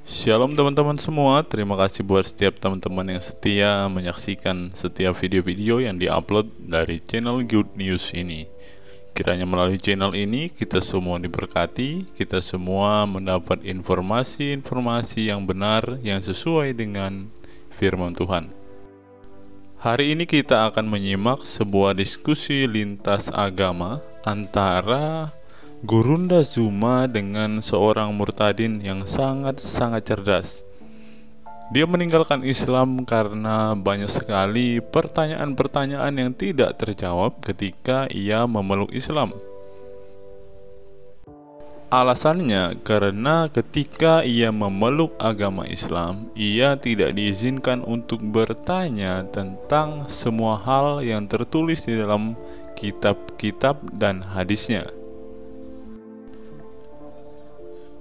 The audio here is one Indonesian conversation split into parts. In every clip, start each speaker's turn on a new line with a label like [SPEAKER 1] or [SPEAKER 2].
[SPEAKER 1] Shalom teman-teman semua, terima kasih buat setiap teman-teman yang setia menyaksikan setiap video-video yang diupload dari channel Good News ini. Kiranya melalui channel ini kita semua diberkati, kita semua mendapat informasi-informasi yang benar yang sesuai dengan firman Tuhan. Hari ini kita akan menyimak sebuah diskusi lintas agama antara Gurunda Zuma dengan seorang murtadin yang sangat-sangat cerdas. Dia meninggalkan Islam karena banyak sekali pertanyaan-pertanyaan yang tidak terjawab ketika ia memeluk Islam. Alasannya karena ketika ia memeluk agama Islam, ia tidak diizinkan untuk bertanya tentang semua hal yang tertulis di dalam kitab-kitab dan hadisnya.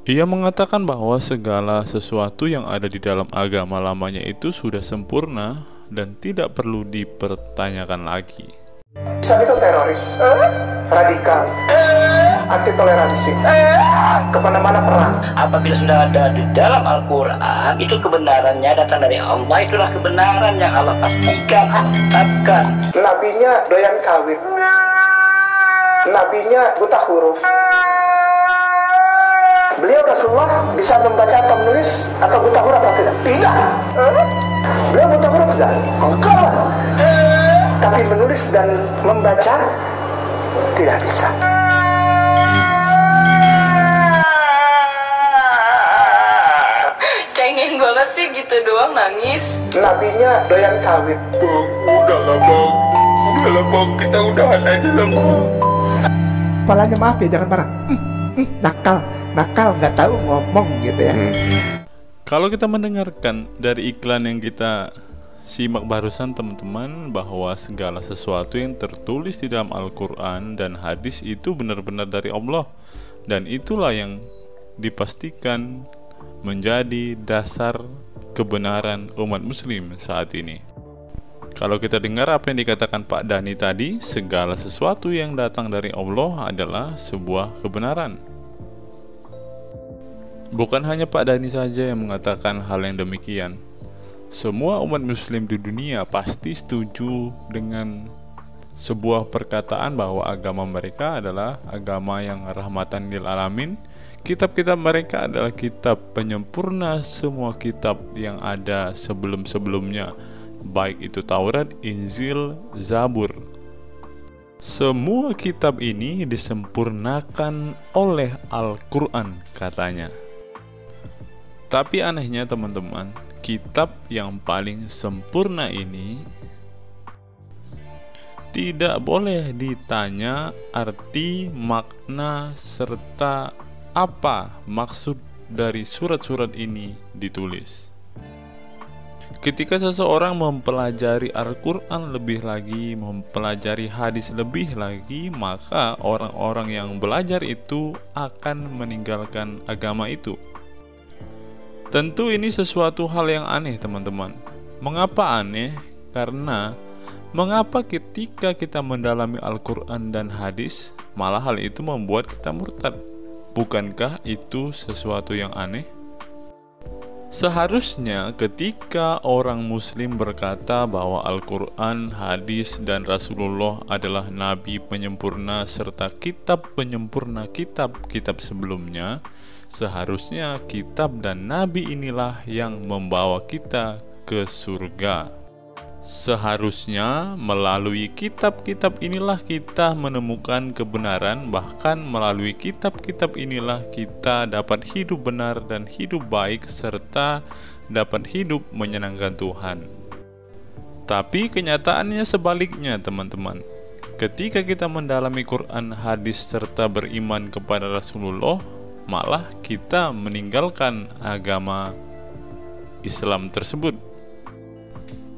[SPEAKER 1] Ia mengatakan bahwa segala sesuatu yang ada di dalam agama lamanya itu sudah sempurna dan tidak perlu dipertanyakan lagi.
[SPEAKER 2] Islam itu teroris, radikal, anti toleransi, kemana-mana perang.
[SPEAKER 3] Apabila sudah ada di dalam Al-Quran, itu kebenarannya datang dari Allah. Itulah kebenaran yang Allah pastikan, tetapkan.
[SPEAKER 2] Nabinya doyan kawin, nabinya buta huruf. Beliau Rasulullah bisa membaca atau menulis atau buta huruf atau tidak? Tidak. Beliau buta huruf tidak? Enggak lah. Tapi menulis dan membaca tidak bisa.
[SPEAKER 4] Cengeng banget sih gitu doang nangis.
[SPEAKER 2] Nabinya doyan kawin.
[SPEAKER 5] Udahlah bang, kita udahan aja lah bang.
[SPEAKER 2] Kepalanya maaf ya, jangan marah. Nakal, nggak tahu ngomong gitu ya.
[SPEAKER 1] Kalau kita mendengarkan dari iklan yang kita simak barusan teman-teman, bahwa segala sesuatu yang tertulis di dalam Al-Quran dan hadis itu benar-benar dari Allah, dan itulah yang dipastikan menjadi dasar kebenaran umat muslim saat ini. Kalau kita dengar apa yang dikatakan Pak Dhani tadi, segala sesuatu yang datang dari Allah adalah sebuah kebenaran. Bukan hanya Pak Dhani saja yang mengatakan hal yang demikian. Semua umat muslim di dunia pasti setuju dengan sebuah perkataan bahwa agama mereka adalah agama yang rahmatan lil alamin. Kitab-kitab mereka adalah kitab penyempurna semua kitab yang ada sebelum-sebelumnya, baik itu Taurat, Injil, Zabur. Semua kitab ini disempurnakan oleh Al-Quran katanya. Tapi anehnya teman-teman, kitab yang paling sempurna ini tidak boleh ditanya arti, makna, serta apa maksud dari surat-surat ini ditulis. Ketika seseorang mempelajari Al-Quran lebih lagi, mempelajari hadis lebih lagi, maka orang-orang yang belajar itu akan meninggalkan agama itu. Tentu ini sesuatu hal yang aneh teman-teman. Mengapa aneh? Karena mengapa ketika kita mendalami Al-Quran dan hadis, malah hal itu membuat kita murtad? Bukankah itu sesuatu yang aneh? Seharusnya ketika orang muslim berkata bahwa Al-Quran, hadis, dan Rasulullah adalah nabi penyempurna serta kitab penyempurna kitab-kitab sebelumnya, seharusnya kitab dan nabi inilah yang membawa kita ke surga. Seharusnya melalui kitab-kitab inilah kita menemukan kebenaran, bahkan melalui kitab-kitab inilah kita dapat hidup benar dan hidup baik serta dapat hidup menyenangkan Tuhan. Tapi kenyataannya sebaliknya teman-teman. Ketika kita mendalami Quran, hadis serta beriman kepada Rasulullah, malah kita meninggalkan agama Islam tersebut.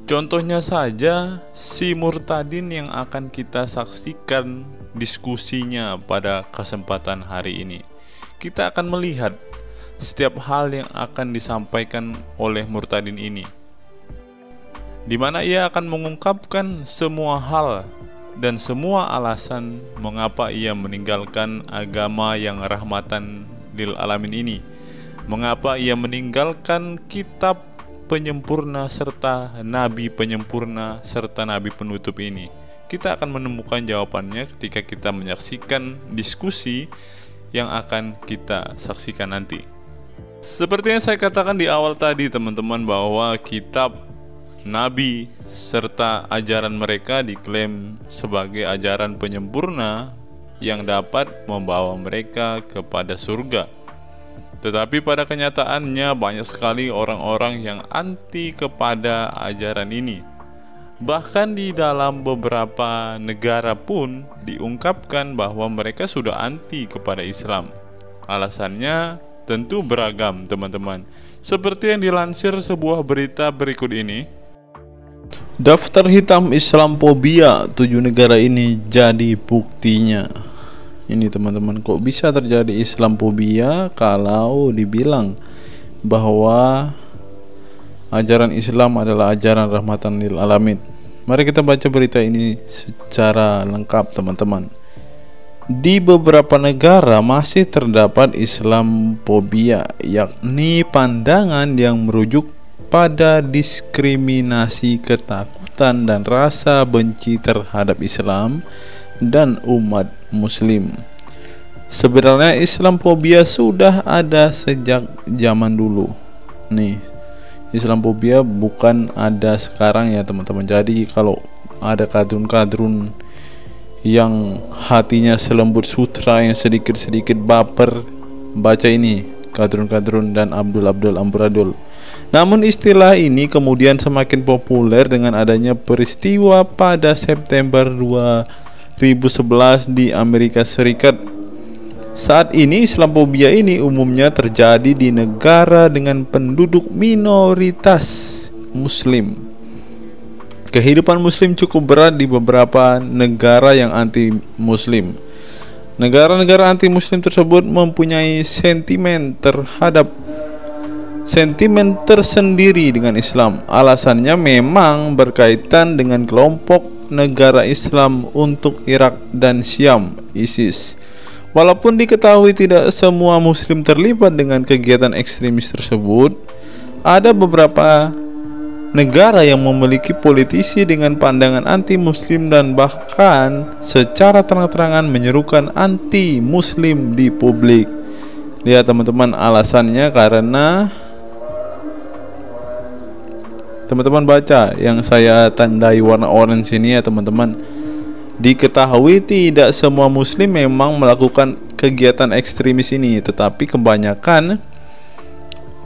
[SPEAKER 1] Contohnya saja si murtadin yang akan kita saksikan diskusinya pada kesempatan hari ini. Kita akan melihat setiap hal yang akan disampaikan oleh murtadin ini, di mana ia akan mengungkapkan semua hal dan semua alasan mengapa ia meninggalkan agama yang rahmatan lil alamin ini. Mengapa ia meninggalkan kitab penyempurna serta nabi penyempurna serta nabi penutup ini? Kita akan menemukan jawabannya ketika kita menyaksikan diskusi yang akan kita saksikan nanti. Seperti yang saya katakan di awal tadi teman-teman, bahwa kitab nabi serta ajaran mereka diklaim sebagai ajaran penyempurna yang dapat membawa mereka kepada surga. Tetapi pada kenyataannya banyak sekali orang-orang yang anti kepada ajaran ini. Bahkan di dalam beberapa negara pun diungkapkan bahwa mereka sudah anti kepada Islam. Alasannya tentu beragam teman-teman. Seperti yang dilansir sebuah berita berikut ini.
[SPEAKER 6] Daftar hitam Islamophobia 7 negara ini jadi buktinya. Ini teman-teman, kok bisa terjadi Islamophobia kalau dibilang bahwa ajaran Islam adalah ajaran rahmatan lil alamin. Mari kita baca berita ini secara lengkap teman-teman. Di beberapa negara masih terdapat Islamophobia, yakni pandangan yang merujuk pada diskriminasi, ketakutan, dan rasa benci terhadap Islam dan umat muslim. Sebenarnya Islamophobia sudah ada sejak zaman dulu. Nih, Islamophobia bukan ada sekarang ya teman-teman. Jadi kalau ada kadrun-kadrun yang hatinya selembut sutra, yang sedikit-sedikit baper, baca ini kadrun-kadrun dan Abdul Amburadul. Namun istilah ini kemudian semakin populer dengan adanya peristiwa pada September 2011 di Amerika Serikat. Saat ini Islamophobia ini umumnya terjadi di negara dengan penduduk minoritas muslim. Kehidupan muslim cukup berat di beberapa negara yang anti-muslim. Negara-negara anti-muslim tersebut mempunyai sentimen tersendiri dengan Islam. Alasannya memang berkaitan dengan kelompok negara Islam untuk Irak dan Syam, ISIS. Walaupun diketahui tidak semua muslim terlibat dengan kegiatan ekstremis tersebut, ada beberapa negara yang memiliki politisi dengan pandangan anti-muslim dan bahkan secara terang-terangan menyerukan anti-muslim di publik. Lihat teman-teman, alasannya karena teman-teman baca yang saya tandai warna orange ini ya teman-teman. Diketahui tidak semua muslim memang melakukan kegiatan ekstremis ini, tetapi kebanyakan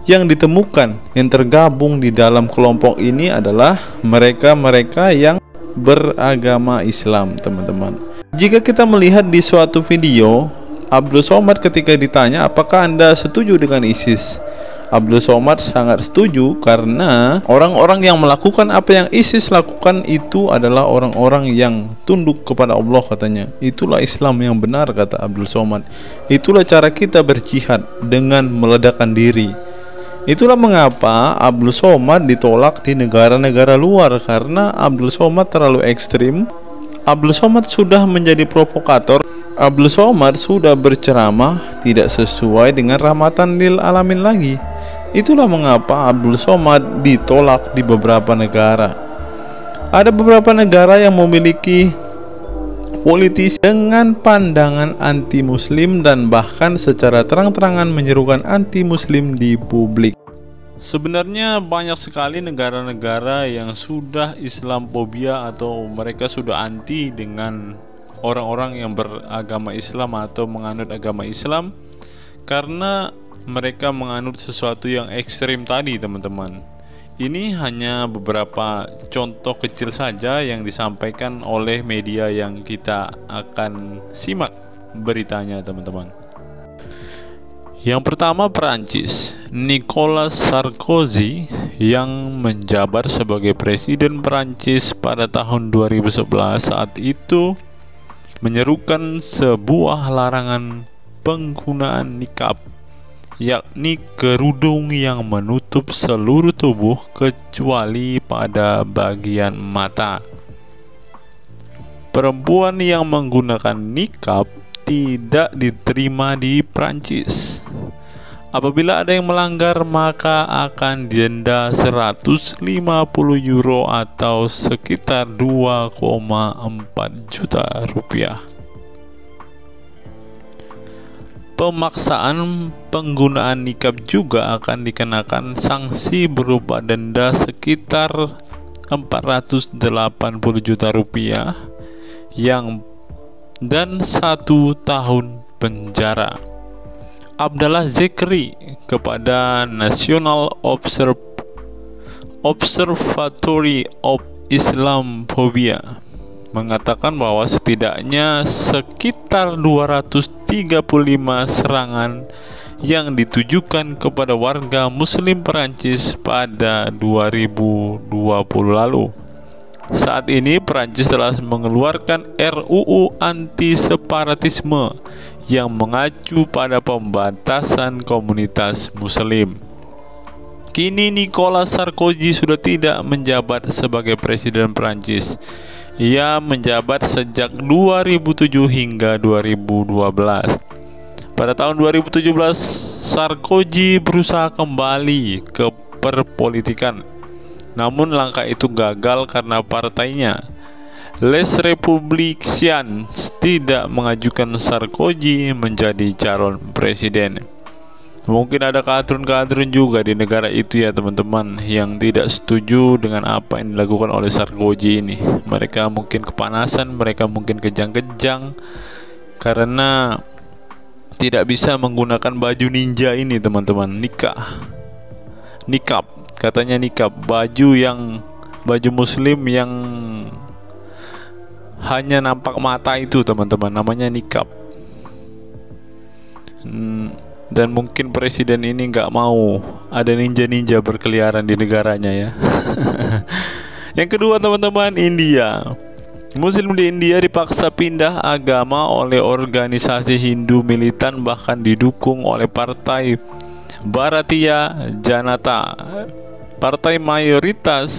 [SPEAKER 6] yang ditemukan yang tergabung di dalam kelompok ini adalah mereka-mereka yang beragama Islam teman-teman. Jika kita melihat di suatu video Abdul Somad ketika ditanya apakah Anda setuju dengan ISIS, Abdul Somad sangat setuju karena orang-orang yang melakukan apa yang ISIS lakukan itu adalah orang-orang yang tunduk kepada Allah katanya. Itulah Islam yang benar kata Abdul Somad. Itulah cara kita berjihad dengan meledakkan diri. Itulah mengapa Abdul Somad ditolak di negara-negara luar, karena Abdul Somad terlalu ekstrim. Abdul Somad sudah menjadi provokator. Abdul Somad sudah berceramah tidak sesuai dengan rahmatan lil alamin lagi. Itulah mengapa Abdul Somad ditolak di beberapa negara. Ada beberapa negara yang memiliki politisi dengan pandangan anti-muslim dan bahkan secara terang-terangan menyerukan anti-muslim di publik.
[SPEAKER 1] Sebenarnya banyak sekali negara-negara yang sudah Islamophobia atau mereka sudah anti dengan orang-orang yang beragama Islam atau menganut agama Islam karena mereka menganut sesuatu yang ekstrim tadi teman-teman. Ini hanya beberapa contoh kecil saja yang disampaikan oleh media yang kita akan simak beritanya teman-teman. Yang pertama, Perancis. Nicolas Sarkozy yang menjabat sebagai presiden Perancis pada tahun 2011 saat itu menyerukan sebuah larangan penggunaan niqab, yakni kerudung yang menutup seluruh tubuh kecuali pada bagian mata. Perempuan yang menggunakan niqab tidak diterima di Prancis. Apabila ada yang melanggar, maka akan didenda 150 euro atau sekitar 2,4 juta rupiah. Pemaksaan penggunaan nikab juga akan dikenakan sanksi berupa denda sekitar 480 juta rupiah dan 1 tahun penjara. Abdallah Zekri kepada National Observatory of Islamophobia mengatakan bahwa setidaknya sekitar 235 serangan yang ditujukan kepada warga Muslim Perancis pada 2020 lalu. Saat ini Perancis telah mengeluarkan RUU anti-separatisme yang mengacu pada pembatasan komunitas Muslim. Kini Nicolas Sarkozy sudah tidak menjabat sebagai Presiden Perancis. Ia menjabat sejak 2007 hingga 2012. Pada tahun 2017, Sarkozy berusaha kembali ke perpolitikan. Namun langkah itu gagal karena partainya, Les Républicains, tidak mengajukan Sarkozy menjadi calon presiden. Mungkin ada kadrun-kadrun juga di negara itu ya teman-teman, yang tidak setuju dengan apa yang dilakukan oleh Sarkozy ini. Mereka mungkin kepanasan, mereka mungkin kejang-kejang karena tidak bisa menggunakan baju ninja ini teman-teman. Nikab, katanya nikab, baju muslim yang hanya nampak mata itu teman-teman, namanya nikab. Dan mungkin presiden ini nggak mau ada ninja-ninja berkeliaran di negaranya ya. Yang kedua teman-teman, India. Muslim di India dipaksa pindah agama oleh organisasi Hindu militan, bahkan didukung oleh Partai Bharatiya Janata, partai mayoritas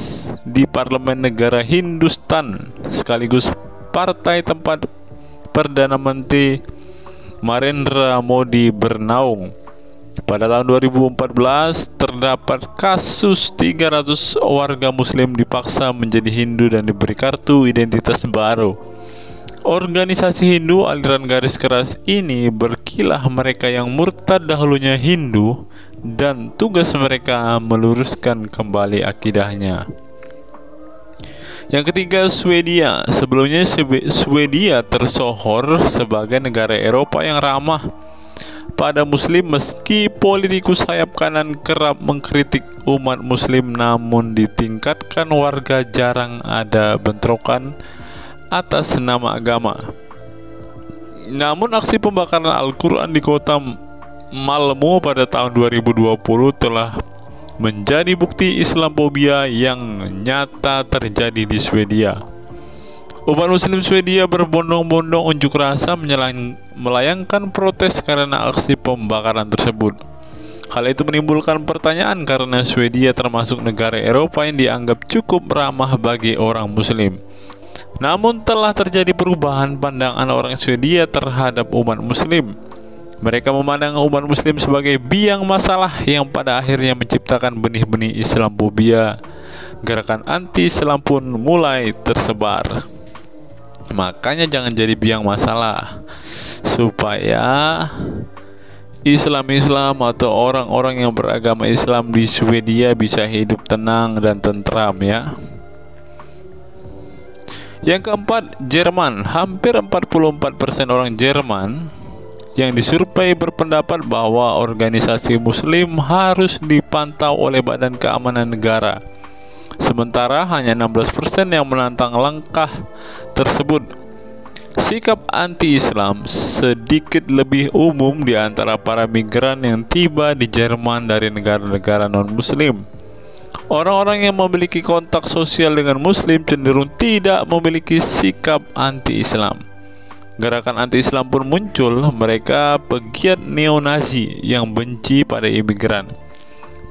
[SPEAKER 1] di parlemen negara Hindustan, sekaligus partai tempat Perdana Menteri Narendra Modi bernaung. Pada tahun 2014 terdapat kasus 300 warga muslim dipaksa menjadi Hindu dan diberi kartu identitas baru. Organisasi Hindu aliran garis keras ini berkilah mereka yang murtad dahulunya Hindu, dan tugas mereka meluruskan kembali akidahnya. Yang ketiga, Swedia. Sebelumnya Swedia tersohor sebagai negara Eropa yang ramah pada muslim, meski politikus sayap kanan kerap mengkritik umat muslim, namun ditingkatkan warga jarang ada bentrokan atas nama agama. Namun aksi pembakaran Al-Quran di kota Malmö pada tahun 2020 telah menjadi bukti Islamophobia yang nyata terjadi di Swedia. Umat muslim Swedia berbondong-bondong unjuk rasa melayangkan protes karena aksi pembakaran tersebut. Hal itu menimbulkan pertanyaan karena Swedia termasuk negara Eropa yang dianggap cukup ramah bagi orang muslim. Namun telah terjadi perubahan pandangan orang Swedia terhadap umat muslim. Mereka memandang umat muslim sebagai biang masalah yang pada akhirnya menciptakan benih-benih Islamophobia. Gerakan anti-Islam pun mulai tersebar. Makanya jangan jadi biang masalah, supaya Islam atau orang-orang yang beragama Islam di Swedia bisa hidup tenang dan tentram ya. Yang keempat, Jerman. Hampir 44% orang Jerman yang disurvei berpendapat bahwa organisasi muslim harus dipantau oleh Badan Keamanan Negara. Sementara hanya 16% yang menantang langkah tersebut. Sikap anti-Islam sedikit lebih umum di antara para migran yang tiba di Jerman dari negara-negara non-muslim. Orang-orang yang memiliki kontak sosial dengan muslim cenderung tidak memiliki sikap anti-Islam. Gerakan anti-Islam pun muncul. Mereka pegiat neo-Nazi yang benci pada imigran.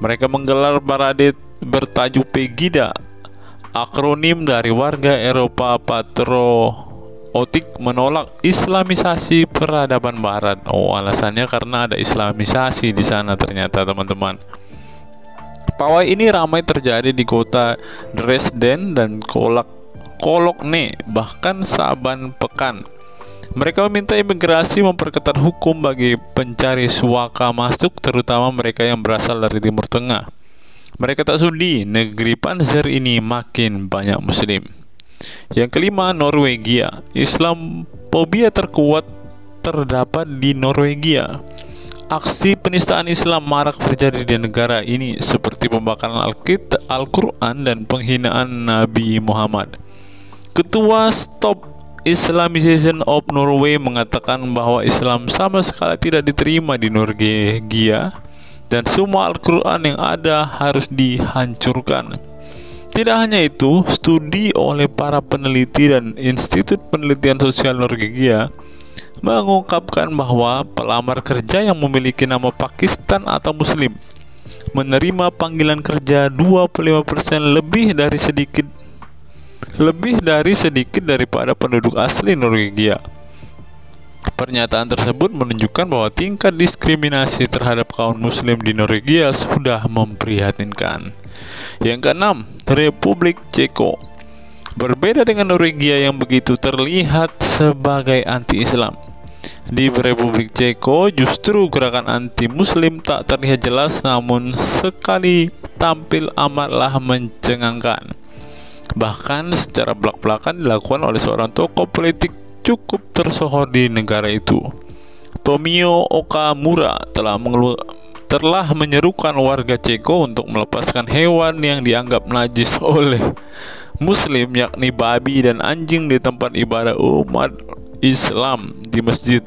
[SPEAKER 1] Mereka menggelar parade bertajuk Pegida, akronim dari warga Eropa Otik menolak Islamisasi peradaban Barat. Oh, alasannya karena ada Islamisasi di sana ternyata, teman-teman. Pawai ini ramai terjadi di kota Dresden dan Cologne, bahkan saban pekan. Mereka meminta imigrasi memperketat hukum bagi pencari suaka masuk, terutama mereka yang berasal dari Timur Tengah. Mereka tak sudi negeri Panzer ini makin banyak Muslim. Yang kelima, Norwegia. Islamophobia terkuat terdapat di Norwegia. Aksi penistaan Islam marak terjadi di negara ini, seperti pembakaran Al-Quran dan penghinaan Nabi Muhammad. Ketua Stop Islamization of Norway mengatakan bahwa Islam sama sekali tidak diterima di Norwegia dan semua Al-Quran yang ada harus dihancurkan. Tidak hanya itu, studi oleh para peneliti dan Institut Penelitian Sosial Norwegia mengungkapkan bahwa pelamar kerja yang memiliki nama Pakistan atau Muslim menerima panggilan kerja 25% lebih dari sedikit daripada penduduk asli Norwegia. Pernyataan tersebut menunjukkan bahwa tingkat diskriminasi terhadap kaum Muslim di Norwegia sudah memprihatinkan. Yang keenam, Republik Ceko. Berbeda dengan Norwegia yang begitu terlihat sebagai anti-Islam, di Republik Ceko justru gerakan anti-Muslim tak terlihat jelas, namun sekali tampil amatlah mencengangkan. Bahkan secara belak-belakan dilakukan oleh seorang tokoh politik cukup tersohor di negara itu. Tomio Okamura telah menyerukan warga Ceko untuk melepaskan hewan yang dianggap najis oleh Muslim, yakni babi dan anjing, di tempat ibadah umat Islam di masjid.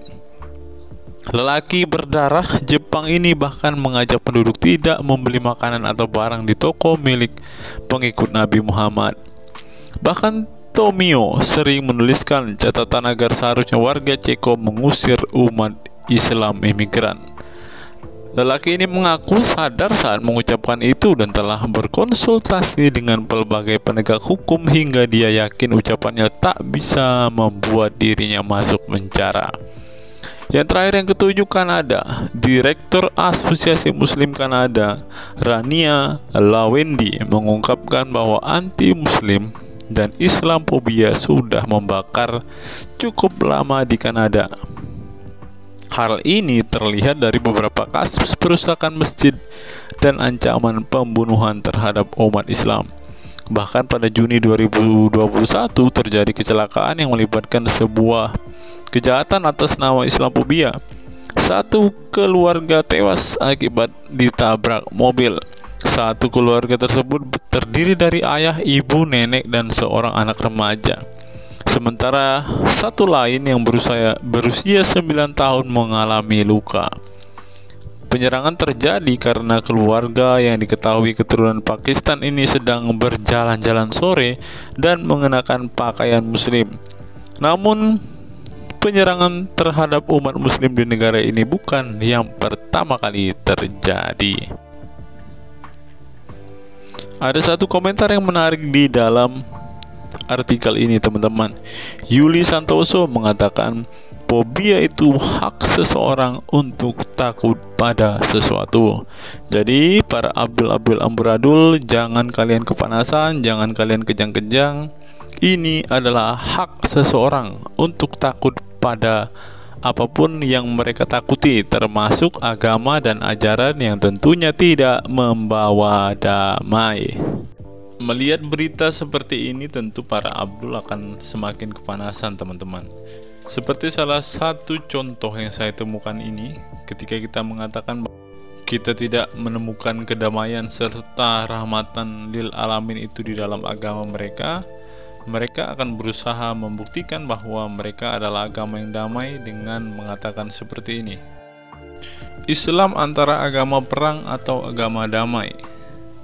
[SPEAKER 1] Lelaki berdarah Jepang ini bahkan mengajak penduduk tidak membeli makanan atau barang di toko milik pengikut Nabi Muhammad. Bahkan Tomio sering menuliskan catatan agar seharusnya warga Ceko mengusir umat Islam imigran. Lelaki ini mengaku sadar saat mengucapkan itu dan telah berkonsultasi dengan pelbagai penegak hukum hingga dia yakin ucapannya tak bisa membuat dirinya masuk penjara. Yang terakhir, yang ketujuh, Kanada. Direktur Asosiasi Muslim Kanada, Rania Lawendi, mengungkapkan bahwa anti-Muslim dan Islamophobia sudah membakar cukup lama di Kanada. Hal ini terlihat dari beberapa kasus perusakan masjid dan ancaman pembunuhan terhadap umat Islam. Bahkan pada Juni 2021 terjadi kecelakaan yang melibatkan sebuah kejahatan atas nama Islamophobia. Satu keluarga tewas akibat ditabrak mobil. Satu keluarga tersebut terdiri dari ayah, ibu, nenek, dan seorang anak remaja. Sementara satu lain yang berusia 9 tahun mengalami luka. Penyerangan terjadi karena keluarga yang diketahui keturunan Pakistan ini sedang berjalan-jalan sore dan mengenakan pakaian Muslim. Namun, penyerangan terhadap umat Muslim di negara ini bukan yang pertama kali terjadi. Ada satu komentar yang menarik di dalam artikel ini, teman-teman. Yuli Santoso mengatakan, fobia itu hak seseorang untuk takut pada sesuatu. Jadi para Abdul amburadul, jangan kalian kepanasan, jangan kalian kejang-kejang. Ini adalah hak seseorang untuk takut pada apapun yang mereka takuti, termasuk agama dan ajaran yang tentunya tidak membawa damai. Melihat berita seperti ini, tentu para Abdul akan semakin kepanasan, teman-teman. Seperti salah satu contoh yang saya temukan ini, ketika kita mengatakan kita tidak menemukan kedamaian serta rahmatan lil alamin itu di dalam agama mereka, mereka akan berusaha membuktikan bahwa mereka adalah agama yang damai dengan mengatakan seperti ini: Islam antara agama perang atau agama damai.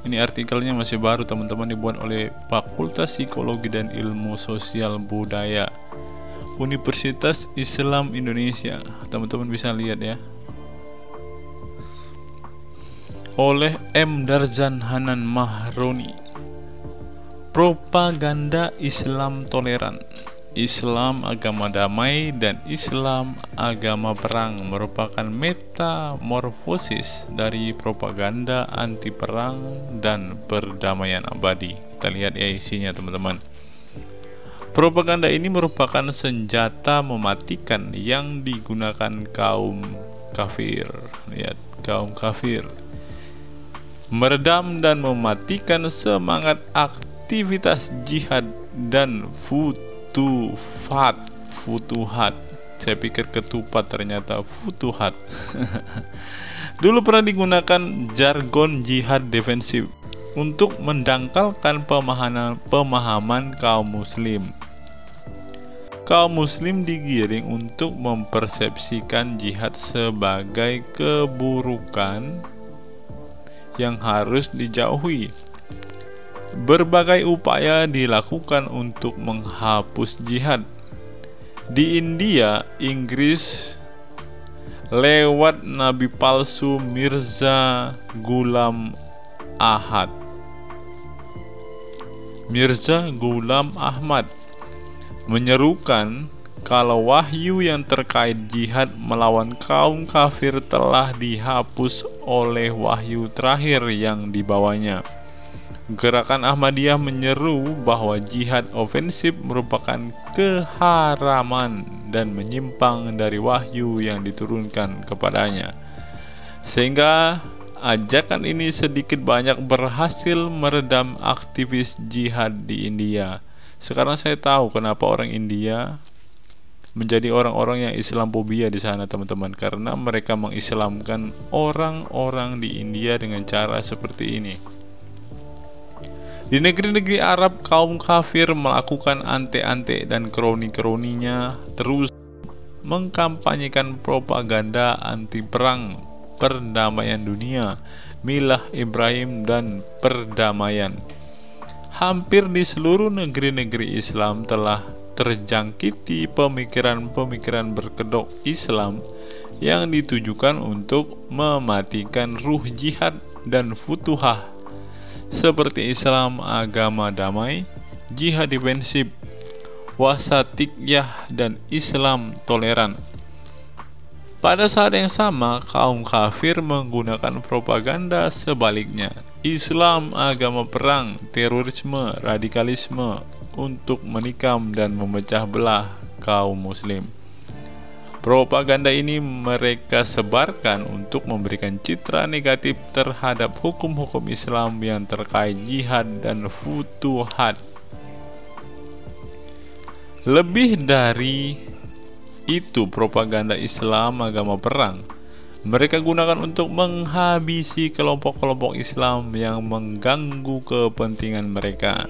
[SPEAKER 1] Ini artikelnya masih baru, teman-teman, dibuat oleh Fakultas Psikologi dan Ilmu Sosial Budaya Universitas Islam Indonesia. Teman-teman bisa lihat ya, oleh M. Darzan Hanan Mahroni. Propaganda Islam toleran. Islam agama damai dan Islam agama perang merupakan metamorfosis dari propaganda anti perang dan perdamaian abadi. Kita lihat ya isinya teman-teman. Propaganda ini merupakan senjata mematikan yang digunakan kaum kafir. Lihat, kaum kafir meredam dan mematikan semangat aktivitas jihad dan futuhat. Saya pikir ketupat, ternyata futuhat. Dulu pernah digunakan jargon jihad defensif untuk mendangkalkan pemahaman kaum muslim. Kaum muslim digiring untuk mempersepsikan jihad sebagai keburukan yang harus dijauhi. Berbagai upaya dilakukan untuk menghapus jihad. Di India, Inggris lewat nabi palsu Mirza Ghulam Ahmad menyerukan kalau wahyu yang terkait jihad melawan kaum kafir telah dihapus oleh wahyu terakhir yang dibawanya. Gerakan Ahmadiyah menyeru bahwa jihad ofensif merupakan keharaman dan menyimpang dari wahyu yang diturunkan kepadanya. Sehingga ajakan ini sedikit banyak berhasil meredam aktivis jihad di India. Sekarang saya tahu kenapa orang India menjadi orang-orang yang Islamophobia di sana, teman-teman, karena mereka mengislamkan orang-orang di India dengan cara seperti ini. Di negeri-negeri Arab, kaum kafir melakukan ante-ante dan kroni-kroninya terus mengkampanyekan propaganda anti perang, perdamaian dunia, milah Ibrahim dan perdamaian. Hampir di seluruh negeri-negeri Islam telah terjangkiti pemikiran-pemikiran berkedok Islam yang ditujukan untuk mematikan ruh jihad dan futuhah, seperti Islam agama damai, jihad defensif, wasatiyah, dan Islam toleran. Pada saat yang sama, kaum kafir menggunakan propaganda sebaliknya, Islam agama perang, terorisme, radikalisme, untuk menikam dan memecah belah kaum muslim. Propaganda ini mereka sebarkan untuk memberikan citra negatif terhadap hukum-hukum Islam yang terkait jihad dan futuhat. Lebih dari itu, propaganda Islam agama perang mereka gunakan untuk menghabisi kelompok-kelompok Islam yang mengganggu kepentingan mereka.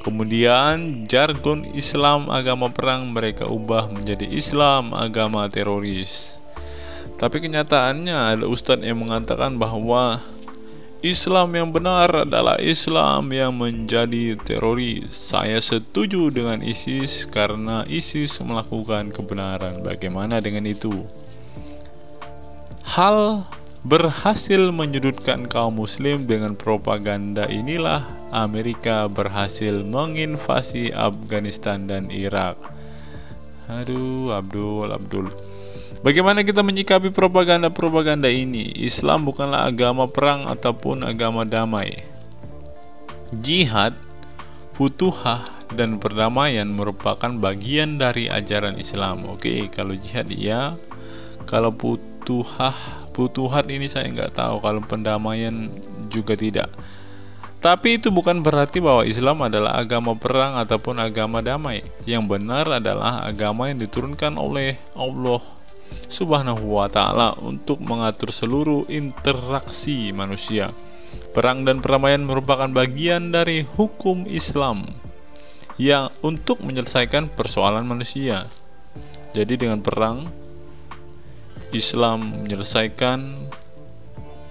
[SPEAKER 1] Kemudian jargon Islam agama perang mereka ubah menjadi Islam agama teroris. Tapi kenyataannya ada ustadz yang mengatakan bahwa Islam yang benar adalah Islam yang menjadi teroris. Saya setuju dengan ISIS karena ISIS melakukan kebenaran. Bagaimana dengan itu? Hal berhasil menyudutkan kaum muslim dengan propaganda inilah Amerika berhasil menginvasi Afghanistan dan Irak. Aduh, Abdul. Bagaimana kita menyikapi propaganda ini? Islam bukanlah agama perang ataupun agama damai. Jihad, futuhah, dan perdamaian merupakan bagian dari ajaran Islam. Oke, kalau jihad iya, kalau futuhat ini saya nggak tahu, kalau pendamaian juga tidak. Tapi itu bukan berarti bahwa Islam adalah agama perang ataupun agama damai. Yang benar adalah agama yang diturunkan oleh Allah Subhanahu wa ta'ala untuk mengatur seluruh interaksi manusia. Perang dan perdamaian merupakan bagian dari hukum Islam yang untuk menyelesaikan persoalan manusia. Jadi dengan perang Islam menyelesaikan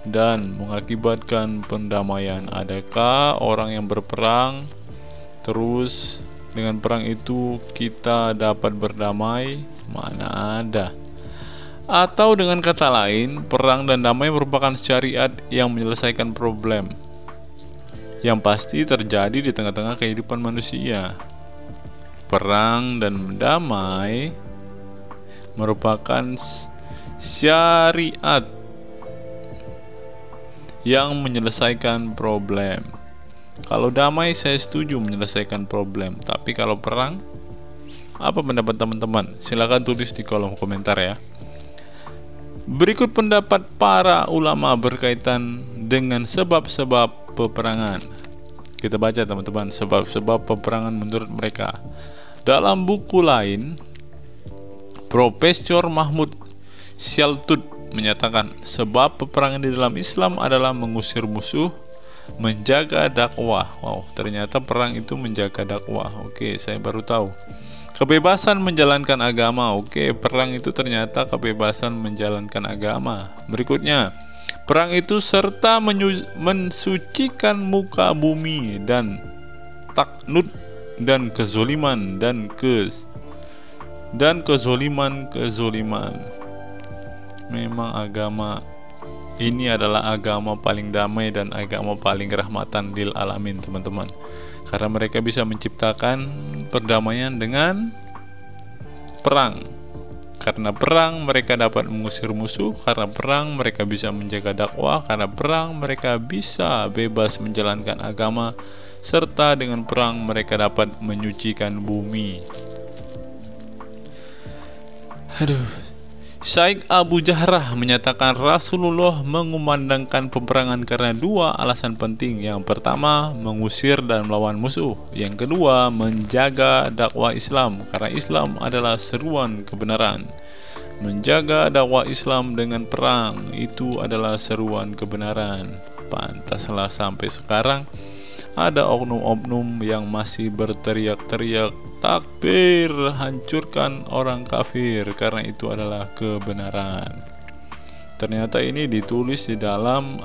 [SPEAKER 1] dan mengakibatkan pendamaian. Adakah orang yang berperang terus dengan perang itu kita dapat berdamai? Mana ada. Atau dengan kata lain, perang dan damai merupakan syariat yang menyelesaikan problem yang pasti terjadi di tengah-tengah kehidupan manusia. perang dan damai merupakan syariat yang menyelesaikan problem. Kalau damai saya setuju menyelesaikan problem, tapi kalau perang, apa pendapat teman-teman? Silahkan tulis di kolom komentar ya. Berikut pendapat para ulama berkaitan dengan sebab-sebab peperangan. Kita baca teman-teman, sebab-sebab peperangan menurut mereka. Dalam buku lain, Profesor Mahmud Syaltut menyatakan sebab peperangan di dalam Islam adalah mengusir musuh, menjaga dakwah. Wow, ternyata perang itu menjaga dakwah. Oke, saya baru tahu. Kebebasan menjalankan agama. Oke, perang itu ternyata kebebasan menjalankan agama. Berikutnya, perang itu serta mensucikan muka bumi dan taknud dan kezoliman dan kezoliman. Memang agama ini adalah agama paling damai dan agama paling rahmatan lil alamin, teman-teman. Karena mereka bisa menciptakan perdamaian dengan perang. Karena perang mereka dapat mengusir musuh, karena perang mereka bisa menjaga dakwah, karena perang mereka bisa bebas menjalankan agama, serta dengan perang mereka dapat menyucikan bumi. Syekh Abu Jahrah menyatakan Rasulullah mengumandangkan peperangan karena dua alasan penting. Yang pertama, mengusir dan melawan musuh. Yang kedua, menjaga dakwah Islam, karena Islam adalah seruan kebenaran. Menjaga dakwah Islam dengan perang itu adalah seruan kebenaran. Pantaslah sampai sekarang ada oknum-oknum yang masih berteriak-teriak takbir, hancurkan orang kafir, karena itu adalah kebenaran. Ternyata ini ditulis di dalam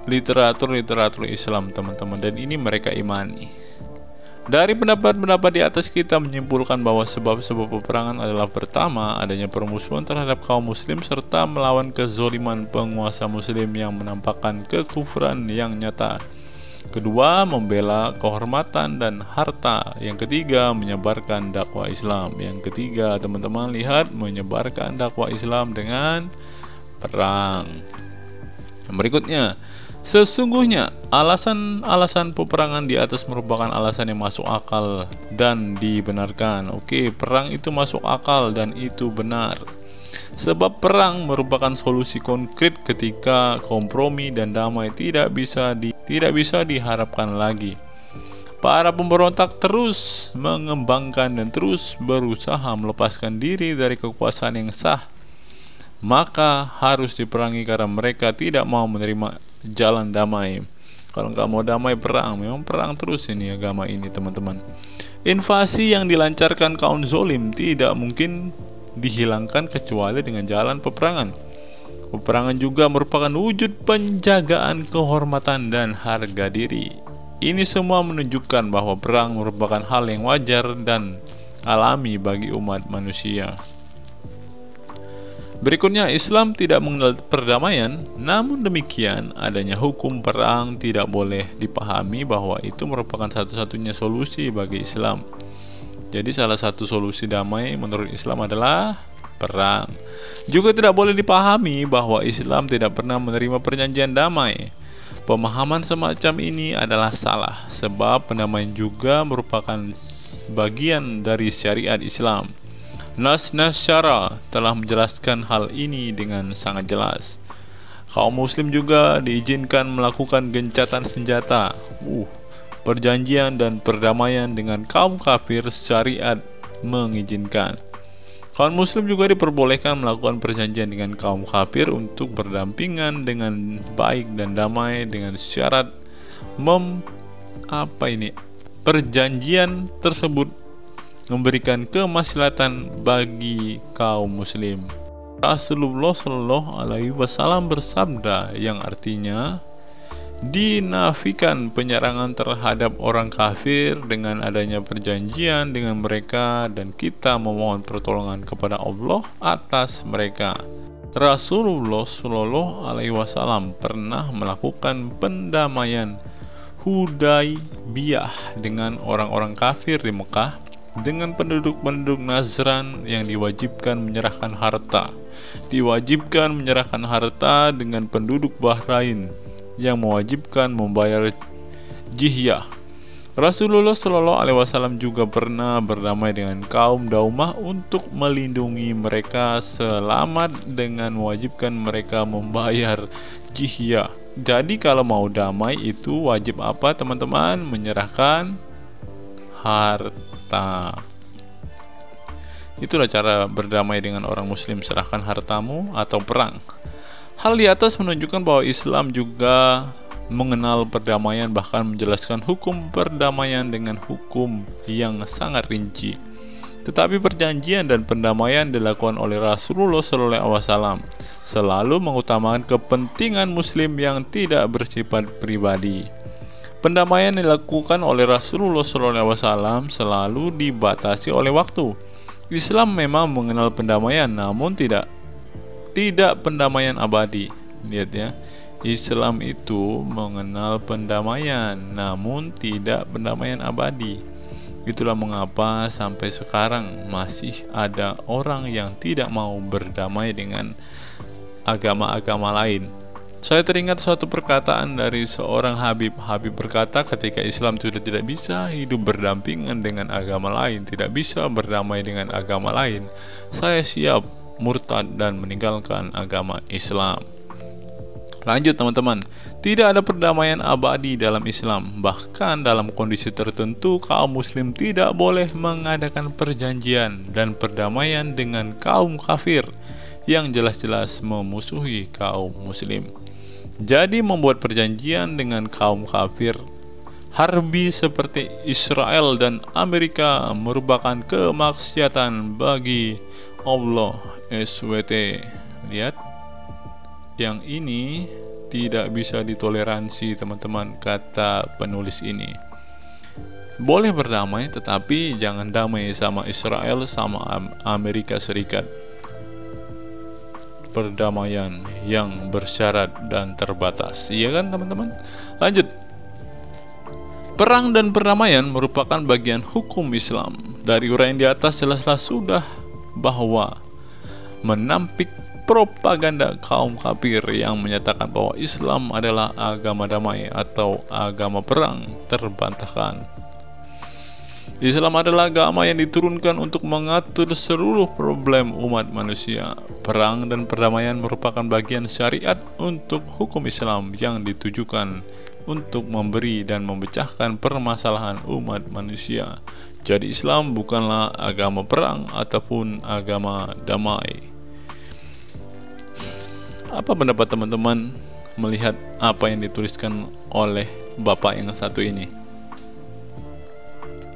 [SPEAKER 1] literatur Islam, teman-teman, dan ini mereka imani. Dari pendapat-pendapat di atas kita menyimpulkan bahwa sebab-sebab peperangan adalah pertama, adanya permusuhan terhadap kaum muslim serta melawan kezoliman penguasa muslim yang menampakkan kekufuran yang nyata. Kedua, membela kehormatan dan harta. Yang ketiga, menyebarkan dakwah Islam. Yang ketiga, teman-teman lihat, menyebarkan dakwah Islam dengan perang. Yang berikutnya, sesungguhnya alasan-alasan peperangan di atas merupakan alasan yang masuk akal dan dibenarkan. Oke, perang itu masuk akal dan itu benar. Sebab perang merupakan solusi konkret ketika kompromi dan damai tidak bisa diharapkan lagi. Para pemberontak terus mengembangkan dan terus berusaha melepaskan diri dari kekuasaan yang sah. Maka harus diperangi karena mereka tidak mau menerima jalan damai. Kalau nggak mau damai, perang. Memang perang terus ini agama ini, teman-teman. Invasi yang dilancarkan kaum zolim tidak mungkin dihilangkan kecuali dengan jalan peperangan. Peperangan juga merupakan wujud penjagaan kehormatan dan harga diri. Ini semua menunjukkan bahwa perang merupakan hal yang wajar dan alami bagi umat manusia. Berikutnya, Islam tidak mengenal perdamaian. Namun demikian, adanya hukum perang tidak boleh dipahami bahwa itu merupakan satu-satunya solusi bagi Islam. Jadi salah satu solusi damai menurut Islam adalah perang. Juga tidak boleh dipahami bahwa Islam tidak pernah menerima perjanjian damai. Pemahaman semacam ini adalah salah, sebab pendamaian juga merupakan bagian dari syariat Islam. Nas-nas syara telah menjelaskan hal ini dengan sangat jelas. Kaum muslim juga diizinkan melakukan gencatan senjata. Perjanjian dan perdamaian dengan kaum kafir syariat mengizinkan. Kaum muslim juga diperbolehkan melakukan perjanjian dengan kaum kafir untuk berdampingan dengan baik dan damai dengan syarat perjanjian tersebut memberikan kemaslahatan bagi kaum muslim. Rasulullah Shallallahu Alaihi Wasallam bersabda yang artinya dinafikan penyerangan terhadap orang kafir dengan adanya perjanjian dengan mereka dan kita memohon pertolongan kepada Allah atas mereka. Rasulullah Shallallahu Alaihi Wasallam pernah melakukan pendamaian Hudaybiyah dengan orang-orang kafir di Mekah, dengan penduduk-penduduk Najran yang diwajibkan menyerahkan harta, dengan penduduk Bahrain yang mewajibkan membayar jizyah. Rasulullah Shallallahu Alaihi Wasallam juga pernah berdamai dengan kaum Daumah untuk melindungi mereka selamat dengan mewajibkan mereka membayar jizyah. Jadi kalau mau damai itu wajib apa teman-teman? Menyerahkan harta. Itulah cara berdamai dengan orang muslim, serahkan hartamu atau perang. Hal di atas menunjukkan bahwa Islam juga mengenal perdamaian, bahkan menjelaskan hukum perdamaian dengan hukum yang sangat rinci. Tetapi perjanjian dan pendamaian dilakukan oleh Rasulullah SAW selalu mengutamakan kepentingan muslim yang tidak bersifat pribadi. Pendamaian dilakukan oleh Rasulullah SAW selalu dibatasi oleh waktu. Islam memang mengenal pendamaian, namun tidak pendamaian abadi. Lihat ya, Islam itu mengenal pendamaian, namun tidak pendamaian abadi. Itulah mengapa sampai sekarang masih ada orang yang tidak mau berdamai dengan agama-agama lain. Saya teringat suatu perkataan dari seorang Habib. Habib berkata, ketika Islam sudah tidak bisa hidup berdampingan dengan agama lain, tidak bisa berdamai dengan agama lain, saya siap murtad dan meninggalkan agama Islam. Lanjut teman-teman, tidak ada perdamaian abadi dalam Islam. Bahkan dalam kondisi tertentu, kaum muslim tidak boleh mengadakan perjanjian dan perdamaian dengan kaum kafir yang jelas-jelas memusuhi kaum muslim. Jadi membuat perjanjian dengan kaum kafir harbi seperti Israel dan Amerika merupakan kemaksiatan bagi Allah SWT. Lihat, yang ini tidak bisa ditoleransi teman-teman, kata penulis ini. Boleh berdamai, tetapi jangan damai sama Israel sama Amerika Serikat. Perdamaian yang bersyarat dan terbatas, iya kan teman-teman? Lanjut. Perang dan perdamaian merupakan bagian hukum Islam. Dari uraian di atas jelaslah sudah bahwa menampik propaganda kaum kafir yang menyatakan bahwa Islam adalah agama damai atau agama perang terbantahkan. Islam adalah agama yang diturunkan untuk mengatur seluruh problem umat manusia. Perang dan perdamaian merupakan bagian syariat untuk hukum Islam yang ditujukan untuk memberi dan memecahkan permasalahan umat manusia. Jadi Islam bukanlah agama perang ataupun agama damai. Apa pendapat teman-teman melihat apa yang dituliskan oleh Bapak yang satu ini?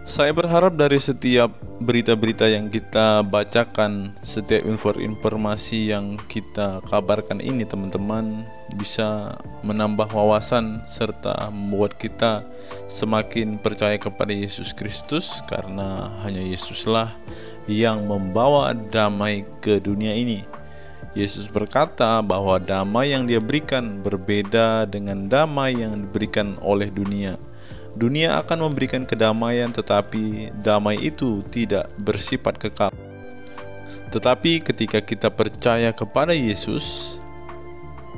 [SPEAKER 1] Saya berharap dari setiap berita-berita yang kita bacakan, setiap informasi yang kita kabarkan ini teman-teman bisa menambah wawasan serta membuat kita semakin percaya kepada Yesus Kristus, karena hanya Yesuslah yang membawa damai ke dunia ini. Yesus berkata bahwa damai yang Dia berikan berbeda dengan damai yang diberikan oleh dunia. Dunia akan memberikan kedamaian, tetapi damai itu tidak bersifat kekal. Tetapi ketika kita percaya kepada Yesus,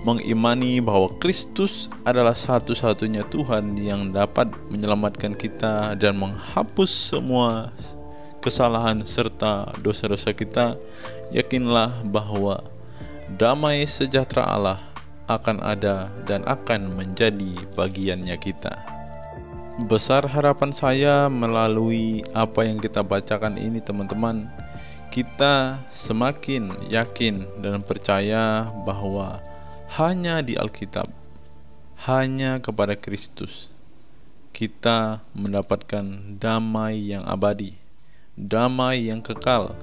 [SPEAKER 1] mengimani bahwa Kristus adalah satu-satunya Tuhan yang dapat menyelamatkan kita dan menghapus semua kesalahan serta dosa-dosa kita, yakinlah bahwa damai sejahtera Allah akan ada dan akan menjadi bagiannya kita. Besar harapan saya melalui apa yang kita bacakan ini teman-teman, kita semakin yakin dan percaya bahwa hanya di Alkitab, hanya kepada Kristus kita mendapatkan damai yang abadi, damai yang kekal,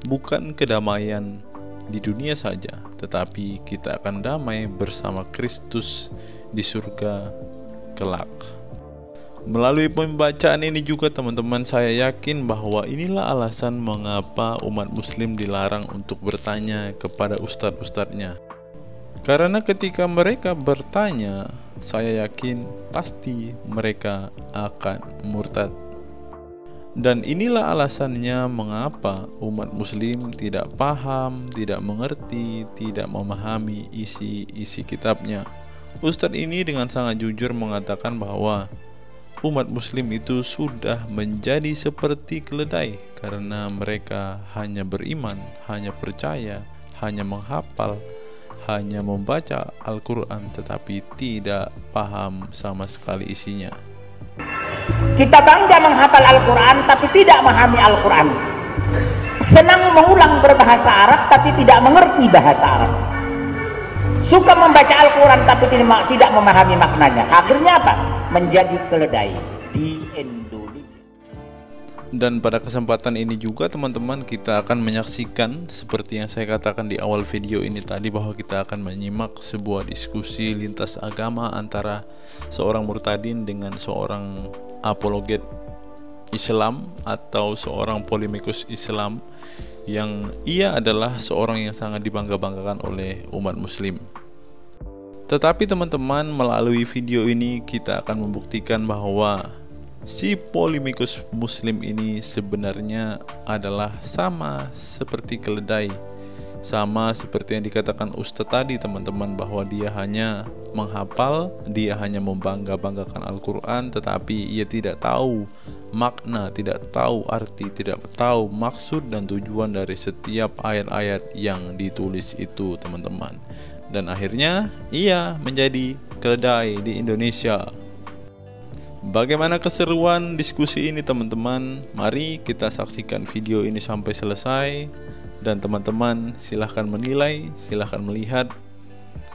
[SPEAKER 1] bukan kedamaian di dunia saja, tetapi kita akan damai bersama Kristus di surga kelak. Melalui pembacaan ini juga teman-teman, saya yakin bahwa inilah alasan mengapa umat muslim dilarang untuk bertanya kepada ustadz-ustadznya. Karena ketika mereka bertanya
[SPEAKER 6] saya yakin pasti mereka akan murtad. Dan inilah alasannya mengapa umat muslim tidak paham, tidak mengerti, tidak memahami isi kitabnya. Ustadz ini dengan sangat jujur mengatakan bahwa umat muslim itu sudah menjadi seperti keledai karena mereka hanya beriman, hanya percaya, hanya menghafal, hanya membaca Al-Quran tetapi tidak paham sama sekali isinya.
[SPEAKER 3] Kita bangga menghafal Al-Quran tapi tidak memahami Al-Quran. Senang mengulang berbahasa Arab tapi tidak mengerti bahasa Arab. Suka membaca Al-Quran tapi tidak memahami maknanya. Akhirnya apa? Menjadi keledai di Indonesia.
[SPEAKER 6] Dan pada kesempatan ini juga teman-teman, kita akan menyaksikan seperti yang saya katakan di awal video ini tadi, bahwa kita akan menyimak sebuah diskusi lintas agama antara seorang murtadin dengan seorang apologet Islam atau seorang polemikus Islam yang ia adalah seorang yang sangat dibangga-banggakan oleh umat muslim. Tetapi teman-teman, melalui video ini kita akan membuktikan bahwa si polemikus muslim ini sebenarnya adalah sama seperti keledai, sama seperti yang dikatakan Ustadz tadi teman-teman, bahwa dia hanya menghafal, dia hanya membangga-banggakan Al-Quran, tetapi ia tidak tahu makna, tidak tahu arti, tidak tahu maksud dan tujuan dari setiap ayat-ayat yang ditulis itu teman-teman. Dan akhirnya ia menjadi keledai di Indonesia. Bagaimana keseruan diskusi ini teman-teman? Mari kita saksikan video ini sampai selesai. Dan teman-teman silahkan menilai, silahkan melihat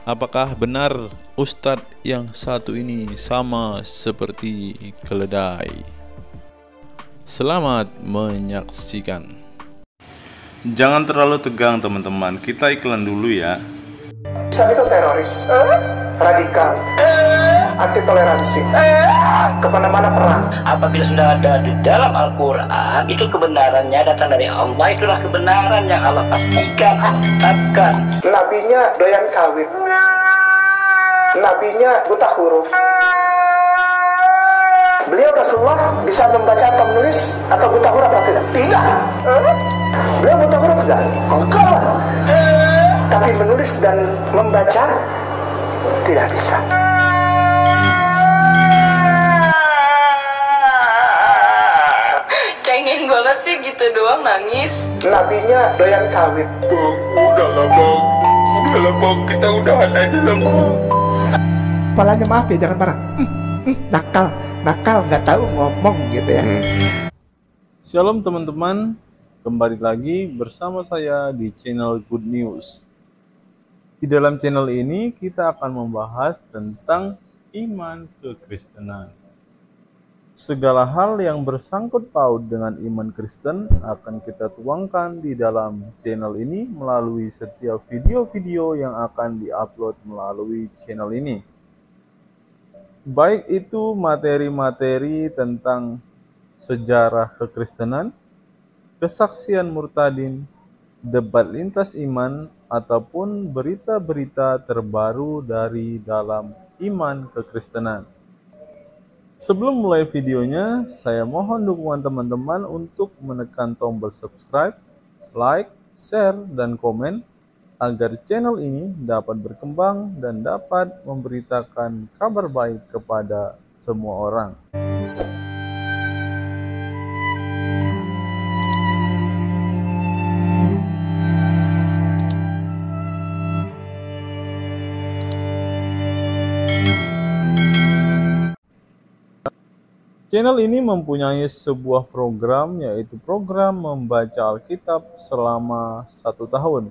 [SPEAKER 6] apakah benar Ustadz yang satu ini sama seperti keledai. Selamat menyaksikan. Jangan terlalu tegang teman-teman, kita iklan dulu ya.
[SPEAKER 2] Islam itu teroris, radikal, anti toleransi, kemana-mana perang.
[SPEAKER 3] Apabila sudah ada di dalam Al-Quran, itu kebenarannya datang dari Allah. Itulah kebenaran yang Allah pastikan, tetapkan.
[SPEAKER 2] Nabinya doyan kawin, nabinya buta huruf. Beliau Rasulullah bisa membaca atau menulis atau buta huruf atau tidak? Tidak. Beliau buta huruf tidak? Enggak lah. Tapi menulis dan membaca tidak bisa.
[SPEAKER 4] Cengeng banget sih gitu doang nangis.
[SPEAKER 2] Nabinya doyan kawin.
[SPEAKER 5] Bang, udahlah bang. Udahlah bang, kita udahan aja lah bang.
[SPEAKER 7] Kepalanya maaf ya, jangan marah. Nakal, nggak tahu ngomong gitu ya.
[SPEAKER 6] Shalom teman-teman, kembali lagi bersama saya di channel Good News. Di dalam channel ini kita akan membahas tentang iman kekristenan. Segala hal yang bersangkut paut dengan iman Kristen akan kita tuangkan di dalam channel ini melalui setiap video-video yang akan diupload melalui channel ini. Baik itu materi-materi tentang sejarah kekristenan, kesaksian murtadin, debat lintas iman, ataupun berita-berita terbaru dari dalam iman kekristenan. Sebelum mulai videonya, saya mohon dukungan teman-teman untuk menekan tombol subscribe, like, share, dan komen agar channel ini dapat berkembang dan dapat memberitakan kabar baik kepada semua orang. Channel ini mempunyai sebuah program, yaitu program membaca Alkitab selama 1 tahun,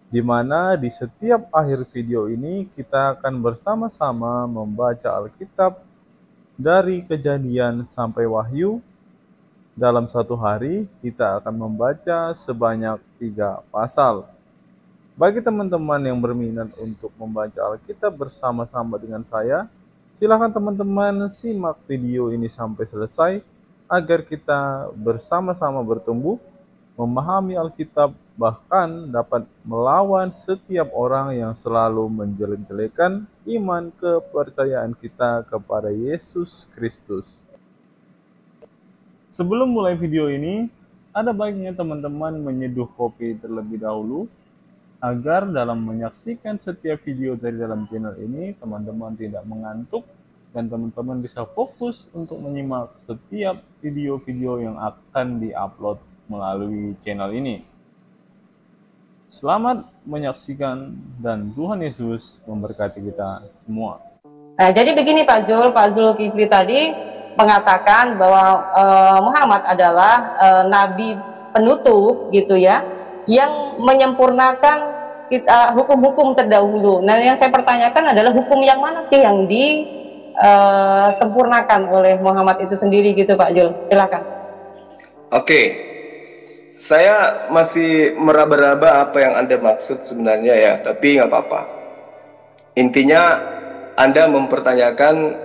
[SPEAKER 6] di mana di setiap akhir video ini kita akan bersama-sama membaca Alkitab dari Kejadian sampai Wahyu. Dalam 1 hari kita akan membaca sebanyak 3 pasal. Bagi teman-teman yang berminat untuk membaca Alkitab bersama-sama dengan saya, silakan teman-teman simak video ini sampai selesai agar kita bersama-sama bertumbuh, memahami Alkitab, bahkan dapat melawan setiap orang yang selalu menjelek-jelekan iman kepercayaan kita kepada Yesus Kristus. Sebelum mulai video ini, ada baiknya teman-teman menyeduh kopi terlebih dahulu agar dalam menyaksikan setiap video dari dalam channel ini teman-teman tidak mengantuk dan teman-teman bisa fokus untuk menyimak setiap video-video yang akan diupload melalui channel ini. Selamat menyaksikan dan Tuhan Yesus memberkati kita semua.
[SPEAKER 8] Nah, jadi begini Pak Zulkifli tadi mengatakan bahwa Muhammad adalah nabi penutup gitu ya, yang menyempurnakan hukum-hukum terdahulu. Nah, yang saya pertanyakan adalah hukum yang mana sih yang disempurnakan oleh Muhammad itu sendiri gitu Pak Jul? Silakan.
[SPEAKER 9] Oke. Saya masih meraba-raba apa yang Anda maksud sebenarnya ya, tapi nggak apa-apa. Intinya Anda mempertanyakan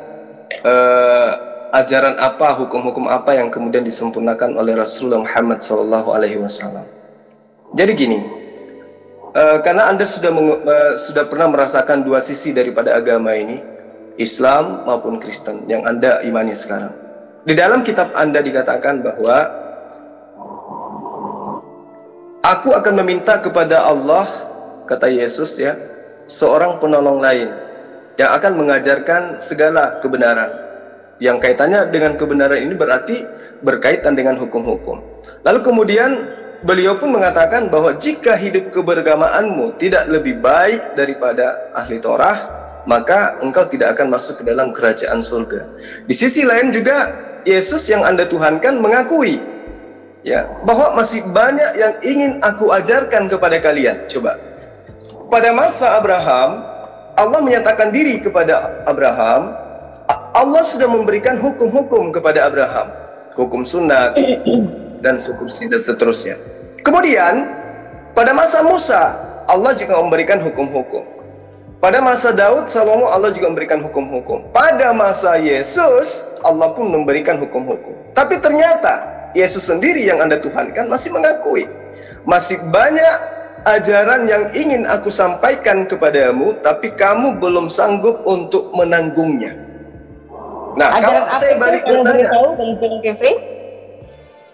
[SPEAKER 9] ajaran apa, hukum-hukum apa yang kemudian disempurnakan oleh Rasulullah Muhammad SAW. Jadi gini, karena Anda sudah pernah merasakan dua sisi daripada agama ini, Islam maupun Kristen yang Anda imani sekarang. Di dalam kitab Anda dikatakan bahwa aku akan meminta kepada Allah, kata Yesus ya, seorang penolong lain yang akan mengajarkan segala kebenaran. Yang kaitannya dengan kebenaran ini berarti berkaitan dengan hukum-hukum. Lalu kemudian beliau pun mengatakan bahwa jika hidup keberagamaanmu tidak lebih baik daripada ahli Torah, maka engkau tidak akan masuk ke dalam kerajaan surga. Di sisi lain juga Yesus yang Anda tuhankan mengakui ya, bahwa masih banyak yang ingin aku ajarkan kepada kalian. Coba, pada masa Abraham, Allah menyatakan diri kepada Abraham. Allah sudah memberikan hukum-hukum kepada Abraham, hukum sunat dan seterusnya. Kemudian pada masa Musa, Allah juga memberikan hukum-hukum. Pada masa Daud, Salomo, Allah juga memberikan hukum-hukum. Pada masa Yesus, Allah pun memberikan hukum-hukum. Tapi ternyata Yesus sendiri yang Anda tuhankan masih mengakui, masih banyak ajaran yang ingin aku sampaikan kepadamu, tapi kamu belum sanggup untuk menanggungnya. Nah,
[SPEAKER 8] ajaran
[SPEAKER 9] kalau saya balik bertanya,
[SPEAKER 8] Bang Zulkifli,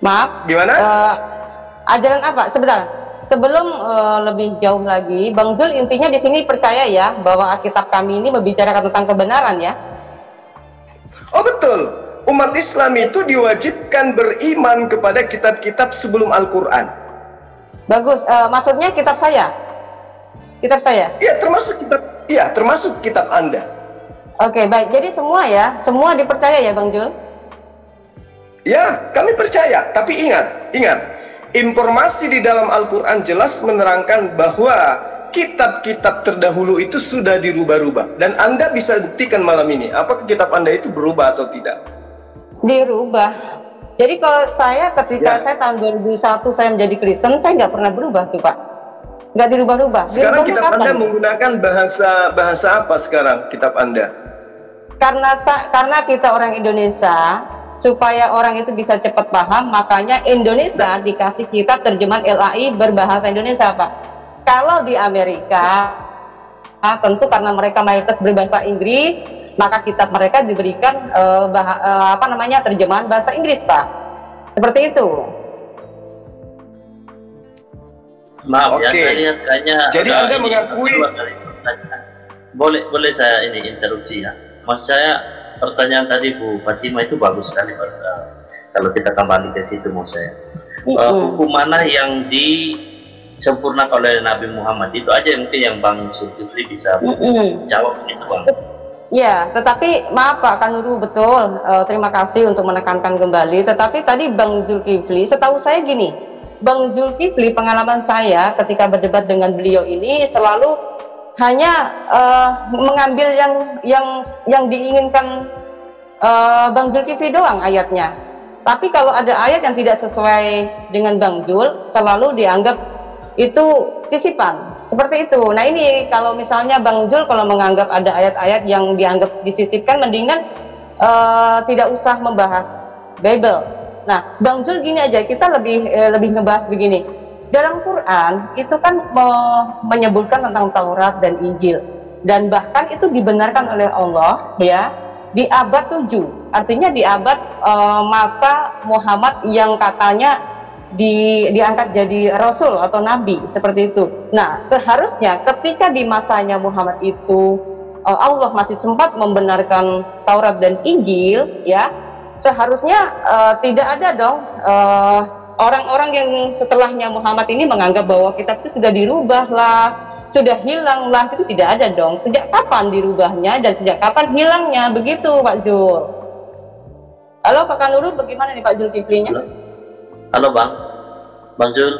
[SPEAKER 8] maaf,
[SPEAKER 9] gimana?
[SPEAKER 8] Ajaran apa? Sebentar, sebelum lebih jauh lagi, Bang Zul intinya di sini percaya ya bahwa Alkitab kami ini membicarakan tentang kebenaran ya?
[SPEAKER 9] Oh betul. Umat Islam itu diwajibkan beriman kepada kitab-kitab sebelum Al-Quran.
[SPEAKER 8] Bagus, maksudnya kitab saya? Kitab saya?
[SPEAKER 9] Iya, termasuk kitab Anda.
[SPEAKER 8] Oke, baik. Jadi semua ya, semua dipercaya ya Bang Jul?
[SPEAKER 9] Ya, kami percaya. Tapi ingat, informasi di dalam Al-Quran jelas menerangkan bahwa kitab-kitab terdahulu itu sudah dirubah-rubah. Dan Anda bisa buktikan malam ini, apakah kitab Anda itu berubah atau tidak?
[SPEAKER 8] Dirubah. Jadi kalau saya ketika saya tahun 2001 saya menjadi Kristen, saya nggak pernah berubah tuh Pak, nggak dirubah-rubah.
[SPEAKER 9] Sekarang kitab Anda menggunakan bahasa apa sekarang kitab Anda?
[SPEAKER 8] Karena kita orang Indonesia, supaya orang itu bisa cepat paham, makanya Indonesia dikasih kitab terjemahan LAI berbahasa Indonesia Pak. Kalau di Amerika, tentu karena mereka mayoritas berbahasa Inggris, maka kitab mereka diberikan terjemahan bahasa Inggris Pak, seperti itu.
[SPEAKER 10] Maaf ya, saya lihat kayaknya
[SPEAKER 9] jadi Anda mengakui.
[SPEAKER 10] Boleh saya ini interupsi ya. Maksud saya pertanyaan tadi Bu Fatima itu bagus sekali kalau kita kembali ke situ. Maksud saya hukum mana yang disempurnakan oleh Nabi Muhammad, itu aja mungkin yang Bang Zulkifli bisa jawab itu Bang.
[SPEAKER 8] Ya, tetapi maaf Pak Kanuru, betul. Terima kasih untuk menekankan kembali. Tetapi tadi Bang Zulkifli, setahu saya gini, Bang Zulkifli, pengalaman saya ketika berdebat dengan beliau ini selalu hanya mengambil yang diinginkan Bang Zulkifli doang ayatnya. Tapi kalau ada ayat yang tidak sesuai dengan Bang Zul, selalu dianggap itu sisipan. Seperti itu. Nah ini kalau misalnya Bang Zul kalau menganggap ada ayat-ayat yang dianggap disisipkan, mendingan tidak usah membahas Bible. Nah Bang Zul gini aja, kita lebih ngebahas begini. dalam Quran itu kan menyebutkan tentang Taurat dan Injil, dan bahkan itu dibenarkan oleh Allah ya di abad 7, artinya di abad masa Muhammad yang katanya diangkat jadi Rasul atau Nabi seperti itu. Nah, seharusnya ketika di masanya Muhammad itu Allah masih sempat membenarkan Taurat dan Injil ya, seharusnya tidak ada dong orang-orang yang setelahnya Muhammad ini menganggap bahwa kitab itu sudah dirubah lah, sudah hilang lah. Itu tidak ada dong. Sejak kapan dirubahnya dan sejak kapan hilangnya? Begitu Pak Jul. Halo Kakak Nurul, bagaimana nih Pak Zulkiflinya?
[SPEAKER 10] Halo Bang Jul.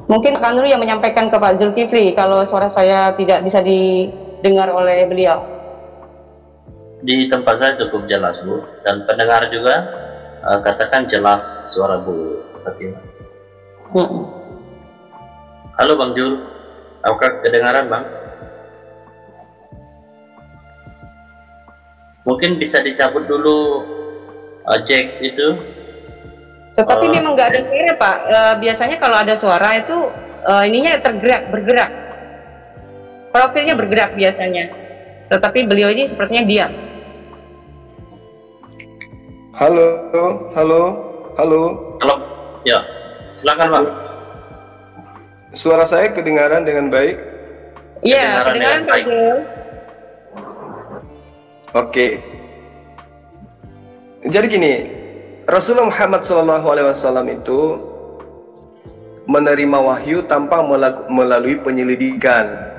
[SPEAKER 8] Mungkin Kakak Nurul yang menyampaikan ke Pak Zulkifli kalau suara saya tidak bisa didengar oleh beliau.
[SPEAKER 10] Di tempat saya cukup jelas Bu, dan pendengar juga katakan jelas suara Bu Fatimah. Halo Bang Jul, apakah kedengaran Bang? Mungkin bisa dicabut dulu jack itu.
[SPEAKER 8] Tetapi memang nggak ada suara Pak. Biasanya kalau ada suara itu ininya bergerak. Profilnya bergerak biasanya. Tetapi beliau ini sepertinya diam.
[SPEAKER 9] Halo.
[SPEAKER 10] Ya, silakan Bang.
[SPEAKER 9] Suara saya kedengaran dengan baik?
[SPEAKER 8] Iya, kedengaran Pak Jul.
[SPEAKER 9] Oke. Jadi gini, Rasulullah Muhammad SAW itu menerima wahyu tanpa melalui penyelidikan.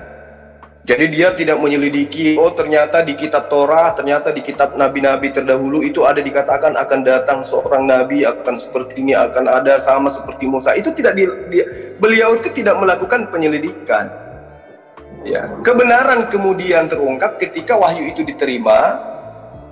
[SPEAKER 9] Jadi dia tidak menyelidiki, oh ternyata di kitab Torah, ternyata di kitab nabi-nabi terdahulu itu ada dikatakan akan datang seorang nabi, akan seperti ini, akan ada sama seperti Musa. Itu tidak beliau itu tidak melakukan penyelidikan. Ya, kebenaran kemudian terungkap ketika wahyu itu diterima,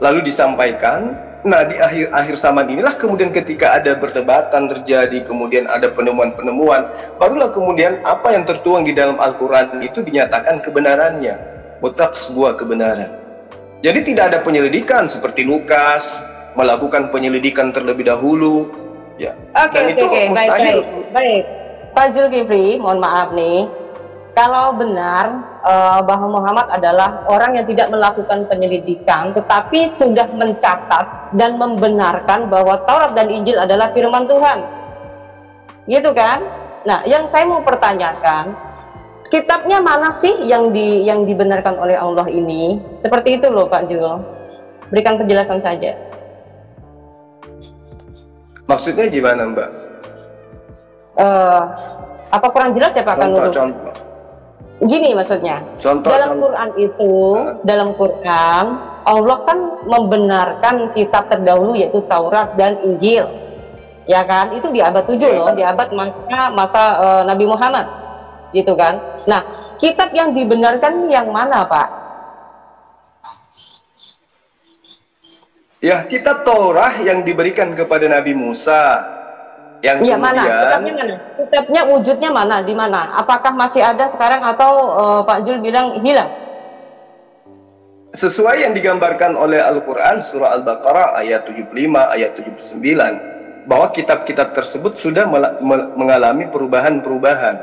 [SPEAKER 9] lalu disampaikan. Nah, di akhir zaman inilah kemudian ketika ada perdebatan terjadi, kemudian ada penemuan-penemuan, barulah kemudian apa yang tertuang di dalam Al-Quran itu dinyatakan kebenarannya, mutlak sebuah kebenaran. Jadi tidak ada penyelidikan seperti Lukas melakukan penyelidikan terlebih dahulu, ya.
[SPEAKER 8] Oke, baik. Pak Zulkifli, mohon maaf nih, kalau benar bahwa Muhammad adalah orang yang tidak melakukan penyelidikan tetapi sudah mencatat dan membenarkan bahwa Taurat dan Injil adalah firman Tuhan, gitu kan? Nah, yang saya mau pertanyakan, kitabnya mana sih yang dibenarkan oleh Allah ini? Seperti itu loh Pak Jul, berikan penjelasan saja.
[SPEAKER 9] Maksudnya gimana Mbak?
[SPEAKER 8] Apa kurang jelas ya Pak Kanurul?
[SPEAKER 9] Contoh.
[SPEAKER 8] Gini maksudnya, Quran itu, dalam Quran Allah kan membenarkan kitab terdahulu yaitu Taurat dan Injil, ya kan? Itu di abad 7 loh, di abad masa Nabi Muhammad, gitu kan? Nah, kitab yang dibenarkan yang mana Pak?
[SPEAKER 9] Ya, kitab Taurat yang diberikan kepada Nabi Musa. Yang
[SPEAKER 8] iya,
[SPEAKER 9] kemudian,
[SPEAKER 8] mana? Kitabnya mana? Kitabnya wujudnya mana? Di mana? Apakah masih ada sekarang atau Pak Jul bilang hilang?
[SPEAKER 9] Sesuai yang digambarkan oleh Al-Quran surah Al-Baqarah ayat 75, ayat 79, bahwa kitab-kitab tersebut sudah mengalami perubahan-perubahan.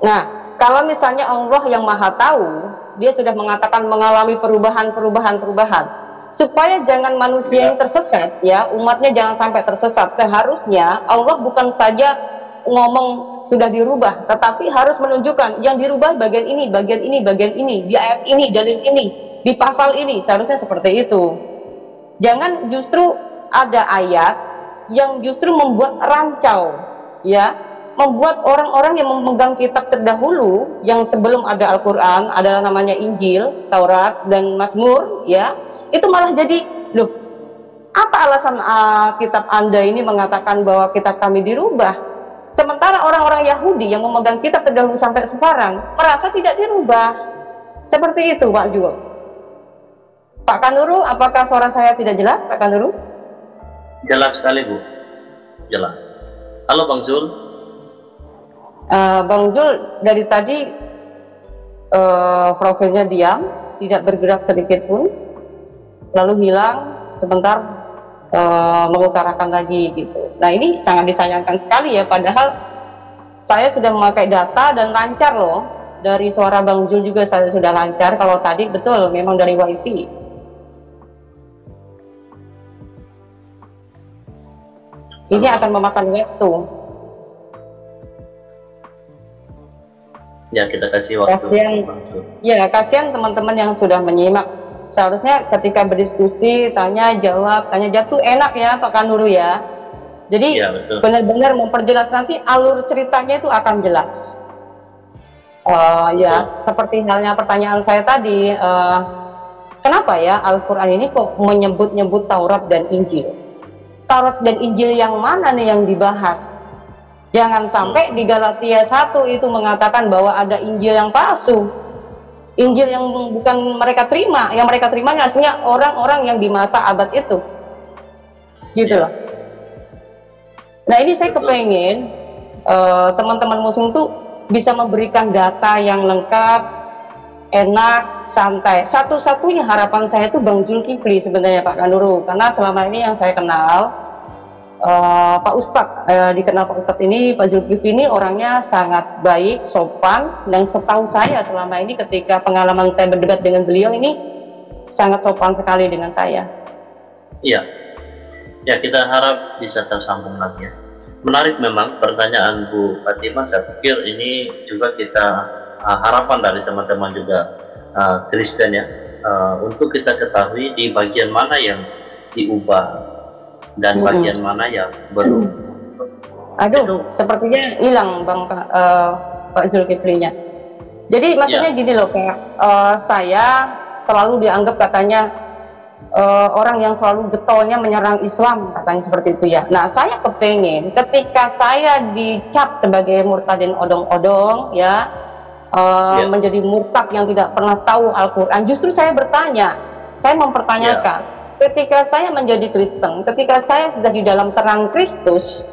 [SPEAKER 8] Nah, kalau misalnya Allah yang Maha Tahu, dia sudah mengatakan mengalami perubahan. Supaya jangan manusia yang tersesat, ya, umatnya jangan sampai tersesat. Seharusnya Allah bukan saja ngomong sudah dirubah, tetapi harus menunjukkan yang dirubah bagian ini, di ayat ini, dalil ini, di pasal ini. Seharusnya seperti itu. Jangan justru ada ayat yang justru membuat rancau, ya, membuat orang-orang yang memegang kitab terdahulu yang sebelum ada Al-Quran, adalah namanya Injil, Taurat, dan Mazmur, ya, itu malah jadi, loh, apa alasan kitab Anda ini mengatakan bahwa kitab kami dirubah? Sementara orang-orang Yahudi yang memegang kitab terdahulu sampai sekarang merasa tidak dirubah. Seperti itu Pak Jul. Pak Kanuru, apakah suara saya tidak jelas Pak Kanuru?
[SPEAKER 10] Jelas sekali Bu, jelas. Halo Bang Jul.
[SPEAKER 8] Bang Jul dari tadi profilnya diam, tidak bergerak sedikit pun, lalu hilang sebentar, mengutarakan lagi gitu. Nah ini sangat disayangkan sekali ya, padahal saya sudah memakai data dan lancar loh, dari suara Bang Jul juga saya sudah lancar. Kalau tadi betul memang dari WiFi. Ini akan memakan waktu.
[SPEAKER 10] Ya, kita kasih waktu.
[SPEAKER 8] Kasihan teman-teman yang sudah menyimak. Seharusnya ketika berdiskusi, tanya jawab tuh enak ya Pak Kanuru ya. Jadi benar-benar memperjelas, nanti alur ceritanya itu akan jelas. Seperti halnya pertanyaan saya tadi, kenapa ya Al-Quran ini kok menyebut-nyebut Taurat dan Injil? Taurat dan Injil yang mana nih yang dibahas? Jangan sampai di Galatia 1 itu mengatakan bahwa ada Injil yang palsu, Injil yang bukan mereka terima. Yang mereka terima aslinya orang-orang yang di masa abad itu, gitu loh. Nah ini saya kepengen teman-teman muslim tuh bisa memberikan data yang lengkap, enak, santai. Satu-satunya harapan saya itu Bang Zulkifli sebenarnya Pak Kanuru, karena selama ini yang saya kenal Pak Ustadz, dikenal Pak Ustadz ini, Pak Zulkifli ini orangnya sangat baik, sopan, dan setahu saya selama ini ketika pengalaman saya berdebat dengan beliau ini sangat sopan sekali dengan saya.
[SPEAKER 10] Iya, ya kita harap bisa tersambung lagi ya. Menarik memang pertanyaan Bu Fatimah, saya pikir ini juga kita harapan dari teman-teman juga Kristen ya, untuk kita ketahui di bagian mana yang diubah dan bagian mana yang belum.
[SPEAKER 8] Aduh, sepertinya hilang Bang Pak Zulkifli-nya. Jadi maksudnya gini loh Pak, saya selalu dianggap katanya orang yang selalu getolnya menyerang Islam, katanya seperti itu ya. Nah saya kepengen ketika saya dicap sebagai murtadin odong-odong ya, menjadi murtad yang tidak pernah tahu Al-Quran, justru saya bertanya, saya mempertanyakan, ketika saya menjadi Kristen, ketika saya sudah di dalam terang Kristus,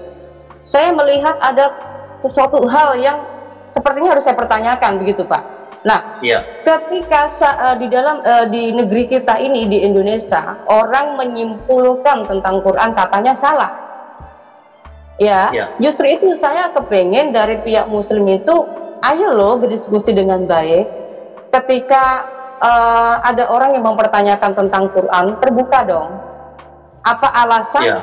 [SPEAKER 8] saya melihat ada sesuatu hal yang sepertinya harus saya pertanyakan, begitu Pak. Nah, ketika di negeri kita ini, di Indonesia, orang menyimpulkan tentang Quran katanya salah, justru itu saya kepengen dari pihak Muslim itu, ayo loh berdiskusi dengan baik. Ketika ada orang yang mempertanyakan tentang Quran, terbuka dong. Apa alasan?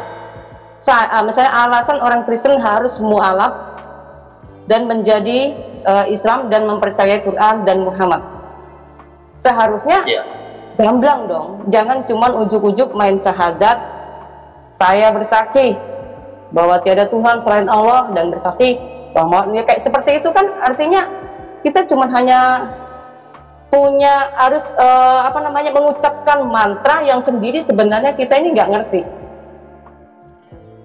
[SPEAKER 8] Misalnya alasan orang Kristen harus mu'alaf dan menjadi Islam dan mempercayai Quran dan Muhammad. Seharusnya gamblang dong. Jangan cuman ujuk-ujuk main syahadat. Saya bersaksi bahwa tiada Tuhan selain Allah dan bersaksi bahwa kayak seperti itu kan artinya kita cuman hanya punya harus mengucapkan mantra yang sendiri sebenarnya kita ini nggak ngerti,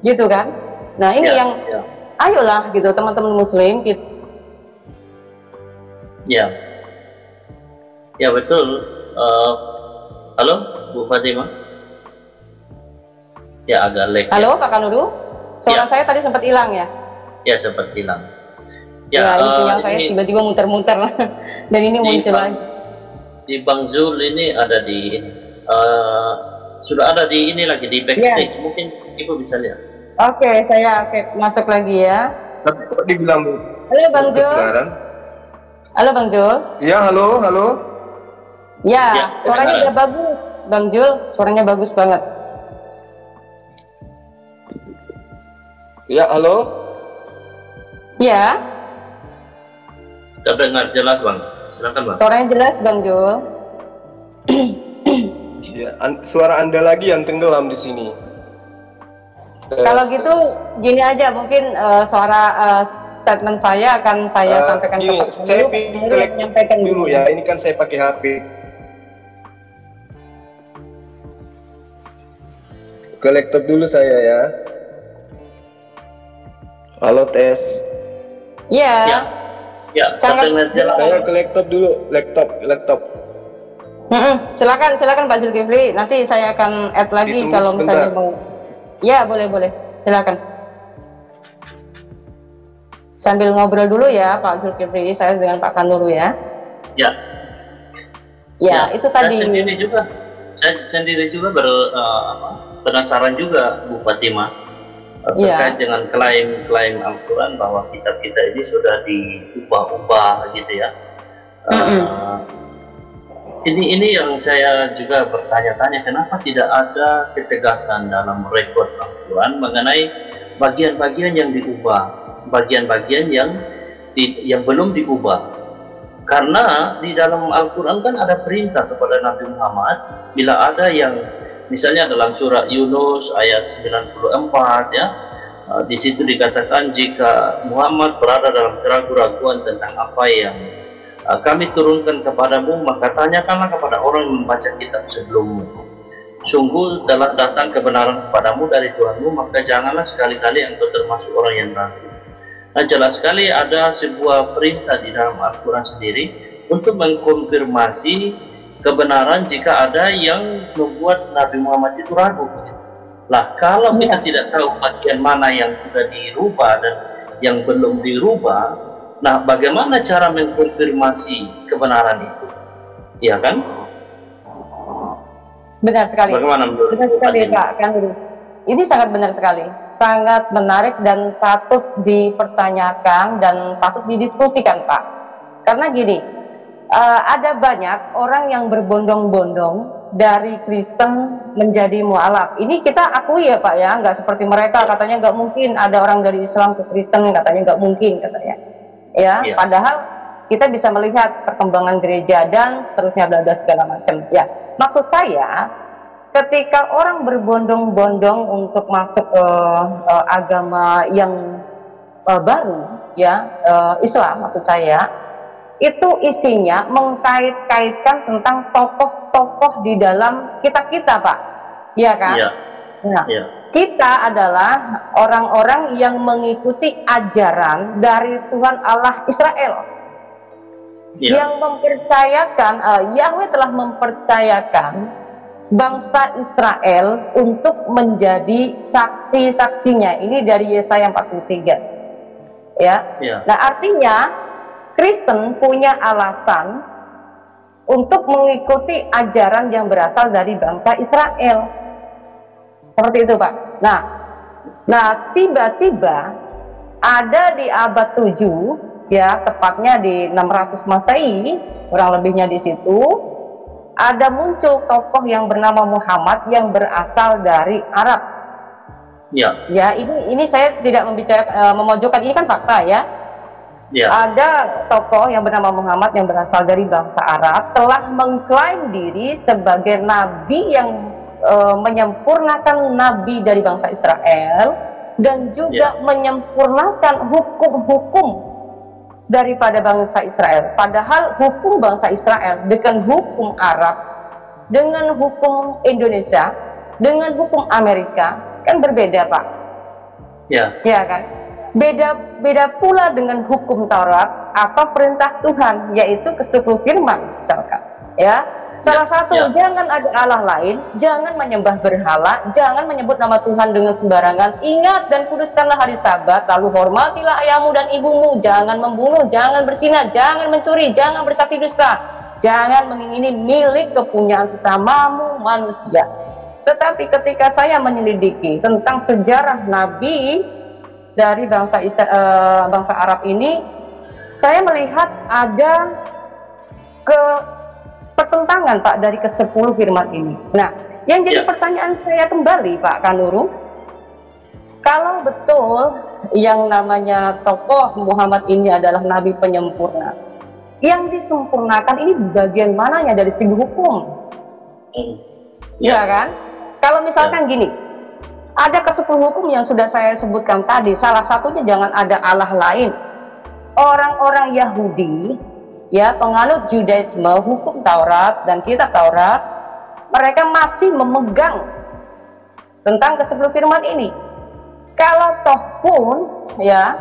[SPEAKER 8] gitu kan? Nah ini ayolah gitu teman-teman Muslim gitu.
[SPEAKER 10] Ya betul. Halo Bu Fatimah. Ya agak lag.
[SPEAKER 8] Halo Pak Kanuru, suara saya tadi sempat hilang ya? Ya
[SPEAKER 10] sempat hilang.
[SPEAKER 8] Sinyal saya tiba-tiba muter-muter dan ini muncul lagi.
[SPEAKER 10] Di Bang Zul ini ada di sudah ada di ini lagi di backstage, mungkin Ibu bisa lihat.
[SPEAKER 8] Oke, saya masuk lagi ya.
[SPEAKER 9] Tapi kok dibilang Bu?
[SPEAKER 8] Halo Bang Jul. Halo Bang Jul.
[SPEAKER 9] Ya, halo.
[SPEAKER 8] Ya, suaranya udah bagus Bang Jul, suaranya bagus banget.
[SPEAKER 9] Ya, halo.
[SPEAKER 8] Ya.
[SPEAKER 10] Terdengar jelas Bang. Silakan Bang.
[SPEAKER 8] Suaranya jelas Bang Jul.
[SPEAKER 9] Ya, suara Anda lagi yang tenggelam di sini.
[SPEAKER 8] Kalau gitu gini aja, mungkin suara statement saya akan saya sampaikan
[SPEAKER 9] gini,
[SPEAKER 8] ke Pak
[SPEAKER 9] saya menyampaikan dulu ya. Ini kan saya pakai HP. Ke laptop dulu saya ya. Halo tes.
[SPEAKER 8] Iya.
[SPEAKER 10] Ya,
[SPEAKER 9] saya ke laptop dulu, laptop.
[SPEAKER 8] Silakan Pak Zulkifli. Nanti saya akan add lagi kalau misalnya mau. Ya, boleh. Silakan. Sambil ngobrol dulu ya Pak Zulkifli, saya dengan Pak Kanuru ya.
[SPEAKER 10] Ya,
[SPEAKER 8] itu tadi.
[SPEAKER 10] Saya sendiri juga baru penasaran juga Bu Fatimah terkait dengan klaim Al-Quran bahwa kitab kita ini sudah diubah-ubah gitu ya. Ini yang saya juga bertanya-tanya, kenapa tidak ada ketegasan dalam rekod Al-Quran mengenai bagian-bagian yang diubah, bagian-bagian yang belum diubah. Karena di dalam Al-Quran kan ada perintah kepada Nabi Muhammad, bila ada yang misalnya dalam surah Yunus ayat 94 ya, di situ dikatakan jika Muhammad berada dalam keraguan-raguan tentang apa yang kami turunkan kepadamu, maka tanyakanlah kepada orang yang membaca kitab sebelummu. Sungguh telah datang kebenaran kepadamu dari Tuhanmu, maka janganlah sekali-kali engkau termasuk orang yang ragu. Nah, jelas sekali ada sebuah perintah di dalam Al-Quran sendiri untuk mengkonfirmasi kebenaran jika ada yang membuat Nabi Muhammad itu ragu. Nah, kalau kita tidak tahu bagian mana yang sudah dirubah dan yang belum dirubah, nah, bagaimana cara mengkonfirmasi kebenaran itu? Iya kan?
[SPEAKER 8] Benar sekali.
[SPEAKER 10] Bagaimana menurut
[SPEAKER 8] benar sekali, Pak Kangguru. Ini sangat benar sekali. Sangat menarik dan patut dipertanyakan dan patut didiskusikan, Pak. Karena gini, ada banyak orang yang berbondong-bondong dari Kristen menjadi mualaf. Ini kita akui ya Pak ya, nggak seperti mereka katanya nggak mungkin ada orang dari Islam ke Kristen, katanya nggak mungkin katanya. Ya, padahal kita bisa melihat perkembangan gereja dan seterusnya bla bla segala macam. Ya, maksud saya ketika orang berbondong-bondong untuk masuk ke agama yang baru, ya Islam maksud saya, itu isinya mengkait-kaitkan tentang tokoh-tokoh di dalam kita Pak, ya kan?
[SPEAKER 10] Iya.
[SPEAKER 8] Nah, kita adalah orang-orang yang mengikuti ajaran dari Tuhan Allah Israel, yang mempercayakan Yahweh telah mempercayakan bangsa Israel untuk menjadi saksi-saksinya. Ini dari Yesaya 43 ya. Nah, artinya Kristen punya alasan untuk mengikuti ajaran yang berasal dari bangsa Israel. Seperti itu Pak. Nah tiba-tiba ada di abad 7 ya, tepatnya di 600 Masehi, kurang lebihnya di situ ada muncul tokoh yang bernama Muhammad yang berasal dari Arab. Ya, ini saya tidak memojokkan, ini kan fakta ya. Ada tokoh yang bernama Muhammad yang berasal dari bangsa Arab telah mengklaim diri sebagai nabi yang menyempurnakan nabi dari bangsa Israel dan juga menyempurnakan hukum-hukum daripada bangsa Israel. Padahal hukum bangsa Israel dengan hukum Arab, dengan hukum Indonesia, dengan hukum Amerika kan berbeda Pak. Ya kan? Beda pula dengan hukum Taurat, apa perintah Tuhan, yaitu ke-10 firman misalkan ya. Salah satu, jangan ada Allah lain, jangan menyembah berhala, jangan menyebut nama Tuhan dengan sembarangan, ingat dan kuduskanlah hari Sabat, lalu hormatilah ayahmu dan ibumu, jangan membunuh, jangan berzina, jangan mencuri, jangan bersaksi dusta, jangan mengingini milik kepunyaan sesamamu manusia. Tetapi ketika saya menyelidiki tentang sejarah Nabi dari bangsa Arab ini, saya melihat ada pertentangan Pak dari ke-10 firman ini. Nah, yang jadi pertanyaan saya kembali Pak Kanuru, kalau betul yang namanya tokoh Muhammad ini adalah nabi penyempurna, yang disempurnakan ini bagian mananya dari segi hukum? Ya kan? Kalau misalkan gini, ada ke-10 hukum yang sudah saya sebutkan tadi, salah satunya jangan ada Allah lain. Orang-orang Yahudi ya, penganut Judaisme, hukum Taurat dan kitab Taurat, mereka masih memegang tentang ke-10 firman ini. Kalau toh pun ya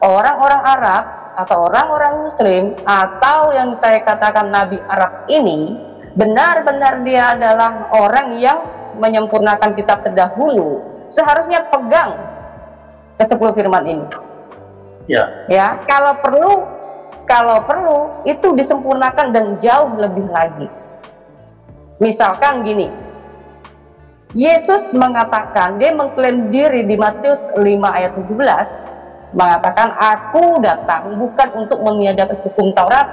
[SPEAKER 8] orang-orang Arab atau orang-orang Muslim atau yang saya katakan Nabi Arab ini benar-benar dia adalah orang yang menyempurnakan kitab terdahulu, seharusnya pegang ke-10 firman ini. Ya, kalau perlu itu disempurnakan dan jauh lebih lagi. Misalkan gini, Yesus mengatakan, dia mengklaim diri di Matius 5 ayat 17, mengatakan, aku datang bukan untuk meniadakan hukum Taurat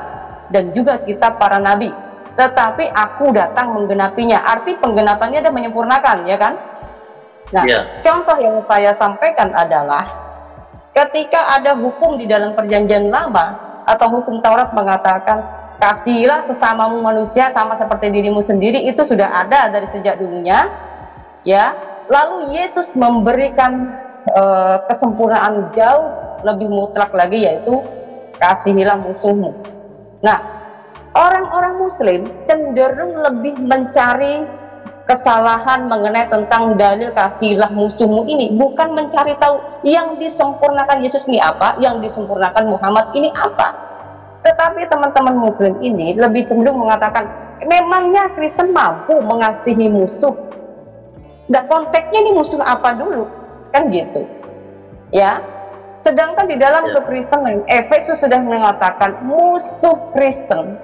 [SPEAKER 8] dan juga kitab para nabi, tetapi aku datang menggenapinya. Arti penggenapannya adalah menyempurnakan, ya kan? Nah, contoh yang saya sampaikan adalah ketika ada hukum di dalam perjanjian lama atau hukum Taurat mengatakan kasihilah sesamamu manusia sama seperti dirimu sendiri, itu sudah ada dari sejak dulunya, ya. Lalu Yesus memberikan kesempurnaan jauh lebih mutlak lagi, yaitu kasihilah musuhmu. Nah, orang-orang Muslim cenderung lebih mencari kesalahan mengenai tentang dalil kasihilah musuhmu ini, bukan mencari tahu yang disempurnakan Yesus ini apa, yang disempurnakan Muhammad ini apa. Tetapi teman-teman Muslim ini lebih cenderung mengatakan, memangnya Kristen mampu mengasihi musuh? Nggak, konteksnya ini musuh apa dulu, kan gitu, ya. Sedangkan di dalam kekristenan, Efesus sudah mengatakan musuh Kristen,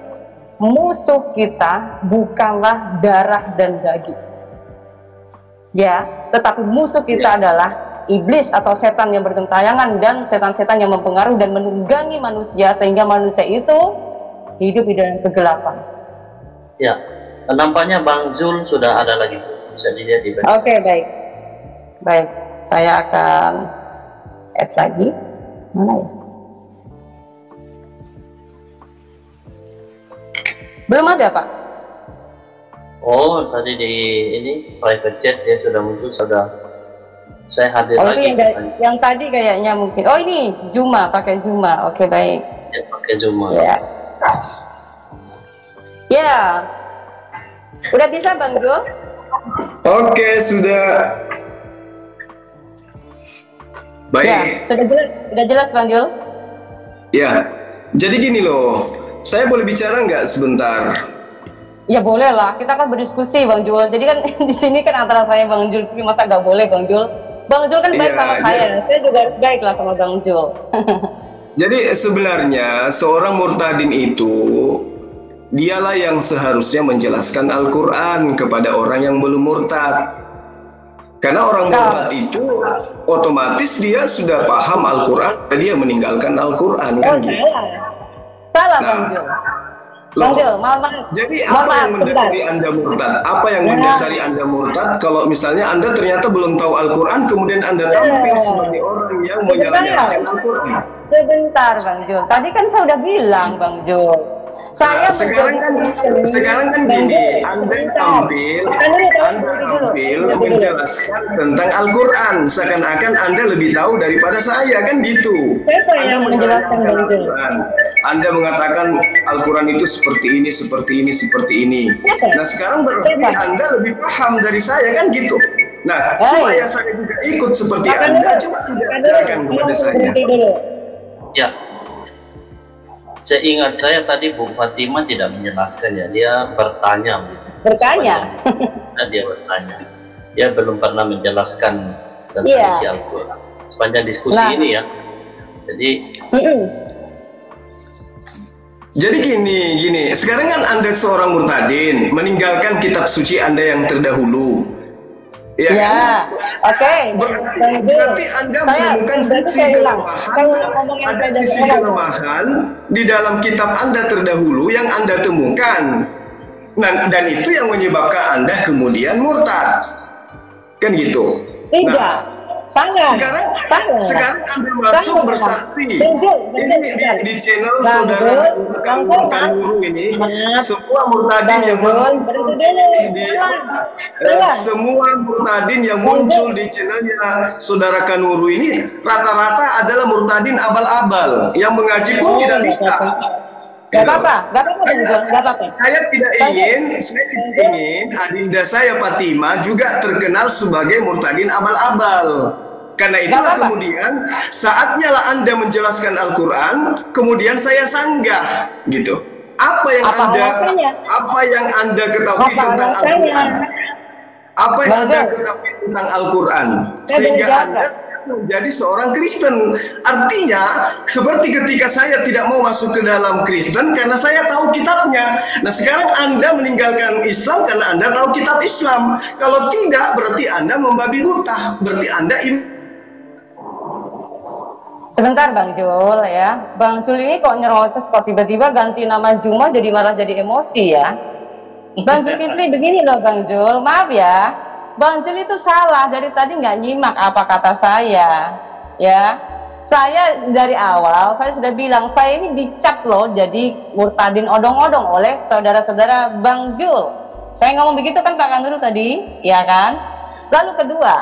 [SPEAKER 8] musuh kita bukanlah darah dan daging, ya, tetapi musuh kita adalah iblis atau setan yang bergentayangan dan setan-setan yang mempengaruhi dan menunggangi manusia sehingga manusia itu hidup di dalam kegelapan.
[SPEAKER 10] Ya, nampaknya Bang Zul sudah ada lagi, bisa dilihat di
[SPEAKER 8] Oke, baik, saya akan add lagi, mana ya? Belum ada, Pak.
[SPEAKER 10] Oh, tadi di ini private chat dia sudah muncul, sudah saya hadir lagi.
[SPEAKER 8] Yang tadi kayaknya mungkin. Oh, ini Zuma, pakai Zuma. Oke, baik.
[SPEAKER 10] Ya, pakai Zuma.
[SPEAKER 8] Ya. Ya. Udah bisa, Bang Jo?
[SPEAKER 9] Oke, sudah. Baik.
[SPEAKER 8] Ya, sudah jelas, Bang Jo?
[SPEAKER 9] Ya. Jadi gini loh. Saya boleh bicara nggak sebentar?
[SPEAKER 8] Ya boleh lah, kita kan berdiskusi Bang Jul. Jadi kan di sini kan antara saya Bang Jul, masa nggak boleh Bang Jul? Bang Jul kan baik sama saya juga baik lah sama Bang Jul.
[SPEAKER 9] Jadi sebenarnya seorang murtadin itu dialah yang seharusnya menjelaskan Al-Quran kepada orang yang belum murtad. Karena orang murtad itu otomatis dia sudah paham Al-Quran, dia meninggalkan Al-Quran kan gitu.
[SPEAKER 8] Salah Bang Jul. Bang Jul, maaf.
[SPEAKER 9] Jadi apa yang mendasari Anda murtad? Apa yang mendasari Anda murtad kalau misalnya Anda ternyata belum tahu Al-Quran, kemudian Anda tampil sebagai orang yang menyalahkan Al-Quran?
[SPEAKER 8] Sebentar Bang Jul, tadi kan saya udah bilang Bang Jul, saya
[SPEAKER 9] sekarang kan gini, Anda tampil menjelaskan tentang Al-Quran, seakan-akan Anda lebih tahu daripada saya, kan gitu.
[SPEAKER 8] Anda menjelaskan Al-Quran.
[SPEAKER 9] Anda mengatakan Al-Quran itu seperti ini, seperti ini, seperti ini. Nah sekarang berarti Anda lebih paham dari saya, kan gitu. Nah supaya saya juga ikut seperti Anda, coba ajarkan kepada saya.
[SPEAKER 10] Ya, saya ingat saya tadi Bu Fatimah tidak menjelaskan ya, dia bertanya. Dia bertanya, dia belum pernah menjelaskan tentang isi Al-Quran sepanjang diskusi ini ya.
[SPEAKER 9] Jadi gini, sekarang kan Anda seorang murtadin, meninggalkan kitab suci Anda yang terdahulu. Ya.
[SPEAKER 8] Oke.
[SPEAKER 9] Berarti Anda menemukan sisi kelemahan di dalam kitab Anda terdahulu yang Anda temukan. Nah, dan itu yang menyebabkan Anda kemudian murtad. Kan gitu.
[SPEAKER 8] Tidak.
[SPEAKER 9] Sekarang Anda masuk bersaksi. Ini di channel saudara Kanwuru ini, semua murtadin yang muncul di channelnya saudara Kanwuru ini rata-rata adalah murtadin abal-abal yang mengaji pun tidak bisa.
[SPEAKER 8] Gak apa-apa.
[SPEAKER 9] Saya tidak ingin adinda saya Fatimah juga terkenal sebagai murtadin abal-abal. Karena itulah kemudian saatnya lah Anda menjelaskan Al-Quran, kemudian saya sanggah gitu. Apa yang Anda ketahui tentang Al-Quran? Apa yang Anda ketahui tentang Al-Quran? Sehingga Anda menjadi seorang Kristen. Artinya, seperti ketika saya tidak mau masuk ke dalam Kristen karena saya tahu kitabnya. Nah, sekarang Anda meninggalkan Islam karena Anda tahu kitab Islam. Kalau tidak, berarti Anda membabi buta. Berarti Anda
[SPEAKER 8] Sebentar Bang Jul ya. Bang Jul ini kok nyerocos, kok tiba-tiba ganti nama Juma jadi malah jadi emosi ya. Bang Zulkifli begini loh Bang Jul, maaf ya, Bang Jul itu salah, dari tadi nggak nyimak apa kata saya ya. Saya dari awal saya sudah bilang saya ini dicap loh jadi murtadin odong-odong oleh saudara-saudara Bang Jul. Saya ngomong begitu kan Pak Kanuru tadi, ya kan. Lalu kedua,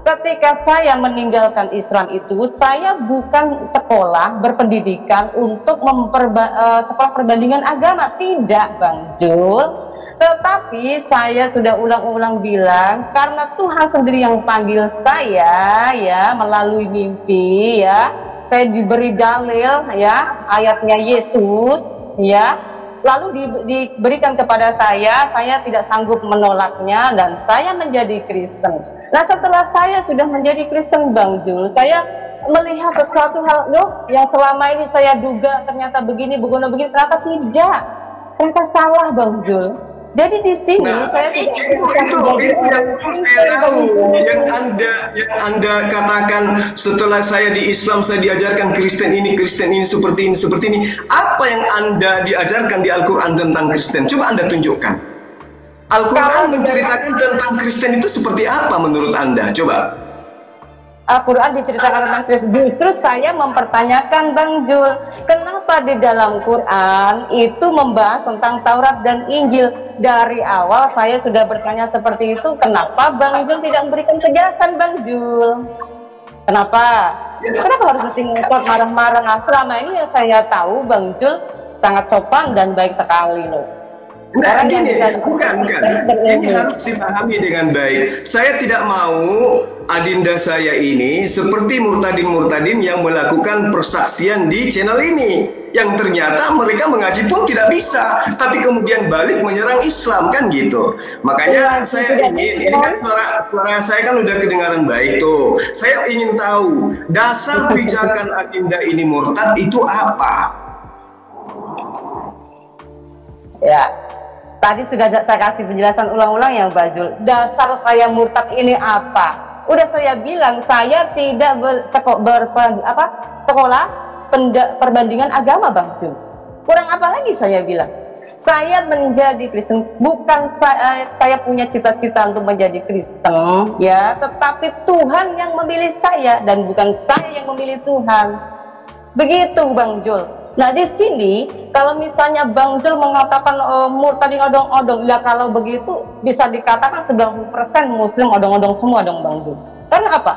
[SPEAKER 8] ketika saya meninggalkan Islam itu, saya bukan sekolah berpendidikan untuk sekolah perbandingan agama, tidak Bang Jul. Tetapi saya sudah ulang-ulang bilang, karena Tuhan sendiri yang panggil saya ya melalui mimpi ya, saya diberi dalil ya, ayatnya Yesus ya, lalu diberikan kepada saya tidak sanggup menolaknya dan saya menjadi Kristen. Nah, setelah saya sudah menjadi Kristen Bang Jul, saya melihat sesuatu hal loh yang selama ini saya duga ternyata begini, ternyata tidak, ternyata salah Bang Jul. Jadi di sini saya tidak
[SPEAKER 9] itu yang saya tahu, yang anda katakan setelah saya di Islam saya diajarkan Kristen ini seperti ini. Apa yang Anda diajarkan di Al-Quran tentang Kristen? Coba Anda tunjukkan. Al-Quran menceritakan tentang Kristen itu seperti apa menurut Anda? Coba.
[SPEAKER 8] Al-Quran diceritakan tentang Kristen. Justru saya mempertanyakan Bang Jul, kenapa di dalam Quran itu membahas tentang Taurat dan Injil? Dari awal saya sudah bertanya seperti itu, kenapa Bang Jul tidak memberikan penjelasan Bang Jul? Kenapa? Kenapa harus mesti ngotot marah-marah? Nah, selama ini yang saya tahu Bang Jul sangat sopan dan baik sekali loh.
[SPEAKER 9] Nah, gini, bukan. Ini harus dipahami dengan baik. Saya tidak mau adinda saya ini seperti murtadin yang melakukan persaksian di channel ini, yang ternyata mereka mengaji pun tidak bisa, tapi kemudian balik menyerang Islam kan gitu. Makanya saya ingin, ini kan suara saya kan udah kedengaran baik tuh. Saya ingin tahu dasar pijakan adinda ini murtad itu apa?
[SPEAKER 8] Ya. Tadi sudah saya kasih penjelasan ulang-ulang ya Mbak Jul. Dasar saya murtad ini apa? Udah saya bilang saya tidak sekolah perbandingan agama Bang Jul. Kurang apa lagi saya bilang? Saya menjadi Kristen bukan saya punya cita-cita untuk menjadi Kristen ya, tetapi Tuhan yang memilih saya dan bukan saya yang memilih Tuhan. Begitu Bang Jul. Nah di sini kalau misalnya Bang Jul mengatakan murtadin odong-odong, ya kalau begitu bisa dikatakan 90% Muslim odong-odong semua dong Bang Jul. Karena apa?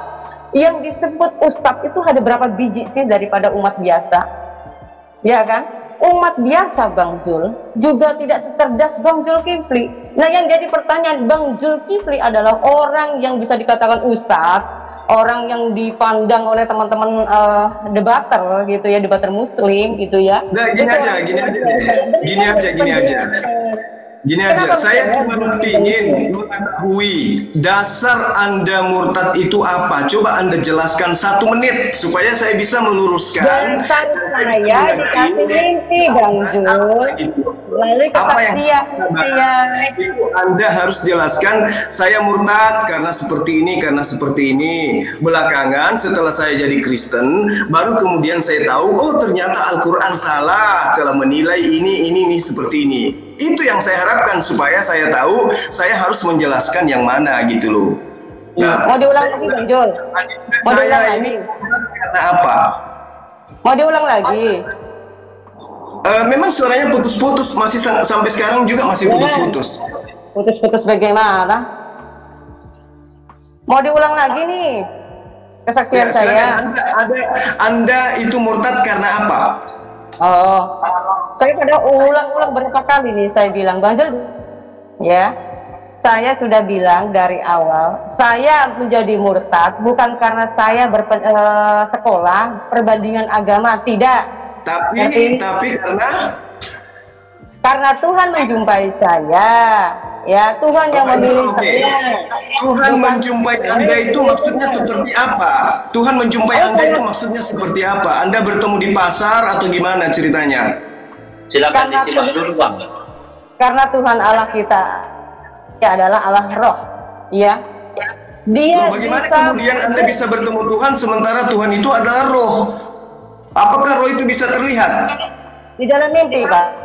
[SPEAKER 8] Yang disebut Ustadz itu ada berapa biji sih daripada umat biasa? Ya kan? Umat biasa Bang Jul juga tidak secerdas Bang Zulkifli. Nah yang jadi pertanyaan, Bang Zulkifli adalah orang yang bisa dikatakan Ustadz, orang yang dipandang oleh teman-teman debater gitu ya, debater Muslim gitu ya.
[SPEAKER 9] Nah, gini aja. Saya cuma ingin mengetahui dasar Anda murtad itu apa. Coba Anda jelaskan 1 menit supaya saya bisa meluruskan.
[SPEAKER 8] Dasar saya dikasih mimpi Bang Jul. Lalu kepastian
[SPEAKER 9] itu Anda harus jelaskan, saya murtad karena seperti ini. Belakangan setelah saya jadi Kristen, baru kemudian saya tahu, oh ternyata Al-Quran salah telah menilai ini seperti ini. Itu yang saya harapkan supaya saya tahu saya harus menjelaskan yang mana gitu loh.
[SPEAKER 8] Nah, mau diulang lagi Bang Jul?
[SPEAKER 9] Saya ini karena apa?
[SPEAKER 8] Mau diulang lagi?
[SPEAKER 9] Memang suaranya putus-putus, masih sampai sekarang juga masih putus-putus.
[SPEAKER 8] Putus-putus bagaimana? Mau diulang lagi nih kesaksian saya.
[SPEAKER 9] Anda itu murtad karena apa?
[SPEAKER 8] Oh, saya pada ulang-ulang berapa kali nih saya bilang Bang Jul, ya. Saya sudah bilang dari awal, saya menjadi murtad bukan karena saya sekolah perbandingan agama, tidak.
[SPEAKER 9] Tapi karena
[SPEAKER 8] Karena Tuhan menjumpai saya, ya Tuhan yang memilih saya.
[SPEAKER 9] Tuhan menjumpai Anda itu maksudnya seperti apa? Tuhan menjumpai Anda itu maksudnya seperti apa? Anda bertemu di pasar atau gimana ceritanya?
[SPEAKER 10] Silakan disimak dulu Bang.
[SPEAKER 8] Karena Tuhan Allah kita adalah Allah Roh, ya. Dia
[SPEAKER 9] bagaimana
[SPEAKER 8] bisa,
[SPEAKER 9] kemudian Anda bisa bertemu Tuhan sementara Tuhan itu adalah Roh? Apakah Roh itu bisa terlihat?
[SPEAKER 8] Di dalam mimpi, Pak.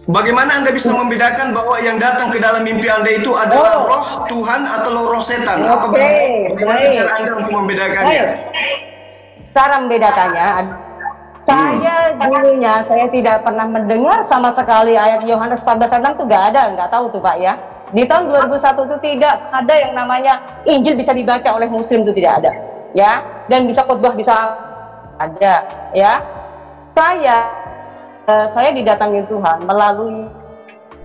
[SPEAKER 9] Bagaimana Anda bisa membedakan bahwa yang datang ke dalam mimpi Anda itu adalah roh Tuhan atau roh setan? Bagaimana cara Anda untuk membedakannya?
[SPEAKER 8] Cara membedakannya, saya dulunya saya tidak pernah mendengar sama sekali ayat Yohanes 14 itu nggak tahu tuh Pak ya. Di tahun 2001 itu tidak ada yang namanya Injil bisa dibaca oleh Muslim, itu tidak ada, ya. Dan bisa khotbah bisa ada, ya. Saya didatangi Tuhan melalui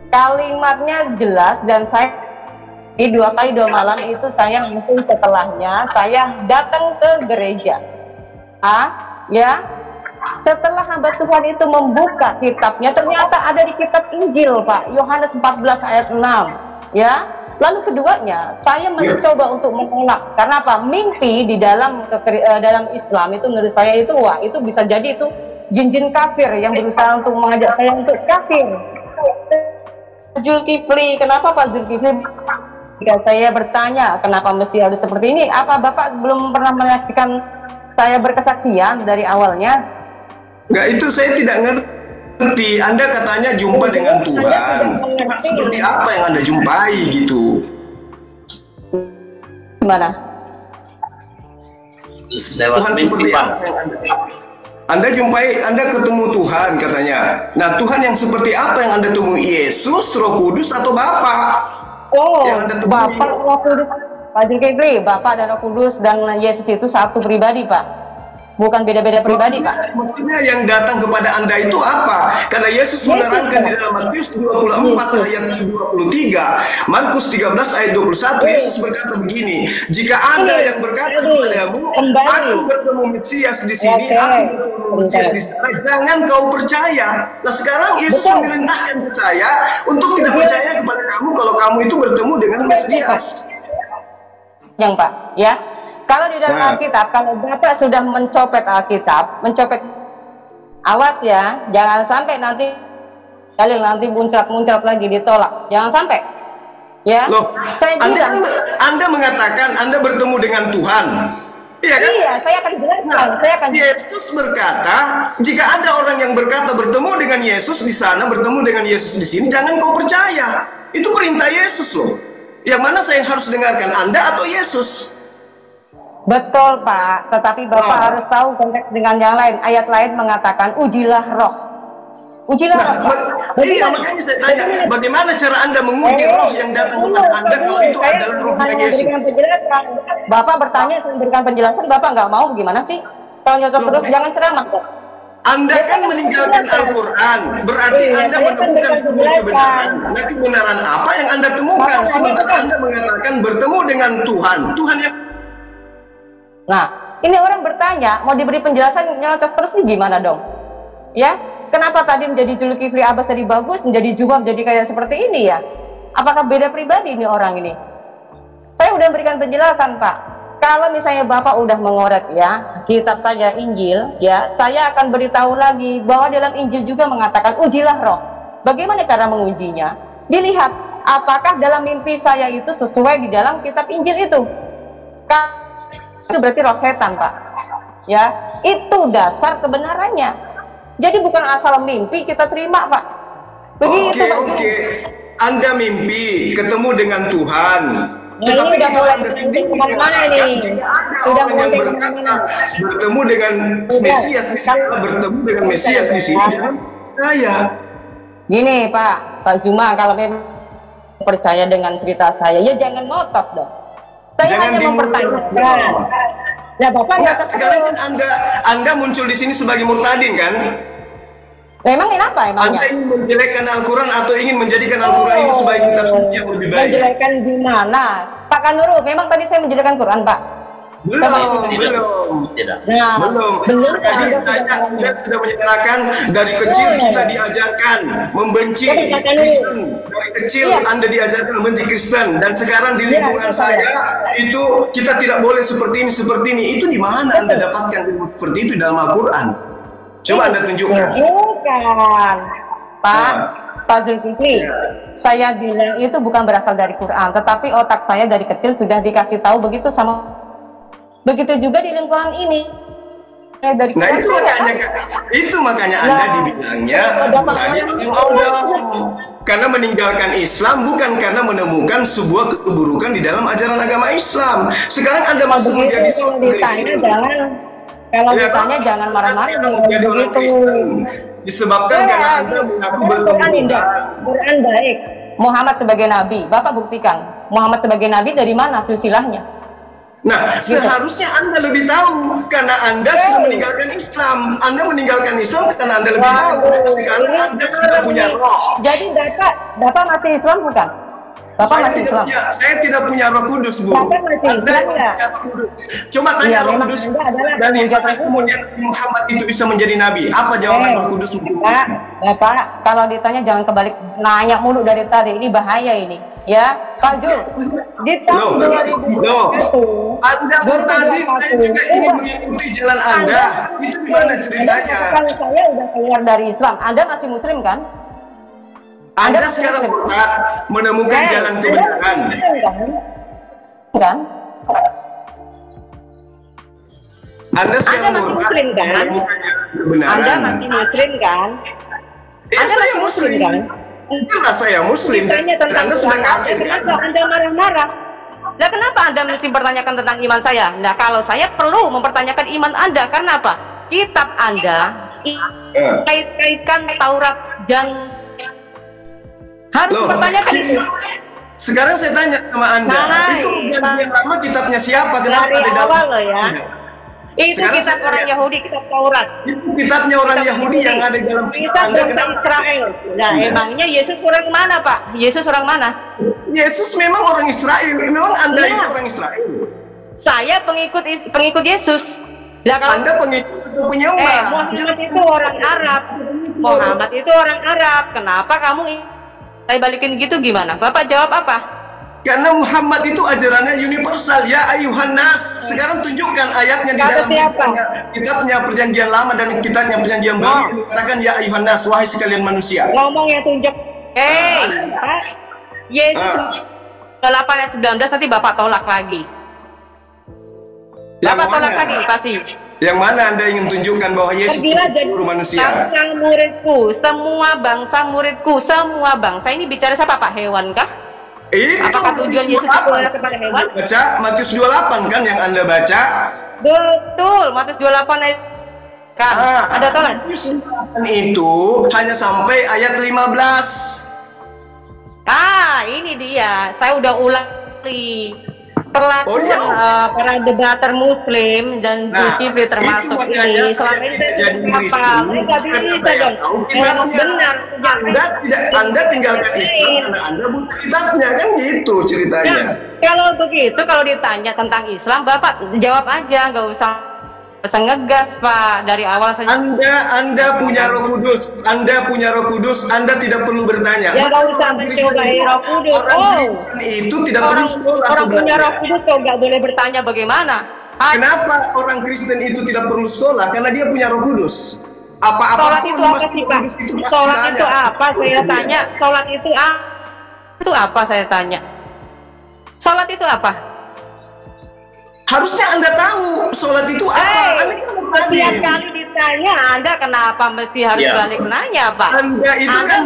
[SPEAKER 8] kalimatnya jelas, dan saya di 2 kali 2 malam itu saya langsung setelahnya saya datang ke gereja, ya. Setelah hamba Tuhan itu membuka kitabnya, ternyata ada di kitab Injil Pak, Yohanes 14 ayat 6, ya. Lalu keduanya saya mencoba untuk menolak, karena apa? Mimpi di dalam Islam itu menurut saya itu itu bisa jadi itu jin-jin kafir yang berusaha untuk mengajak saya untuk kafir. Zulkifli, kenapa Pak Zulkifli? Jika saya bertanya kenapa mesti harus seperti ini, apa Bapak belum pernah menyaksikan saya berkesaksian dari awalnya?
[SPEAKER 9] Enggak, itu saya tidak ngerti. Anda katanya jumpa dengan Tuhan. Tuhan seperti apa yang Anda jumpai gitu?
[SPEAKER 8] Gimana?
[SPEAKER 9] Tuhan seperti apa yang Anda jumpai? Anda ketemu Tuhan katanya. Nah, Tuhan yang seperti apa yang Anda temui? Yesus, Roh Kudus, atau Bapa?
[SPEAKER 8] Yang Anda temui? Bapak, Roh Kudus. Pak Zulkifli, Bapak dan Roh Kudus dan Yesus itu satu pribadi Pak. Bukan beda-beda pribadi, Pak.
[SPEAKER 9] Maksudnya yang datang kepada Anda itu apa? Karena Yesus menerangkan di dalam Matius 24 ayat 23, Markus 13 ayat 21, Yesus berkata begini, jika ada yang berkata kepadamu, aku bertemu Mesias di sini, aku bertemu Mesias di sana, jangan kau percaya. Nah, sekarang Yesus memerintahkan saya untuk tidak percaya kepada kamu kalau kamu itu bertemu dengan Mesias.
[SPEAKER 8] Yang Pak, ya. Kalau di dalam Alkitab, kalau Bapak sudah mencopet Alkitab, awas ya, jangan sampai nanti muncrat lagi ditolak, jangan sampai, ya.
[SPEAKER 9] Loh, Anda mengatakan Anda bertemu dengan Tuhan, iya kan?
[SPEAKER 8] Iya, saya akan jelaskan.
[SPEAKER 9] Yesus berkata, jika ada orang yang berkata bertemu dengan Yesus di sana, bertemu dengan Yesus di sini, jangan kau percaya. Itu perintah Yesus loh. Yang mana saya harus dengarkan, Anda atau Yesus?
[SPEAKER 8] Betul Pak, tetapi Bapak harus tahu konteks dengan yang lain. Ayat lain mengatakan ujilah roh. Ujilah roh.
[SPEAKER 9] Iya, makanya saya tanya, bagaimana cara Anda menguji roh yang datang kepada Anda kalau itu adalah rohnya Yesus?
[SPEAKER 8] Bapak bertanya, saya memberikan penjelasan, Bapak nggak mau, gimana sih? Kalau nyocok terus, jangan ceramah.
[SPEAKER 9] Anda kan meninggalkan Al-Quran, berarti Anda menemukan sebuah kebenaran. Nah, kebenaran apa yang Anda temukan? Sementara Anda mengatakan bertemu dengan Tuhan. Tuhan yang...
[SPEAKER 8] Nah, ini orang bertanya, mau diberi penjelasan nyelocos terus nih gimana dong? Ya, kenapa tadi menjadi Zulkifli Abbas tadi bagus, menjadi Zuma menjadi kayak seperti ini ya? Apakah beda pribadi ini orang ini? Saya udah berikan penjelasan Pak. Kalau misalnya Bapak udah mengorek ya, kitab saya Injil, ya, saya akan beritahu lagi bahwa dalam Injil juga mengatakan ujilah roh. Bagaimana cara mengujinya? Dilihat apakah dalam mimpi saya itu sesuai di dalam kitab Injil itu. Itu berarti roh setan Pak, ya, itu dasar kebenarannya. Jadi bukan asal mimpi kita terima Pak. Begitu Pak.
[SPEAKER 9] Oke. Anda mimpi ketemu dengan Tuhan.
[SPEAKER 8] Ini udah mulai kemana-mana nih? Sudah mulai
[SPEAKER 9] kemana-mana. Bertemu dengan Mesias di sini, bertemu dengan Mesias di sini. Saya.
[SPEAKER 8] Gini Pak Zuma, kalau memang percaya dengan cerita saya, ya jangan ngotot dong. Saya hanya mempertanyakan. Ya Bapak nggak
[SPEAKER 9] sekarang kan Anda muncul di sini sebagai murtadin kan?
[SPEAKER 8] Memang kenapa emangnya?
[SPEAKER 9] Anda ingin menjelekkan Al-Quran atau ingin menjadikan Al-Quran itu sebagai kitab suci yang lebih baik?
[SPEAKER 8] Menjelekkan di mana? Pak Kanuru, memang tadi saya menjelekkan Quran Pak.
[SPEAKER 9] Belum.
[SPEAKER 10] Tidak.
[SPEAKER 8] Nah, belum.
[SPEAKER 9] Jadi Anda sudah menyatakan dari kecil kita diajarkan membenci Kristen. Dari kecil Anda diajarkan membenci Kristen, dan sekarang di lingkungan saya itu kita tidak boleh seperti ini. Itu di mana Anda dapatkan seperti itu dalam Al-Qur'an? Coba Anda tunjukkan.
[SPEAKER 8] Bukan, Pak Zulkifli. Saya bilang itu bukan berasal dari Quran, tetapi otak saya dari kecil sudah dikasih tahu begitu sama. Begitu juga di lingkungan ini. Dari
[SPEAKER 9] Nah itu makanya Anda dibilangnya karena meninggalkan Islam bukan karena menemukan sebuah keburukan di dalam ajaran agama Islam. Sekarang Anda masuk menjadi seorang Kristen.
[SPEAKER 8] Kalau ditanya jangan marah-marah.
[SPEAKER 9] Menjadi orang Kristen disebabkan karena Anda mengaku
[SPEAKER 8] Quran baik. Muhammad sebagai nabi, Bapak buktikan. Muhammad sebagai nabi dari mana silsilahnya?
[SPEAKER 9] Nah, seharusnya Anda lebih tahu karena Anda sudah meninggalkan Islam. Anda meninggalkan Islam karena Anda lebih tahu. Sekarang Anda sudah punya roh.
[SPEAKER 8] Jadi Bapak masih Islam bukan? Bapak masih Islam.
[SPEAKER 9] Saya tidak punya Roh Kudus, Bu.
[SPEAKER 8] Bapak masih Islam enggak?
[SPEAKER 9] Coba tanya Roh Kudus dari mana kemudian Muhammad itu bisa menjadi nabi? Apa jawaban Roh Kudus?
[SPEAKER 8] Bapak, kalau ditanya jangan kebalik nanya mulu dari tadi. Ini bahaya ini. Ya, Pak Jul, di tahun 2021
[SPEAKER 9] Anda tadi saya juga ingin mengikuti jalan Anda. Itu gimana ceritanya?
[SPEAKER 8] Kalau saya udah keluar dari Islam, Anda masih Muslim kan?
[SPEAKER 9] Anda sekarang menemukan jalan kebenaran.
[SPEAKER 8] Kan?
[SPEAKER 9] Anda sekarang
[SPEAKER 8] masih Muslim kan? Anda masih Muslim kan?
[SPEAKER 9] Saya Muslim kan? Jelas saya Muslim.
[SPEAKER 8] Anda sudah kafir. Kenapa Anda marah-marah? Nah, kenapa Anda mesti mempertanyakan tentang iman saya? Nah, kalau saya perlu mempertanyakan iman Anda, karena apa? Kitab Anda kait-kaitkan Taurat dan harus mempertanyakan itu.
[SPEAKER 9] Sekarang saya tanya sama Anda, itu perjanjian lama kitabnya siapa? Kenapa
[SPEAKER 8] dari
[SPEAKER 9] ada dalam?
[SPEAKER 8] Awal loh ya. Itu kitab orang Yahudi, kitab Taurat.
[SPEAKER 9] Itu kitabnya orang Yahudi yang ada dalam kitab Anda.
[SPEAKER 8] Israel. Nah, emangnya Yesus orang mana, Pak? Yesus orang mana?
[SPEAKER 9] Yesus memang orang Israel. Memang Anda itu orang Israel.
[SPEAKER 8] Saya pengikut Yesus. Lah kalau
[SPEAKER 9] Anda pengikut atau penyembah?
[SPEAKER 8] Muhammad itu orang Arab. Muhammad itu orang Arab. Kenapa kamu saya balikin gitu gimana? Bapak jawab apa?
[SPEAKER 9] Karena Muhammad itu ajarannya universal, ya ayuhan nas. Sekarang tunjukkan ayatnya di dalam kitabnya perjanjian lama dan kitabnya perjanjian baru. Dikatakan ya ayuhan nas, wahai sekalian manusia.
[SPEAKER 8] Ngomong yang tunjuk. Yesus 8 ayat 19 nanti Bapak tolak lagi. Bapak tolak lagi pasti.
[SPEAKER 9] Yang mana Anda ingin tunjukkan bahwa Yesus itu guru manusia?
[SPEAKER 8] Bangsa muridku, semua bangsa muridku, semua bangsa. Ini bicara siapa, Pak? Hewan kah? Apakah tujuan Yesus itu kepada hewan?
[SPEAKER 9] Baca Matius 28 kan yang Anda baca?
[SPEAKER 8] Betul, Matius 28 ayat kan. Ada tolan.
[SPEAKER 9] Matius 28 itu hanya sampai ayat 15.
[SPEAKER 8] Ini dia. Saya udah ulang perlakuan para debater Muslim dan Zulkifli termasuk ini selama ini apa? Mereka bisa dong. Benar.
[SPEAKER 9] Anda tinggalkan Islam karena Anda buta kitabnya kan gitu ceritanya.
[SPEAKER 8] Nah, kalau begitu, kalau ditanya tentang Islam, Bapak jawab aja, nggak usah ngegas, Pak. Dari awal saja.
[SPEAKER 9] Anda punya Roh Kudus. Anda punya Roh Kudus. Anda tidak perlu bertanya.
[SPEAKER 8] Ya nggak usah mencoba Roh Kudus.
[SPEAKER 9] Itu tidak perlu sekolah.
[SPEAKER 8] Orang punya Roh Kudus kok nggak boleh bertanya bagaimana?
[SPEAKER 9] Kenapa orang Kristen itu tidak perlu sekolah? Karena dia punya Roh Kudus.
[SPEAKER 8] Sholat itu apa sih, Pak? Sholat itu apa? Saya tanya. Sholat itu apa? Saya tanya. Sholat itu apa?
[SPEAKER 9] Harusnya Anda tahu sholat itu apa.
[SPEAKER 8] Setiap kali ditanya Anda kenapa mesti harus balik nanya, Pak?
[SPEAKER 9] Anda itu kan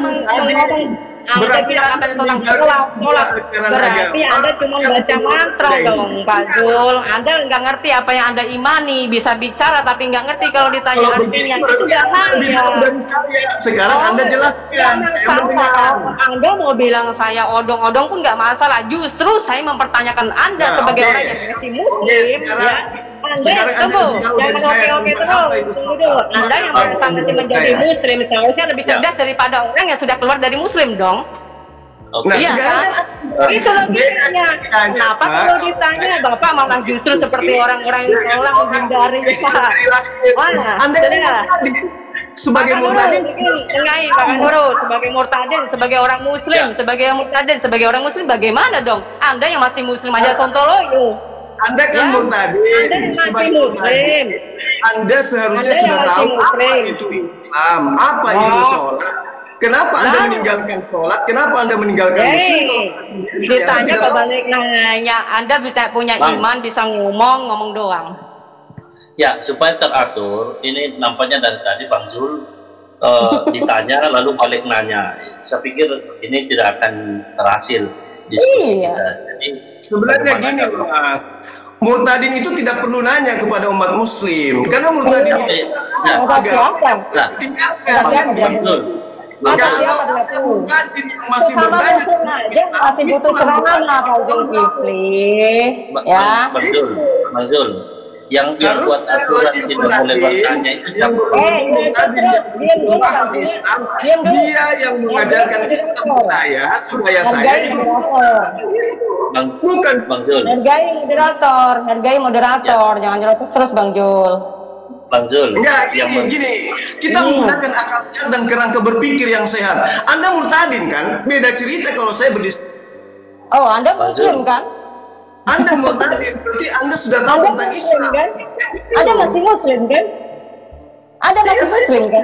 [SPEAKER 8] Anda bilang apa tentang sholat, berarti Anda cuma baca mantra dong, Pak Jul. Anda nggak ngerti apa yang Anda imani, bisa bicara tapi nggak ngerti kalau ditanya artinya. Itu bahaya.
[SPEAKER 9] Sekarang Anda jelaskan.
[SPEAKER 8] Anda mau bilang saya odong-odong pun nggak masalah. Justru saya mempertanyakan Anda sebagai orang yang masih Muslim, ya. Anda tunggu, jangan oke tunggu dulu. Anda yang bertanggung menjadi Muslim seharusnya lebih cerdas daripada orang yang sudah keluar dari Muslim dong.
[SPEAKER 9] Nah, sekarang kan
[SPEAKER 8] Itu logikanya. Kenapa kalau ditanya Bapak malah justru seperti orang-orang yang sholat menghindari mana?
[SPEAKER 9] Anda sebagai murtadin,
[SPEAKER 8] sebagai murtadin, sebagai orang muslim, sebagai murtadin, sebagai orang muslim, bagaimana dong? Anda yang masih muslim aja sontoloyo.
[SPEAKER 9] Anda kan murtadin, sebagai muslim. Anda seharusnya sudah tahu apa itu Islam, apa itu sholat. Kenapa Anda meninggalkan sholat? Kenapa Anda meninggalkan muslim?
[SPEAKER 8] Ditanya kebalik nanya, Anda bisa punya iman, bisa ngomong doang.
[SPEAKER 10] Ya, supaya teratur, ini nampaknya dari tadi Bang Zul ditanya lalu balik nanya. Saya pikir ini tidak akan berhasil diskusi kita. Jadi
[SPEAKER 9] sebenarnya gini, Mas. Murtadin itu tidak perlu nanya kepada umat muslim, karena murtadin itu
[SPEAKER 8] masih bertanya masih butuh ceramah Pak Zulkifli ya.
[SPEAKER 10] Bang Zul, yang buat aturan tidak boleh bertanya itu
[SPEAKER 9] dia yang mengajarkan Islam saya supaya saya
[SPEAKER 10] bukan Bang Zul.
[SPEAKER 8] Hargai moderator, jangan nyerocos terus Bang Jul.
[SPEAKER 10] Bang Zul,
[SPEAKER 9] enggak, gini, kita menggunakan akal sehat dan kerangka berpikir yang sehat. Anda murtadin kan? Beda cerita kalau saya berdiskusi.
[SPEAKER 8] Oh, Anda muslim kan?
[SPEAKER 9] Anda murtadin, berarti Anda sudah tahu tentang Islam
[SPEAKER 8] kan? Ada masih muslim kan? Ada masih muslim kan?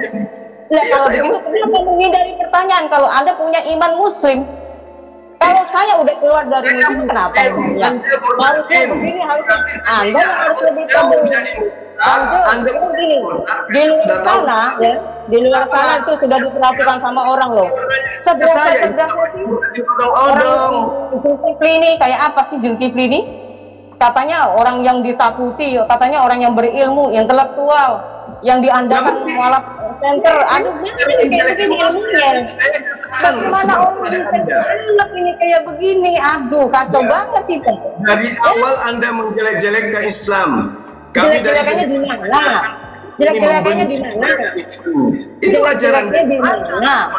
[SPEAKER 8] Nah, kalau begitu kenapa menghindari pertanyaan kalau Anda punya iman muslim? Kalau saya udah keluar dari muslim, kenapa ya? Harusnya begini, harusnya Anda harus lebih tahu. Anda begini, di luar sana ya, di luar sana itu sudah diperlakukan sama orang loh. Seberapa orang Zulkifli ini kayak apa sih Zulkifli ini? Katanya orang yang ditakuti, katanya orang yang berilmu, intelektual, yang diandalkan mualaf center. Aduh, kayak begini ilmunya. Bagaimana orang anak ini kayak begini? Aduh, kacau banget itu.
[SPEAKER 9] Dari awal Anda menjelek-jelekkan Islam.
[SPEAKER 8] Jelek-jelekannya di mana? Jelek-jelekannya di mana?
[SPEAKER 9] Itu ajaran
[SPEAKER 8] di mana?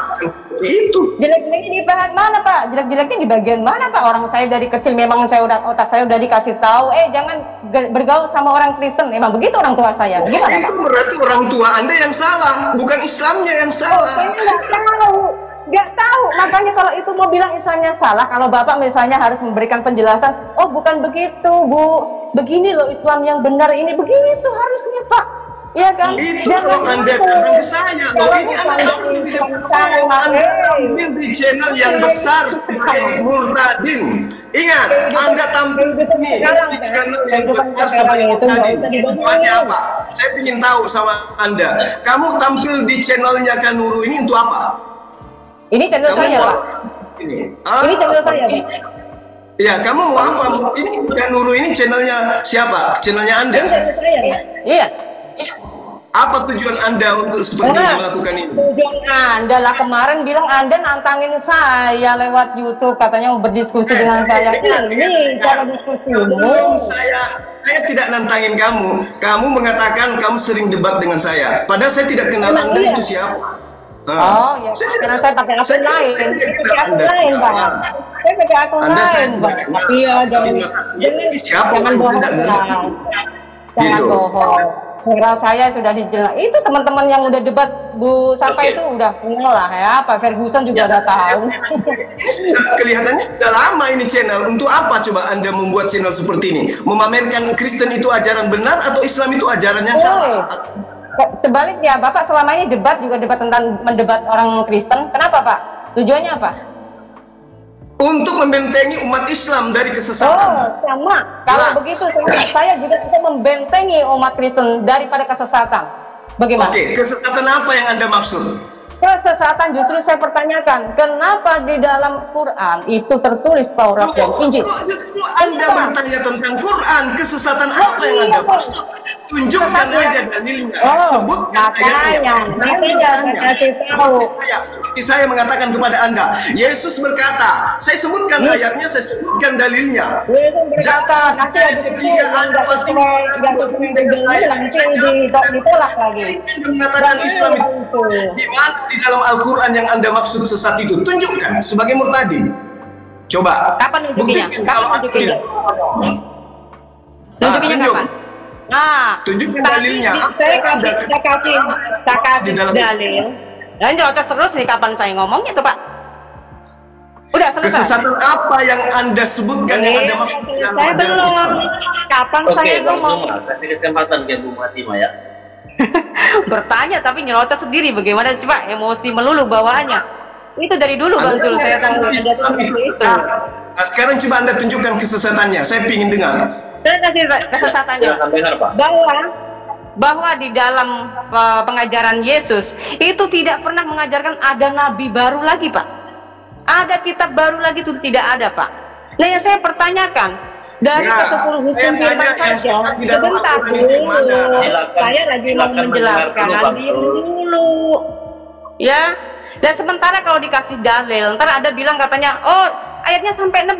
[SPEAKER 9] Itu.
[SPEAKER 8] Jelek-jeleknya di bagian mana, Pak? Jelek-jeleknya di bagian mana, Pak? Orang saya dari kecil memang otak saya udah dikasih tahu, jangan bergaul sama orang Kristen. Memang begitu orang tua saya. Gimana, Pak?
[SPEAKER 9] Itu berarti orang tua Anda yang salah, bukan Islamnya yang salah.
[SPEAKER 8] Saya nggak tahu. Makanya kalau itu mau bilang Islamnya salah, kalau Bapak misalnya harus memberikan penjelasan, oh bukan begitu, Bu. Begini loh Islam yang benar ini, begitu harusnya, Pak. Iya kan?
[SPEAKER 9] Itu kalau Anda datang ke saya, loh ini Anda tampil di channel yang besar sebagai murtadin. Ingat, Anda tampil di sini di channel yang besar sebagai murtadin. Tujuannya apa? Saya ingin tahu sama Anda. Kamu tampil di channelnya Kanuru ini untuk apa?
[SPEAKER 8] Ini channel saya, Pak. Ini channel saya, Pak.
[SPEAKER 9] Ya, kamu mau apa? Ini Kanuru ini channelnya siapa? Channelnya Anda?
[SPEAKER 8] Channel saya, Pak. Iya.
[SPEAKER 9] Apa tujuan Anda untuk sebenarnya melakukan ini?
[SPEAKER 8] Tujuan Anda lah kemarin bilang Anda nantangin saya lewat YouTube, katanya mau berdiskusi dengan saya. Ini cara diskusimu.
[SPEAKER 9] Belum, saya tidak nantangin kamu. Kamu mengatakan kamu sering debat dengan saya. Padahal saya tidak kenal Anda itu siapa.
[SPEAKER 8] Oh ya, karena saya pakai akun lain. Pakai akun lain, Pak. Saya pakai akun lain, Pak. Iya, jangan bohong. Jangan bohong. Suara saya sudah dijelaskan. Itu teman-teman yang udah debat Bu Sapa itu udah kenal lah ya. Pak Ferguson juga udah tahu.
[SPEAKER 9] Kelihatannya sudah lama ini channel. Untuk apa coba Anda membuat channel seperti ini? Memamerkan Kristen itu ajaran benar atau Islam itu ajaran yang salah?
[SPEAKER 8] Sebaliknya, Bapak selama ini debat juga debat tentang mendebat orang Kristen. Kenapa, Pak? Tujuannya apa?
[SPEAKER 9] Untuk membentengi umat Islam dari kesesatan.
[SPEAKER 8] Oh, sama. Kalau begitu, saya juga bisa membentengi umat Kristen daripada kesesatan. Bagaimana?
[SPEAKER 9] Oke, kesesatan apa yang Anda maksud?
[SPEAKER 8] Kesesatan justru saya pertanyakan, kenapa di dalam Quran itu tertulis Taurat dan Injil?
[SPEAKER 9] Justru Anda bertanya tentang Quran, kesesatan apa yang Anda maksud? Tunjukkan aja dalilnya. Sebutkan ayatnya. Seperti saya mengatakan kepada Anda, Yesus berkata, saya sebutkan ayatnya, saya sebutkan dalilnya.
[SPEAKER 8] Yesus berkata, nanti ada ketiga ditolak lagi.
[SPEAKER 9] Mengatakan Islam itu di mana di dalam Al-Quran yang Anda maksud sesat itu? Tunjukkan sebagai murtadin. Coba.
[SPEAKER 8] Kapan nunjukinnya?
[SPEAKER 9] Buktikan
[SPEAKER 8] Kapan
[SPEAKER 9] kalau aku
[SPEAKER 8] nunjukinnya? Nunjukinnya
[SPEAKER 9] tunjuk.
[SPEAKER 8] kapan? Nah,
[SPEAKER 9] Tunjukkan
[SPEAKER 8] tadi
[SPEAKER 9] dalilnya.
[SPEAKER 8] saya kasih dalil. Dan nyerocos terus nih kapan saya ngomongnya tuh Pak? Udah selesai.
[SPEAKER 9] Kesesatan apa yang Anda sebutkan yang Anda maksud?
[SPEAKER 8] Saya belum. Kapan saya ngomong?
[SPEAKER 10] Kasih kesempatan ke Bu Fatimah ya.
[SPEAKER 8] Bertanya tapi nyerocos sendiri, bagaimana sih Pak? Emosi melulu bawaannya. Itu dari dulu Bang Zul, saya tahu Anda seperti itu.
[SPEAKER 9] Nah, sekarang coba Anda tunjukkan kesesatannya, saya ingin dengar.
[SPEAKER 8] Saya kasih kesesatannya. Bahwa di dalam pengajaran Yesus itu tidak pernah mengajarkan ada nabi baru lagi Pak. Ada kitab baru lagi itu tidak ada Pak. Nah yang saya pertanyakan dari ke-10 hukum firman saja, sebentar dulu, saya lagi mau menjelaskan dulu, ya. Dan sementara kalau dikasih dalil, ntar ada bilang katanya, oh ayatnya sampai 16,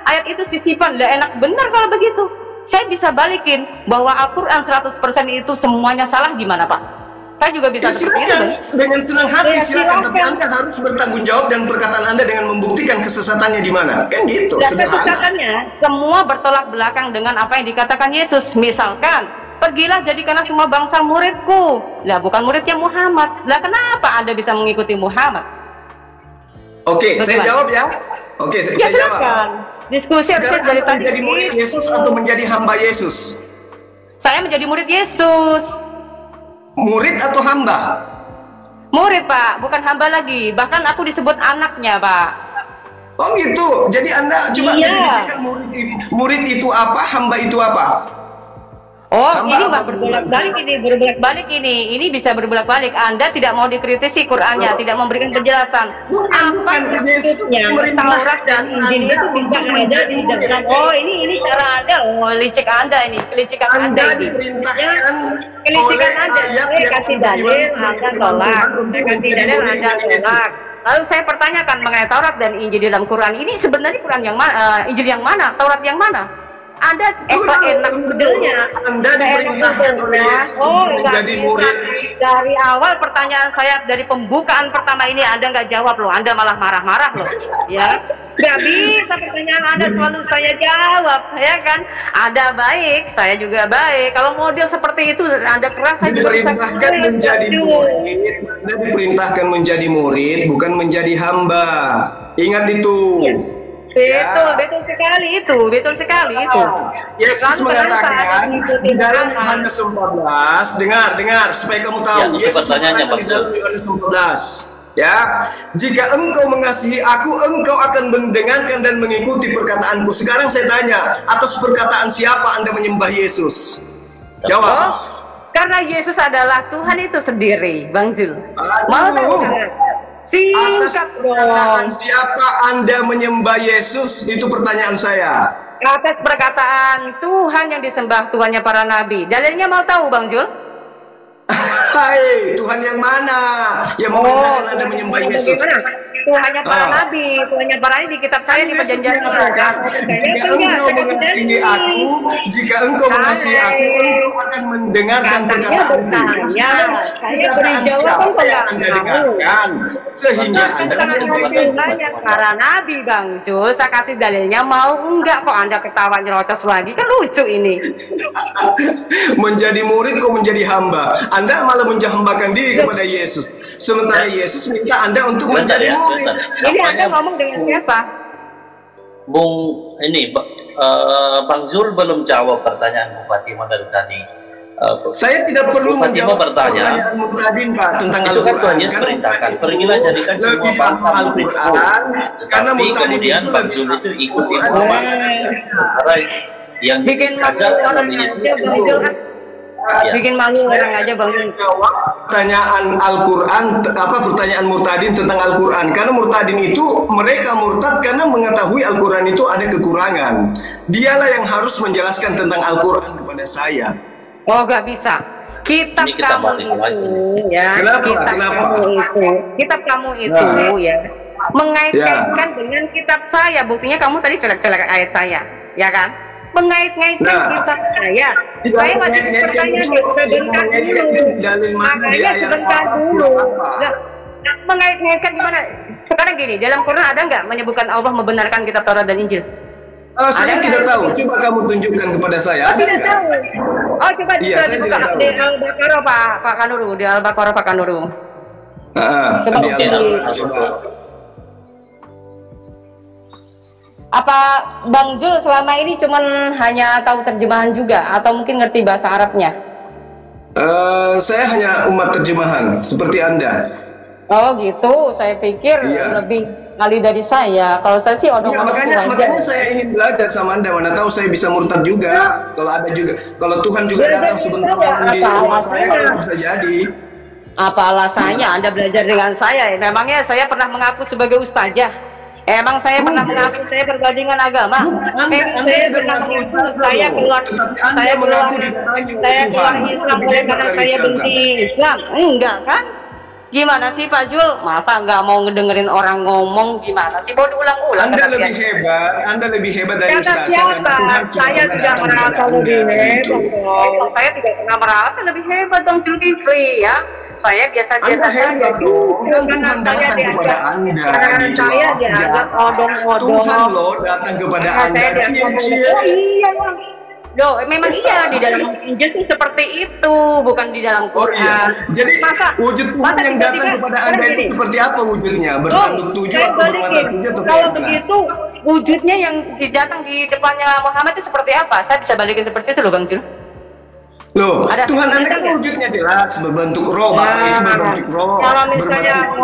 [SPEAKER 8] ayat itu sisipan, udah enak benar kalau begitu. Saya bisa balikin bahwa Al-Quran 100% itu semuanya salah, gimana Pak? Saya juga bisa seperti itu.
[SPEAKER 9] Dengan senang hati silakan, tapi Anda harus bertanggung jawab dan perkataan Anda dengan membuktikan kesesatannya di mana. Kan gitu,
[SPEAKER 8] dan
[SPEAKER 9] sederhana.
[SPEAKER 8] kesesatannya semua bertolak belakang dengan apa yang dikatakan Yesus. Misalkan, pergilah jadikanlah semua bangsa muridku. Lah bukan muridnya Muhammad. Lah kenapa Anda bisa mengikuti Muhammad?
[SPEAKER 9] Oke, saya jawab ya. Oke, saya jawab.
[SPEAKER 8] Diskusi
[SPEAKER 9] sekarang
[SPEAKER 8] dari tadi
[SPEAKER 9] menjadi murid Yesus atau menjadi hamba Yesus?
[SPEAKER 8] Saya menjadi murid Yesus.
[SPEAKER 9] Murid atau hamba?
[SPEAKER 8] Murid Pak, bukan hamba lagi. Bahkan aku disebut anaknya Pak.
[SPEAKER 9] Oh gitu. Jadi Anda coba definisikan murid itu apa, hamba itu apa?
[SPEAKER 8] Oh, hamba ini Mbak berbolak-balik ini. Ini bisa berbolak-balik. Anda tidak mau dikritisi Qur'annya, tidak memberikan penjelasan. Apa maksudnya Taurat dan Injil itu bisa ada di dalam? Oh, ini cara Anda. Oh, licik Anda ini, kelicikan Anda ini. Kelicikan Anda. Saya kasih dalil, Anda tolak. Saya kasih dalil, Anda tolak. Lalu saya pertanyakan mengenai Taurat dan Injil di dalam Quran. Ini sebenarnya Quran yang mana? Injil yang mana? Taurat yang mana? Anda enak modelnya.
[SPEAKER 9] Anda diperintahkan oleh Yesus menjadi murid.
[SPEAKER 8] Dari awal pertanyaan saya, dari pembukaan pertama ini Anda nggak jawab loh. Anda malah marah-marah loh. Ya, nggak bisa pertanyaan Anda selalu saya jawab, ya kan? Anda baik, saya juga baik. Kalau model seperti itu Anda keras, saya juga bisa
[SPEAKER 9] diperintahkan menjadi murid. Anda diperintahkan menjadi murid, bukan menjadi hamba. Ingat itu.
[SPEAKER 8] Betul sekali itu.
[SPEAKER 9] Yesus mengatakan di dalam Yohanes 14, dengar supaya kamu tahu. Yesus mengatakan di dalam Yohanes 14, ya, jika engkau mengasihi aku, engkau akan mendengarkan dan mengikuti perkataanku. Sekarang saya tanya, atas perkataan siapa Anda menyembah Yesus? Jawab.
[SPEAKER 8] Oh, karena Yesus adalah Tuhan itu sendiri, Bang Zul. Mau tahu?
[SPEAKER 9] Atas perkataan siapa Anda menyembah Yesus? Itu pertanyaan saya.
[SPEAKER 8] Atas perkataan Tuhan yang disembah, Tuhannya para nabi. Dalilnya mau tahu Bang Jul?
[SPEAKER 9] Hai, Tuhan yang mana yang memerintahkan Anda menyembah Yesus?
[SPEAKER 8] Tuhannya para nabi, Tuhannya para nabi di kitab saya di perjanjian lama.
[SPEAKER 9] Jika engkau mengasihi aku, engkau akan mendengarkan perkataanku.
[SPEAKER 8] Saya beri jawaban enggak dengarkan,
[SPEAKER 9] sehingga Anda
[SPEAKER 8] Tuhannya para nabi Bang Jul. Saya kasih dalilnya, mau enggak kok Anda ketawa nyerocos lagi, kan lucu ini.
[SPEAKER 9] Menjadi murid kok menjadi hamba. Anda malah menjambakan diri kepada Yesus. Sementara Yesus minta Anda untuk menjadi murid.
[SPEAKER 8] Ini Anda ngomong dengan siapa?
[SPEAKER 10] Bung, ini Bang Zul belum jawab pertanyaan Bu Fatimah dari tadi.
[SPEAKER 9] Saya tidak perlu menjawab
[SPEAKER 10] pertanyaan
[SPEAKER 9] Murtadin Pak tentang
[SPEAKER 10] Al-Quran. Itu kan Tuhan Yesus perintahkan, pergilah jadikan semua bangsa
[SPEAKER 9] Al-Quran. Karena
[SPEAKER 10] kemudian Bang Zul itu ikuti karena yang
[SPEAKER 8] bikin malu orang aja, bikin malu orang aja Bang.
[SPEAKER 9] Pertanyaan Al-Quran, pertanyaan Murtadin tentang Al-Quran. Karena Murtadin itu mereka murtad karena mengetahui Al-Quran itu ada kekurangan. Dialah yang harus menjelaskan tentang Al-Quran kepada saya.
[SPEAKER 8] Oh, gak bisa. Kitab kamu itu, ya. Kitab kamu itu, ya. Mengaitkan dengan kitab saya. Buktinya kamu tadi colek-colek ayat saya, ya kan? Mengait-ngaitkan kitab saya. Saya masih bertanya sebentar dulu. Makanya sebentar dulu. Mengait-ngaitkan gimana? Sekarang gini, dalam Quran ada nggak menyebutkan Allah membenarkan kitab Taurat dan Injil?
[SPEAKER 9] Saya tidak tahu. Coba kamu tunjukkan kepada saya.
[SPEAKER 8] Oh, tidak tahu. Oh, coba
[SPEAKER 9] Iya,
[SPEAKER 8] dibuka di Al-Baqarah Pak Kanuru, di Al-Baqarah Pak Kanuru.
[SPEAKER 9] Coba.
[SPEAKER 8] Apa Bang Jul selama ini cuman hanya tahu terjemahan juga atau mungkin ngerti bahasa Arabnya?
[SPEAKER 9] Saya hanya umat terjemahan seperti Anda.
[SPEAKER 8] Oh gitu, saya pikir lebih kali dari saya. Kalau saya sih
[SPEAKER 9] makanya saya ingin belajar sama Anda. Mana tahu saya bisa murtad juga. Kalau ada juga, kalau Tuhan juga datang sebentar di rumah saya, bisa jadi.
[SPEAKER 8] Apa alasannya Anda belajar dengan saya? Memangnya saya pernah mengaku sebagai ustazah? Emang saya pernah mengaku saya perbandingan agama? Memang saya pernah mengaku saya keluar Islam karena saya benci Islam? Enggak kan? Gimana sih Pak Jul? Masa nggak mau ngedengerin orang ngomong? Gimana sih? Mau diulang-ulang?
[SPEAKER 9] Anda lebih hebat dari
[SPEAKER 8] Ustaz. Siapa? Saya tidak merasa lebih hebat. Saya tidak pernah merasa lebih hebat dong Zulkifli ya. Saya biasa-biasa saja.
[SPEAKER 9] Tuhan datang kepada Anda.
[SPEAKER 8] Saya dianggap odong-odong.
[SPEAKER 9] Tuhan loh datang kepada Anda.
[SPEAKER 8] Oh iya. Loh, memang iya di dalam Injil itu seperti itu, bukan di dalam Quran.
[SPEAKER 9] Jadi wujud Tuhan yang datang kepada Anda itu seperti apa wujudnya? Bertanduk tujuh atau bermata tujuh atau
[SPEAKER 8] kalau begitu wujudnya yang datang di depannya Muhammad itu seperti apa? Saya bisa balikin seperti itu loh Bang Jul.
[SPEAKER 9] Loh, Tuhan Anda kan wujudnya jelas berbentuk roh, Bapak itu berbentuk roh, berbentuk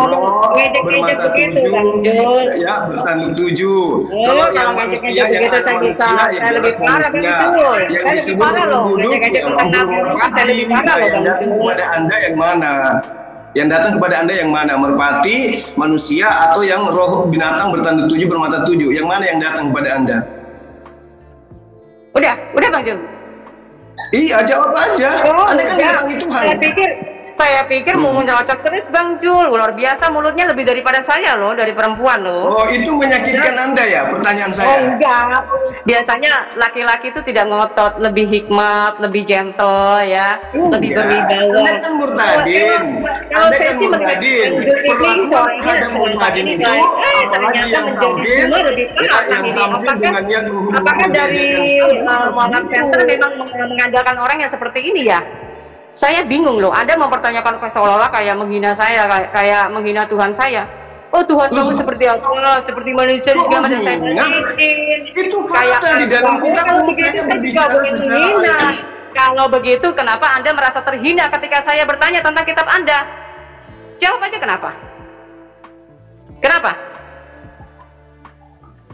[SPEAKER 9] roh, bermata tujuh, ya bertanduk tujuh. Kalau yang manusia yang ada manusia yang jelas manusia, yang disebut berwuduk ya merpati. Yang datang kepada Anda yang mana? Yang datang kepada Anda yang mana? Merpati, manusia, atau yang roh binatang bertanduk tujuh bermata tujuh? Yang mana yang datang kepada Anda?
[SPEAKER 8] Udah Bang Jul.
[SPEAKER 9] Iya, jawab aja. Anda kan bilang Tuhan.
[SPEAKER 8] Saya pikir mau nyocok terus Bang Jul. Luar biasa mulutnya lebih daripada saya loh, dari perempuan loh.
[SPEAKER 9] Oh, itu menyakitkan Anda ya pertanyaan saya?
[SPEAKER 8] Oh enggak. Biasanya laki-laki itu tidak ngotot, lebih hikmat, lebih gentle ya, lebih berwibawa.
[SPEAKER 9] Anda kan murtadin. Anda kan murtadin. Perlakuan terhadap murtadin itu apalagi yang tampil, yang tampil dengan niat menghubungkan.
[SPEAKER 8] Apakah dari Muhammad Center memang mengandalkan orang yang seperti ini ya? Saya bingung loh, Anda mempertanyakan seolah-olah kayak menghina saya, kayak menghina Tuhan saya. Oh Tuhan kamu seperti apa? Seperti manusia segala macam saya
[SPEAKER 9] itu fakta di dalam kita.
[SPEAKER 8] Kalau begitu saya juga boleh menghina. Kalau begitu kenapa Anda merasa terhina ketika saya bertanya tentang kitab Anda? Jawab aja kenapa? Kenapa?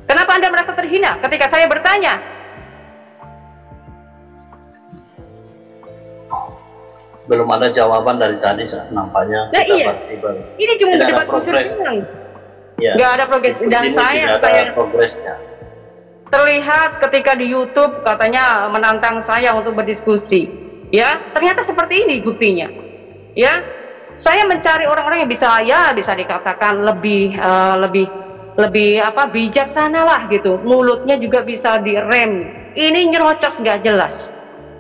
[SPEAKER 8] Kenapa Anda merasa terhina ketika saya bertanya?
[SPEAKER 10] Belum ada jawaban dari tadi nampaknya.
[SPEAKER 8] Nah, iya. Ini cuma debat kusir doang.
[SPEAKER 10] Ya.
[SPEAKER 8] Nggak ada progres dan saya
[SPEAKER 10] progresnya.
[SPEAKER 8] Terlihat ketika di YouTube katanya menantang saya untuk berdiskusi. Ya, ternyata seperti ini buktinya. Ya, saya mencari orang-orang yang bisa dikatakan lebih bijaksana lah gitu. Mulutnya juga bisa direm. Ini nyerocos nggak jelas.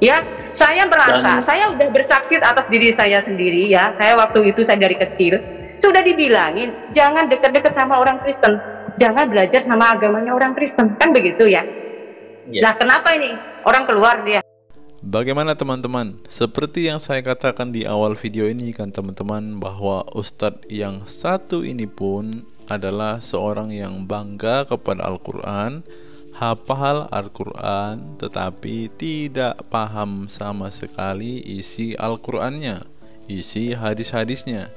[SPEAKER 8] Ya, saya merasa saya udah bersaksi atas diri saya sendiri ya. Saya waktu itu saya dari kecil sudah dibilangin jangan deket-deket sama orang Kristen, jangan belajar sama agamanya orang Kristen, kan begitu ya. Nah kenapa ini orang keluar dia?
[SPEAKER 6] Bagaimana teman-teman? Seperti yang saya katakan di awal video ini kan teman-teman, bahwa Ustadz yang satu ini pun adalah seorang yang bangga kepada Al-Quran, hafal Al-Quran, tetapi tidak paham sama sekali isi Al-Qurannya, isi hadis-hadisnya.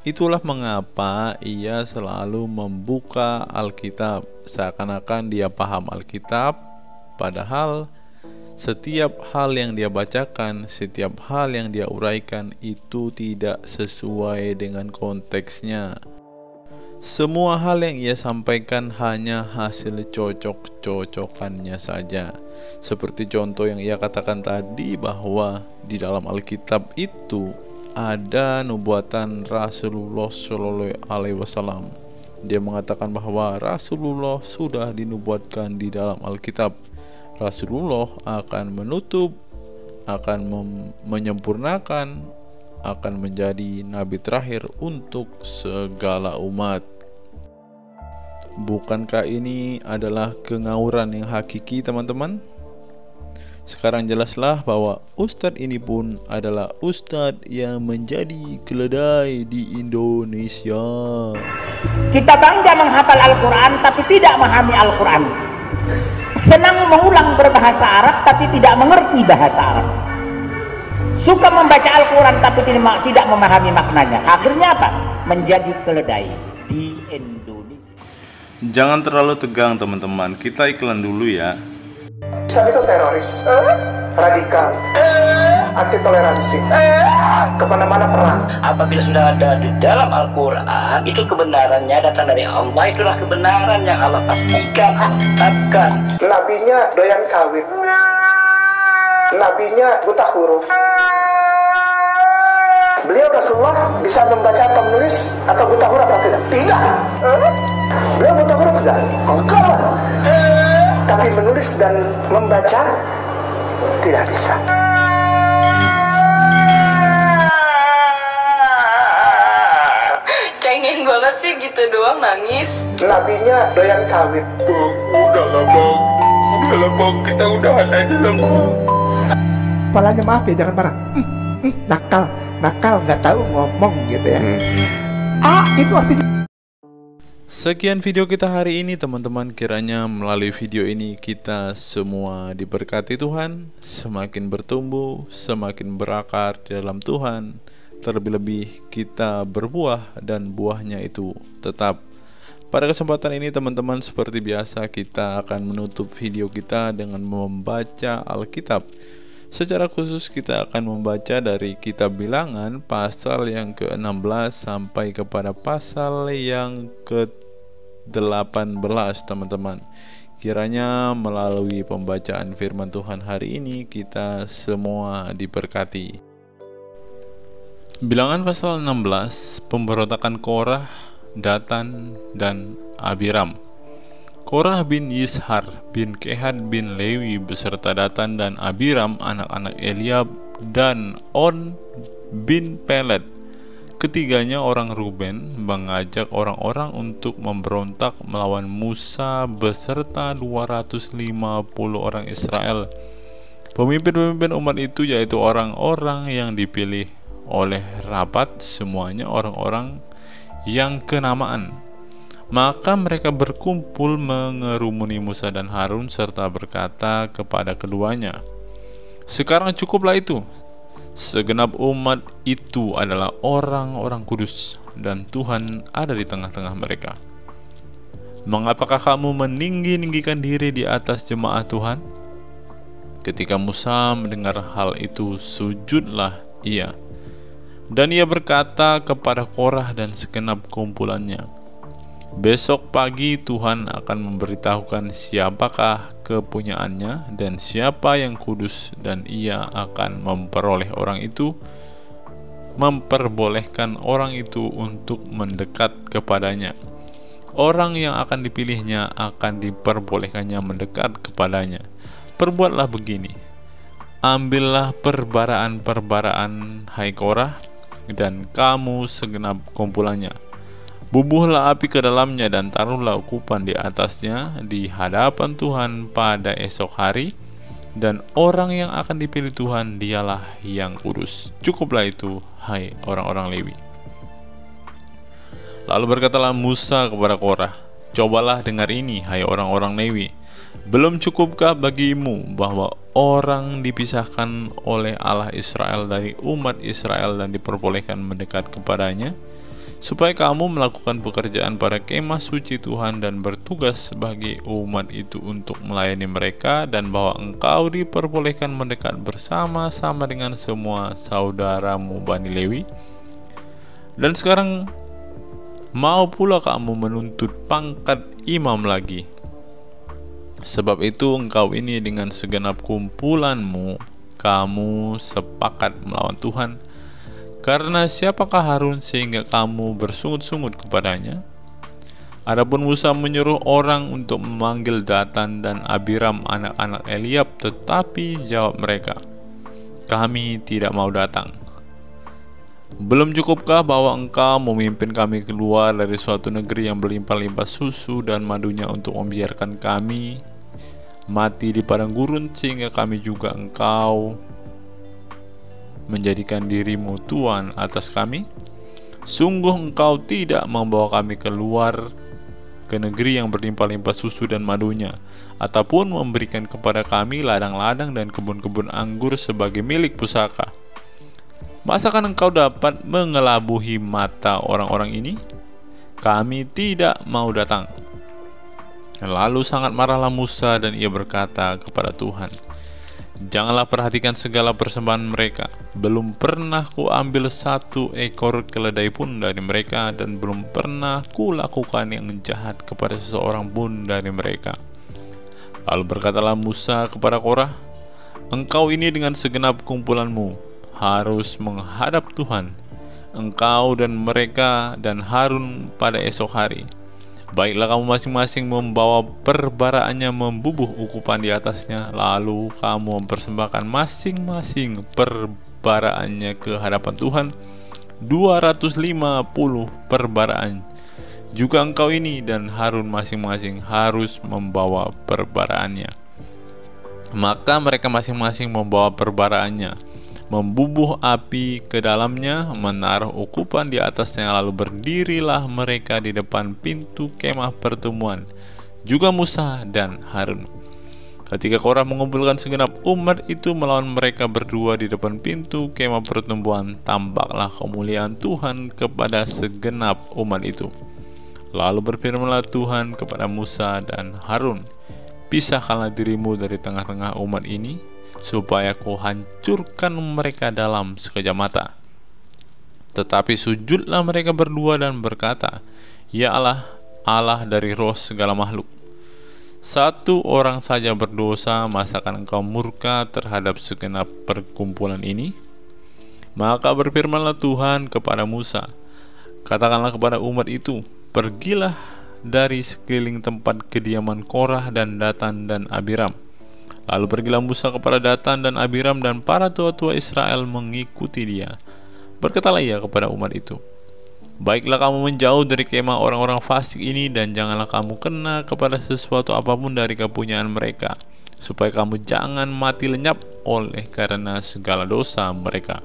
[SPEAKER 6] Itulah mengapa ia selalu membuka Alkitab seakan-akan dia paham Alkitab, padahal setiap hal yang dia bacakan, setiap hal yang dia uraikan itu tidak sesuai dengan konteksnya. Semua hal yang ia sampaikan hanya hasil cocok-cocokannya saja. Seperti contoh yang ia katakan tadi, bahwa di dalam Alkitab itu ada nubuatan Rasulullah Shallallahu Alaihi Wasallam. Dia mengatakan bahwa Rasulullah sudah dinubuatkan di dalam Alkitab. Rasulullah akan menutup, akan menyempurnakan akan menjadi nabi terakhir untuk segala umat. Bukankah ini adalah kengawuran yang hakiki, teman-teman? Sekarang jelaslah bahwa ustadz ini pun adalah ustadz yang menjadi keledai di Indonesia.
[SPEAKER 3] Kita bangga menghafal Al-Quran tapi tidak memahami Al-Quran. Senang mengulang berbahasa Arab tapi tidak mengerti bahasa Arab. Suka membaca Al-Quran tapi tidak memahami maknanya. Akhirnya apa? Menjadi keledai di Indonesia.
[SPEAKER 6] Jangan terlalu tegang, teman-teman. Kita iklan dulu ya.
[SPEAKER 2] Islam itu teroris, radikal, anti toleransi, kemana-mana perang.
[SPEAKER 11] Apabila sudah ada di dalam Al-Quran, itu kebenarannya datang dari Allah. Itulah kebenaran yang Allah pastikan, tetapkan.
[SPEAKER 2] Nabinya doyan kawin, nabinya buta huruf. Beliau Rasulullah bisa membaca atau menulis atau buta huruf atau tidak? Tidak. Beliau buta huruf tidak? Enggak lah. Tapi menulis dan membaca tidak bisa.
[SPEAKER 4] Cengeng banget sih gitu doang nangis.
[SPEAKER 2] Nabinya doyan kawin.
[SPEAKER 5] Udahlah bang, kita udahan aja lah bang.
[SPEAKER 7] Kepalanya maaf ya, jangan marah. Nakal nggak tahu ngomong gitu ya. Itu artinya.
[SPEAKER 6] Sekian video kita hari ini, teman-teman. Kiranya melalui video ini kita semua diberkati Tuhan, semakin bertumbuh, semakin berakar di dalam Tuhan. Terlebih-lebih kita berbuah dan buahnya itu tetap. Pada kesempatan ini, teman-teman, seperti biasa kita akan menutup video kita dengan membaca Alkitab. Secara khusus kita akan membaca dari kitab Bilangan pasal yang ke-16 sampai kepada pasal yang ke-18, teman-teman. Kiranya melalui pembacaan firman Tuhan hari ini kita semua diberkati. Bilangan pasal 16, pemberontakan Korah, Datan, dan Abiram. Korah bin Yishar bin Kehat bin Lewi beserta Datan dan Abiram anak-anak Eliab dan On bin Pelet, ketiganya orang Ruben, mengajak orang-orang untuk memberontak melawan Musa beserta 250 orang Israel. Pemimpin-pemimpin umat itu yaitu orang-orang yang dipilih oleh Rabat, semuanya orang-orang yang kenamaan. Maka mereka berkumpul mengerumuni Musa dan Harun serta berkata kepada keduanya, "Sekarang cukuplah itu. Segenap umat itu adalah orang-orang kudus dan Tuhan ada di tengah-tengah mereka. Mengapakah kamu meninggi-ninggikan diri di atas jemaat Tuhan?" Ketika Musa mendengar hal itu, sujudlah ia. Dan ia berkata kepada Korah dan segenap kumpulannya, "Besok pagi Tuhan akan memberitahukan siapakah kepunyaannya dan siapa yang kudus, dan ia akan memperbolehkan orang itu untuk mendekat kepadanya. Orang yang akan dipilihnya akan diperbolehkannya mendekat kepadanya. Perbuatlah begini, ambillah perbaraan-perbaraan, hai Korah, dan kamu segenap kumpulannya. Bubuhlah api ke dalamnya dan taruhlah ukupan di atasnya di hadapan Tuhan pada esok hari, dan orang yang akan dipilih Tuhan dialah yang kudus. Cukuplah itu, hai orang-orang Lewi." Lalu berkatalah Musa kepada Korah, "Cobalah dengar ini, hai orang-orang Lewi. Belum cukupkah bagimu bahwa orang dipisahkan oleh Allah Israel dari umat Israel dan diperbolehkan mendekat kepadanya, supaya kamu melakukan pekerjaan pada kemah suci Tuhan dan bertugas bagi umat itu untuk melayani mereka, dan bahwa engkau diperbolehkan mendekat bersama-sama dengan semua saudaramu Bani Lewi? Dan sekarang mau pula kamu menuntut pangkat imam lagi. Sebab itu engkau ini dengan segenap kumpulanmu, kamu sepakat melawan Tuhan. Karena siapakah Harun sehingga kamu bersungut-sungut kepadanya?" Adapun Musa menyuruh orang untuk memanggil Datan dan Abiram anak-anak Eliab, tetapi jawab mereka, "Kami tidak mau datang."
[SPEAKER 1] Belum cukupkah bahwa engkau memimpin kami keluar dari suatu negeri yang berlimpah-limpah susu dan madunya untuk membiarkan kami mati di padang gurun, sehingga kami juga engkau menjadikan dirimu Tuhan atas kami? Sungguh engkau tidak membawa kami keluar ke negeri yang berlimpah-limpah susu dan madunya, ataupun memberikan kepada kami ladang-ladang dan kebun-kebun anggur sebagai milik pusaka. Masakan engkau dapat mengelabuhi mata orang-orang ini? Kami tidak mau datang. Lalu sangat marahlah Musa dan ia berkata kepada Tuhan, janganlah perhatikan segala persembahan mereka. Belum pernah ku ambil satu ekor keledai pun dari mereka, dan belum pernah ku lakukan yang jahat kepada seseorang pun dari mereka. Lalu berkatalah Musa kepada Korah, engkau ini dengan segenap kumpulanmu harus menghadap Tuhan, engkau dan mereka dan Harun pada esok hari. Baiklah kamu masing-masing membawa perbaraannya, membubuh ukupan di atasnya, lalu kamu mempersembahkan masing-masing perbaraannya ke hadapan Tuhan, 250 perbaraan. Juga engkau ini dan Harun masing-masing harus membawa perbaraannya. Maka mereka masing-masing membawa perbaraannya, membubuh api ke dalamnya, menaruh ukupan di atasnya, lalu berdirilah mereka di depan pintu kemah pertemuan, juga Musa dan Harun. Ketika Korah mengumpulkan segenap umat itu melawan mereka berdua di depan pintu kemah pertemuan, tampaklah kemuliaan Tuhan kepada segenap umat itu. Lalu berfirmanlah Tuhan kepada Musa dan Harun, pisahkanlah dirimu dari tengah-tengah umat ini, supaya ku hancurkan mereka dalam sekejap mata. Tetapi sujudlah mereka berdua dan berkata, ya Allah, Allah dari roh segala makhluk, satu orang saja berdosa, masakan engkau murka terhadap segenap perkumpulan ini? Maka berfirmanlah Tuhan kepada Musa, katakanlah kepada umat itu, pergilah dari sekeliling tempat kediaman Korah dan Datan dan Abiram. Lalu pergilah Musa kepada Datan dan Abiram, dan para tua-tua Israel mengikuti dia. Berkatalah ia kepada umat itu, baiklah kamu menjauh dari kemah orang-orang fasik ini, dan janganlah kamu kena kepada sesuatu apapun dari kepunyaan mereka, supaya kamu jangan mati lenyap oleh karena segala dosa mereka.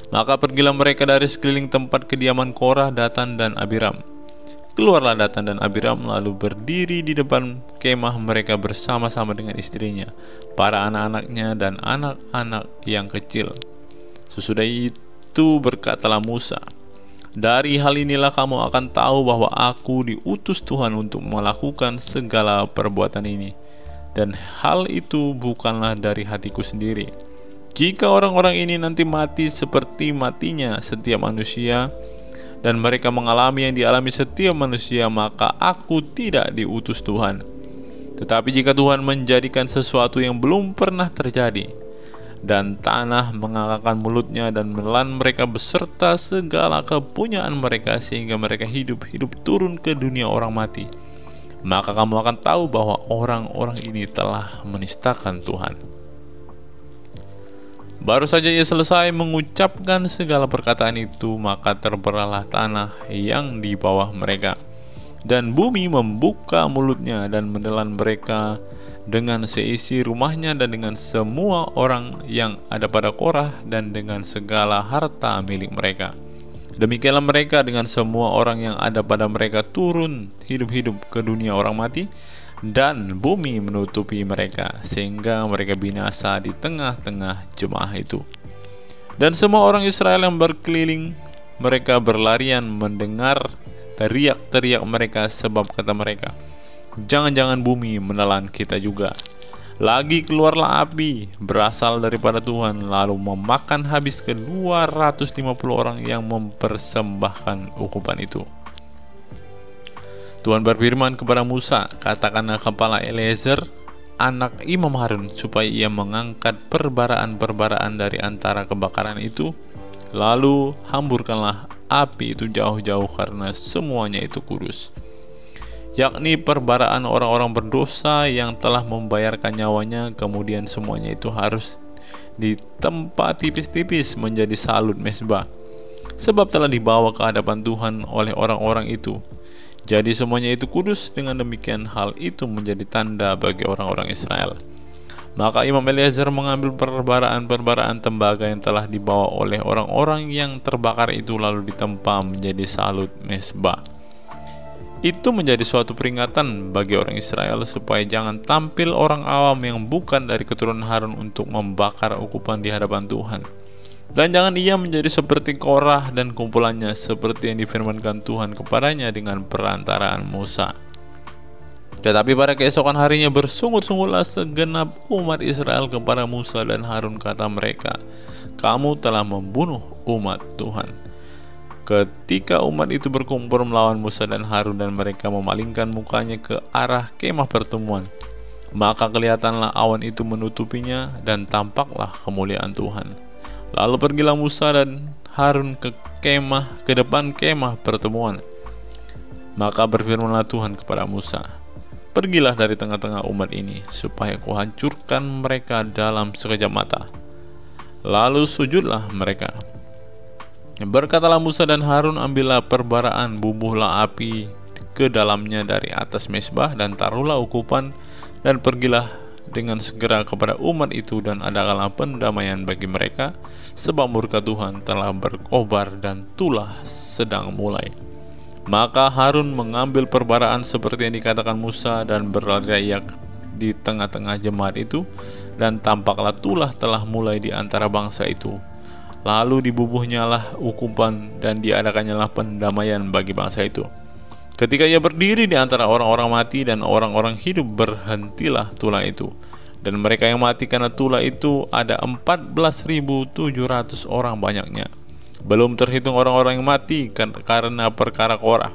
[SPEAKER 1] Maka pergilah mereka dari sekeliling tempat kediaman Korah, Datan dan Abiram. Keluarlah Datan dan Abiram lalu berdiri di depan kemah mereka bersama-sama dengan istrinya, para anak-anaknya dan anak-anak yang kecil. Sesudah itu berkatalah Musa, dari hal inilah kamu akan tahu bahwa aku diutus Tuhan untuk melakukan segala perbuatan ini, dan hal itu bukanlah dari hatiku sendiri. Jika orang-orang ini nanti mati seperti matinya setiap manusia, dan mereka mengalami yang dialami setiap manusia, maka aku tidak diutus Tuhan. Tetapi jika Tuhan menjadikan sesuatu yang belum pernah terjadi, dan tanah mengangkatkan mulutnya dan menelan mereka beserta segala kepunyaan mereka, sehingga mereka hidup-hidup turun ke dunia orang mati, maka kamu akan tahu bahwa orang-orang ini telah menistakan Tuhan. Baru saja ia selesai mengucapkan segala perkataan itu, maka terbelahlah tanah yang di bawah mereka, dan bumi membuka mulutnya dan menelan mereka dengan seisi rumahnya, dan dengan semua orang yang ada pada Korah, dan dengan segala harta milik mereka. Demikianlah mereka dengan semua orang yang ada pada mereka turun hidup-hidup ke dunia orang mati, dan bumi menutupi mereka, sehingga mereka binasa di tengah-tengah jemaah itu. Dan semua orang Israel yang berkeliling mereka berlarian mendengar teriak-teriak mereka, sebab kata mereka, jangan-jangan bumi menelan kita juga. Lagi keluarlah api berasal daripada Tuhan, lalu memakan habis ke 250 orang yang mempersembahkan ukupan itu. Tuhan berfirman kepada Musa, katakanlah kepada Eliezer, anak Imam Harun, supaya ia mengangkat perbaraan-perbaraan dari antara kebakaran itu, lalu hamburkanlah api itu jauh-jauh, karena semuanya itu kudus, yakni perbaraan orang-orang berdosa yang telah membayarkan nyawanya. Kemudian semuanya itu harus ditempa tipis-tipis menjadi salut mezbah, sebab telah dibawa ke hadapan Tuhan oleh orang-orang itu. Jadi semuanya itu kudus. Dengan demikian hal itu menjadi tanda bagi orang-orang Israel. Maka Imam Eliezer mengambil perbaraan-perbaraan tembaga yang telah dibawa oleh orang-orang yang terbakar itu, lalu ditempa menjadi salut mezbah. Itu menjadi suatu peringatan bagi orang Israel supaya jangan tampil orang awam yang bukan dari keturunan Harun untuk membakar ukupan di hadapan Tuhan. Dan jangan ia menjadi seperti Korah dan kumpulannya, seperti yang difirmankan Tuhan kepadanya dengan perantaraan Musa. Tetapi pada keesokan harinya bersungut-sungutlah segenap umat Israel kepada Musa dan Harun, kata mereka, "Kamu telah membunuh umat Tuhan." Ketika umat itu berkumpul melawan Musa dan Harun dan mereka memalingkan mukanya ke arah kemah pertemuan, maka kelihatanlah awan itu menutupinya dan tampaklah kemuliaan Tuhan. Lalu pergilah Musa dan Harun ke depan kemah pertemuan. Maka berfirmanlah Tuhan kepada Musa, "Pergilah dari tengah-tengah umat ini, supaya kuhancurkan mereka dalam sekejap mata." Lalu sujudlah mereka. Berkatalah Musa dan Harun, "Ambillah perbaraan, bubuhlah api ke dalamnya dari atas mezbah, dan taruhlah ukupan, dan pergilah dengan segera kepada umat itu, dan adakanlah pendamaian bagi mereka, sebab murka Tuhan telah berkobar dan tulah sedang mulai." Maka Harun mengambil perbaraan seperti yang dikatakan Musa dan berteriak di tengah-tengah jemaat itu, dan tampaklah tulah telah mulai di antara bangsa itu. Lalu dibubuhnyalah ukupan dan diadakannya pendamaian bagi bangsa itu. Ketika ia berdiri di antara orang-orang mati dan orang-orang hidup, berhentilah tulah itu. Dan mereka yang mati karena tulah itu ada 14.700 orang banyaknya, belum terhitung orang-orang yang mati karena perkara Korah.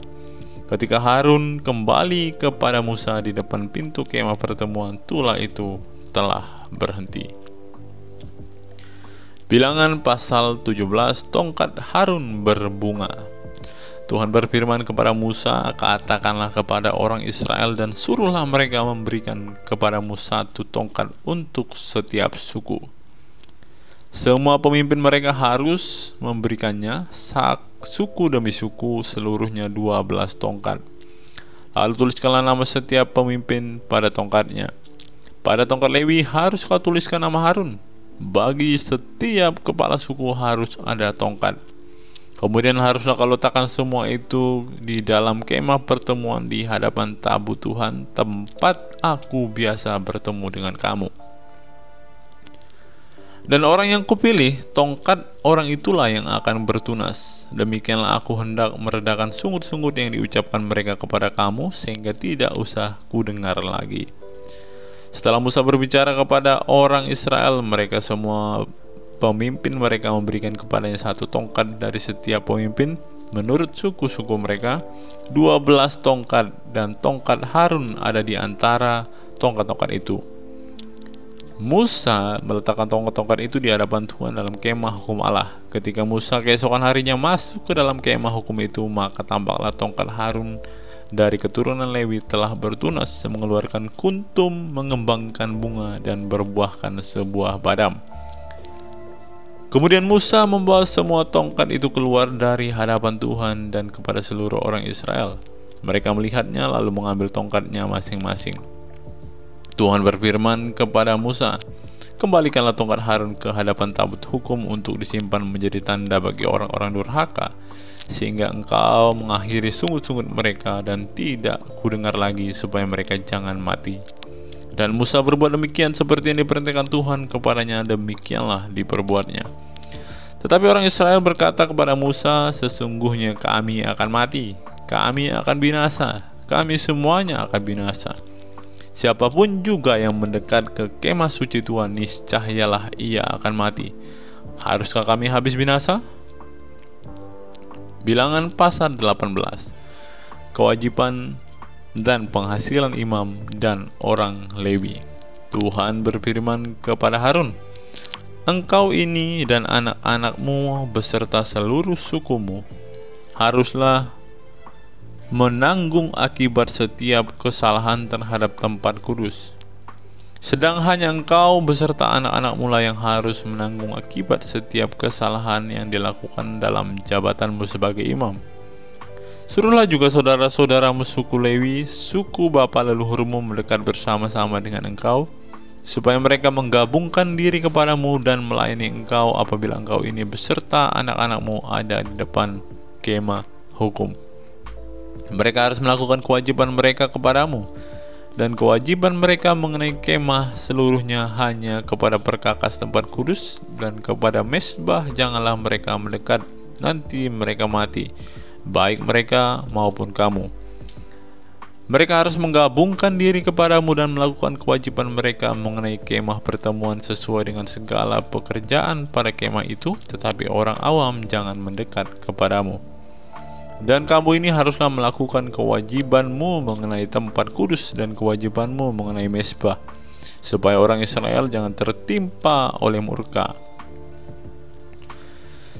[SPEAKER 1] Ketika Harun kembali kepada Musa di depan pintu kemah pertemuan, tulah itu telah berhenti. Bilangan pasal 17, tongkat Harun berbunga. Tuhan berfirman kepada Musa, "Katakanlah kepada orang Israel dan suruhlah mereka memberikan kepadamu 1 tongkat untuk setiap suku. Semua pemimpin mereka harus memberikannya, suku demi suku, seluruhnya 12 tongkat. Lalu tuliskanlah nama setiap pemimpin pada tongkatnya. Pada tongkat Lewi harus kau tuliskan nama Harun. Bagi setiap kepala suku harus ada tongkat. Kemudian haruslah kau letakkan semua itu di dalam kemah pertemuan di hadapan tabut Tuhan, tempat aku biasa bertemu dengan kamu. Dan orang yang kupilih, tongkat orang itulah yang akan bertunas. Demikianlah aku hendak meredakan sungut-sungut yang diucapkan mereka kepada kamu, sehingga tidak usah kudengar lagi." Setelah Musa berbicara kepada orang Israel, mereka semua pemimpin mereka memberikan kepadanya 1 tongkat dari setiap pemimpin menurut suku-suku mereka, 12 tongkat, dan tongkat Harun ada di antara tongkat-tongkat itu. Musa meletakkan tongkat-tongkat itu di hadapan Tuhan dalam kemah hukum Allah. Ketika Musa keesokan harinya masuk ke dalam kemah hukum itu, maka tampaklah tongkat Harun dari keturunan Lewi telah bertunas, mengeluarkan kuntum, mengembangkan bunga, dan berbuahkan sebuah badam. Kemudian Musa membawa semua tongkat itu keluar dari hadapan Tuhan dan kepada seluruh orang Israel. Mereka melihatnya lalu mengambil tongkatnya masing-masing. Tuhan berfirman kepada Musa, "Kembalikanlah tongkat Harun ke hadapan tabut hukum untuk disimpan menjadi tanda bagi orang-orang durhaka, sehingga engkau mengakhiri sungut-sungut mereka dan tidak kudengar lagi, supaya mereka jangan mati." Dan Musa berbuat demikian seperti yang diperintahkan Tuhan kepadanya, demikianlah diperbuatnya. Tetapi orang Israel berkata kepada Musa, "Sesungguhnya kami akan mati, kami akan binasa, kami semuanya akan binasa. Siapapun juga yang mendekat ke kemah suci Tuhan, niscayalah ia akan mati. Haruskah kami habis binasa?" Bilangan pasal 18, kewajiban dan penghasilan imam dan orang Lewi. Tuhan berfirman kepada Harun, "Engkau ini dan anak-anakmu beserta seluruh sukumu haruslah menanggung akibat setiap kesalahan terhadap tempat kudus. Sedang hanya engkau beserta anak-anakmu lah yang harus menanggung akibat setiap kesalahan yang dilakukan dalam jabatanmu sebagai imam. Suruhlah juga saudara-saudaramu suku Lewi, suku bapa leluhurmu mendekat bersama-sama dengan engkau, supaya mereka menggabungkan diri kepadamu dan melayani engkau apabila engkau ini beserta anak-anakmu ada di depan kemah hukum. Mereka harus melakukan kewajiban mereka kepadamu, dan kewajiban mereka mengenai kemah seluruhnya hanya kepada perkakas tempat kudus, dan kepada mesbah janganlah mereka mendekat, nanti mereka mati, baik mereka maupun kamu. Mereka harus menggabungkan diri kepadamu dan melakukan kewajiban mereka mengenai kemah pertemuan sesuai dengan segala pekerjaan pada kemah itu, tetapi orang awam jangan mendekat kepadamu. Dan kamu ini haruslah melakukan kewajibanmu mengenai tempat kudus dan kewajibanmu mengenai mesbah, supaya orang Israel jangan tertimpa oleh murka.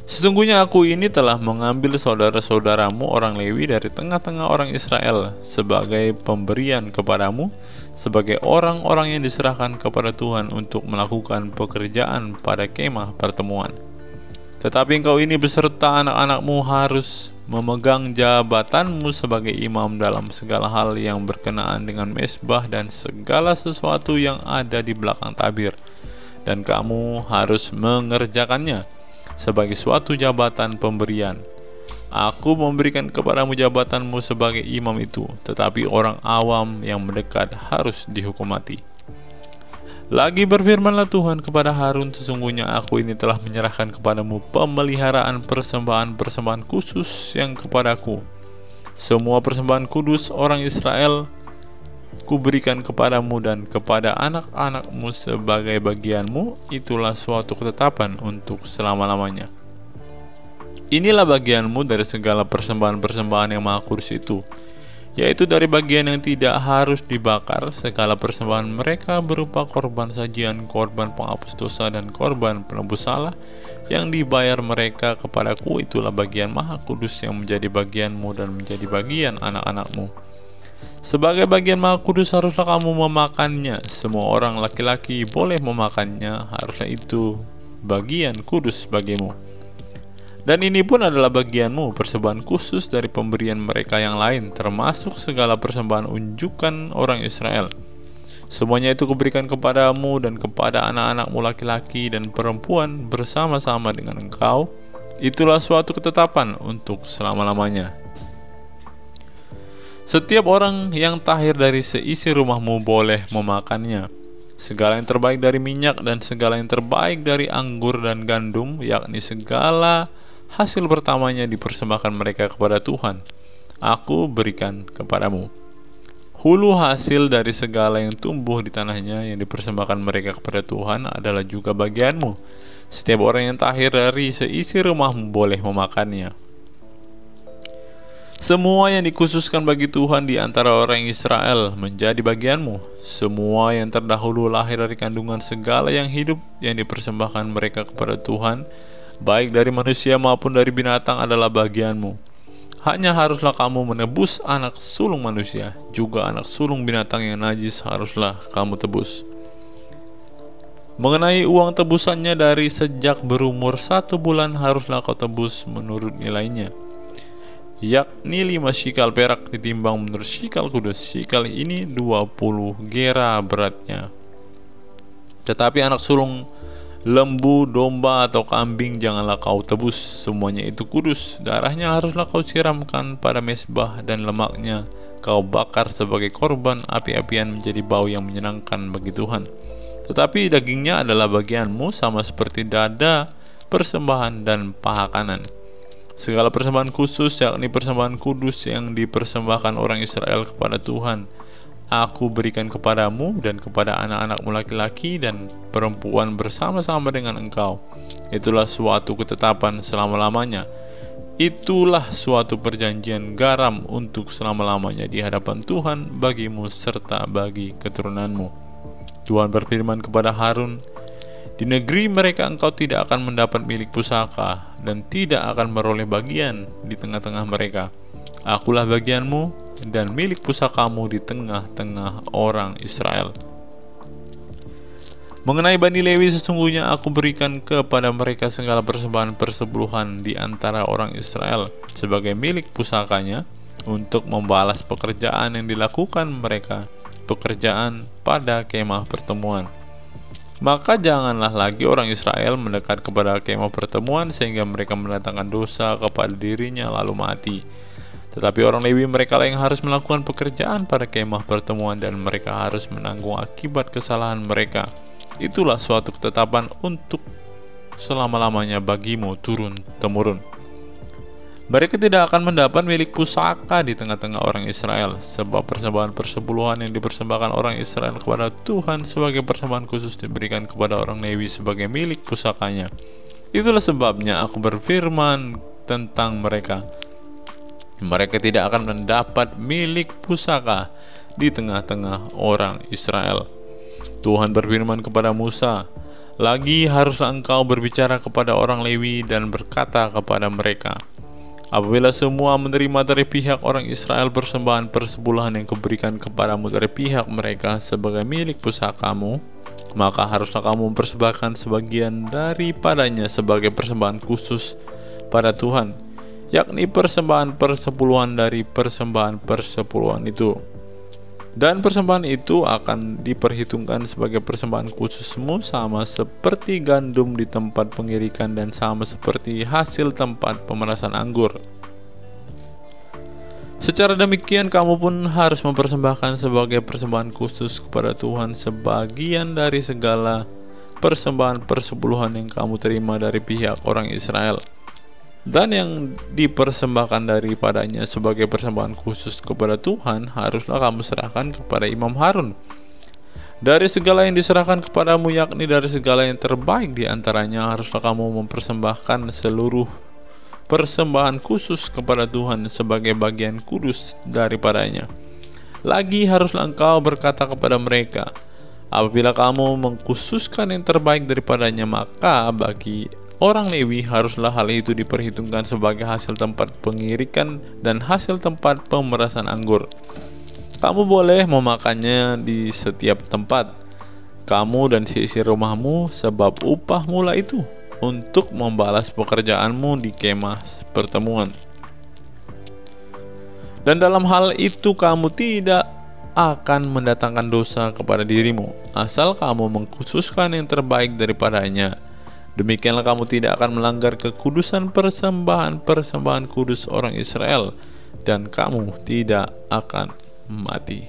[SPEAKER 1] Sesungguhnya aku ini telah mengambil saudara-saudaramu orang Lewi dari tengah-tengah orang Israel sebagai pemberian kepadamu, sebagai orang-orang yang diserahkan kepada Tuhan untuk melakukan pekerjaan pada kemah pertemuan. Tetapi engkau ini beserta anak-anakmu harus memegang jabatanmu sebagai imam dalam segala hal yang berkenaan dengan mesbah dan segala sesuatu yang ada di belakang tabir, dan kamu harus mengerjakannya sebagai suatu jabatan pemberian. Aku memberikan kepadamu jabatanmu sebagai imam itu, tetapi orang awam yang mendekat harus dihukum mati. Lagi berfirmanlah Tuhan kepada Harun, sesungguhnya aku ini telah menyerahkan kepadamu pemeliharaan persembahan-persembahan khusus yang kepadaku. Semua persembahan kudus orang Israel kuberikan kepadamu dan kepada anak-anakmu sebagai bagianmu, itulah suatu ketetapan untuk selama-lamanya. Inilah bagianmu dari segala persembahan-persembahan yang maha kudus itu, yaitu dari bagian yang tidak harus dibakar, segala persembahan mereka berupa korban sajian, korban penghapus dosa, dan korban penebus salah yang dibayar mereka kepadaku, itulah bagian maha kudus yang menjadi bagianmu dan menjadi bagian anak-anakmu. Sebagai bagian maha kudus haruslah kamu memakannya, semua orang laki-laki boleh memakannya, haruslah itu bagian kudus bagimu. Dan ini pun adalah bagianmu, persembahan khusus dari pemberian mereka yang lain, termasuk segala persembahan unjukan orang Israel. Semuanya itu kuberikan kepadamu dan kepada anak-anakmu laki-laki dan perempuan bersama-sama dengan engkau. Itulah suatu ketetapan untuk selama-lamanya. Setiap orang yang tahir dari seisi rumahmu boleh memakannya. Segala yang terbaik dari minyak dan segala yang terbaik dari anggur dan gandum, yakni segala hasil pertamanya dipersembahkan mereka kepada Tuhan, aku berikan kepadamu. Hulu hasil dari segala yang tumbuh di tanahnya yang dipersembahkan mereka kepada Tuhan adalah juga bagianmu. Setiap orang yang tahir dari seisi rumahmu boleh memakannya. Semua yang dikhususkan bagi Tuhan di antara orang Israel menjadi bagianmu. Semua yang terdahulu lahir dari kandungan segala yang hidup yang dipersembahkan mereka kepada Tuhan, baik dari manusia maupun dari binatang, adalah bagianmu. Hanya haruslah kamu menebus anak sulung manusia, juga anak sulung binatang yang najis haruslah kamu tebus. Mengenai uang tebusannya dari sejak berumur 1 bulan haruslah kau tebus menurut nilainya, yakni 5 shikal perak ditimbang menurut shikal kudus. Shikal ini 20 gera beratnya. Tetapi anak sulung lembu, domba, atau kambing janganlah kau tebus, semuanya itu kudus. Darahnya haruslah kau siramkan pada mesbah, dan lemaknya kau bakar sebagai korban api-apian menjadi bau yang menyenangkan bagi Tuhan. Tetapi dagingnya adalah bagianmu, sama seperti dada, persembahan, dan paha kanan. Segala persembahan khusus, yakni persembahan kudus yang dipersembahkan orang Israel kepada Tuhan, aku berikan kepadamu dan kepada anak-anakmu laki-laki dan perempuan bersama-sama dengan engkau. Itulah suatu ketetapan selama-lamanya. Itulah suatu perjanjian garam untuk selama-lamanya di hadapan Tuhan bagimu serta bagi keturunanmu. Tuhan berfirman kepada Harun, di negeri mereka engkau tidak akan mendapat milik pusaka dan tidak akan meroleh bagian di tengah-tengah mereka. Akulah bagianmu dan milik pusakamu di tengah-tengah orang Israel. Mengenai Bani Lewi, sesungguhnya aku berikan kepada mereka segala persembahan persepuluhan di antara orang Israel sebagai milik pusakanya untuk membalas pekerjaan yang dilakukan mereka, pekerjaan pada kemah pertemuan. Maka janganlah lagi orang Israel mendekat kepada kemah pertemuan sehingga mereka mendatangkan dosa kepada dirinya lalu mati. Tetapi orang Lewi mereka lah yang harus melakukan pekerjaan pada kemah pertemuan dan mereka harus menanggung akibat kesalahan mereka. Itulah suatu ketetapan untuk selama-lamanya bagimu turun-temurun. Mereka tidak akan mendapat milik pusaka di tengah-tengah orang Israel, sebab persembahan persepuluhan yang dipersembahkan orang Israel kepada Tuhan sebagai persembahan khusus diberikan kepada orang Lewi sebagai milik pusakanya. Itulah sebabnya aku berfirman tentang mereka. Mereka tidak akan mendapat milik pusaka di tengah-tengah orang Israel. Tuhan berfirman kepada Musa, "Lagi haruslah engkau berbicara kepada orang Lewi dan berkata kepada mereka, apabila semua menerima dari pihak orang Israel persembahan persepuluhan yang kuberikan kepadamu dari pihak mereka sebagai milik pusakamu, maka haruslah kamu mempersembahkan sebagian daripadanya sebagai persembahan khusus pada Tuhan, yakni persembahan persepuluhan dari persembahan persepuluhan itu. Dan persembahan itu akan diperhitungkan sebagai persembahan khususmu sama seperti gandum di tempat pengirikan dan sama seperti hasil tempat pemerasan anggur. Secara demikian kamu pun harus mempersembahkan sebagai persembahan khusus kepada Tuhan sebagian dari segala persembahan persepuluhan yang kamu terima dari pihak orang Israel. Dan yang dipersembahkan daripadanya sebagai persembahan khusus kepada Tuhan haruslah kamu serahkan kepada Imam Harun. Dari segala yang diserahkan kepadamu, yakni dari segala yang terbaik di antaranya, haruslah kamu mempersembahkan seluruh persembahan khusus kepada Tuhan sebagai bagian kudus daripadanya. Lagi haruslah engkau berkata kepada mereka, apabila kamu mengkhususkan yang terbaik daripadanya, maka bagi orang Lewi haruslah hal itu diperhitungkan sebagai hasil tempat pengirikan dan hasil tempat pemerasan anggur. Kamu boleh memakannya di setiap tempat, kamu dan seisi rumahmu, sebab upah mula itu untuk membalas pekerjaanmu di kemah pertemuan. Dan dalam hal itu kamu tidak akan mendatangkan dosa kepada dirimu, asal kamu mengkhususkan yang terbaik daripadanya. Demikianlah kamu tidak akan melanggar kekudusan persembahan kudus orang Israel, dan kamu tidak akan mati.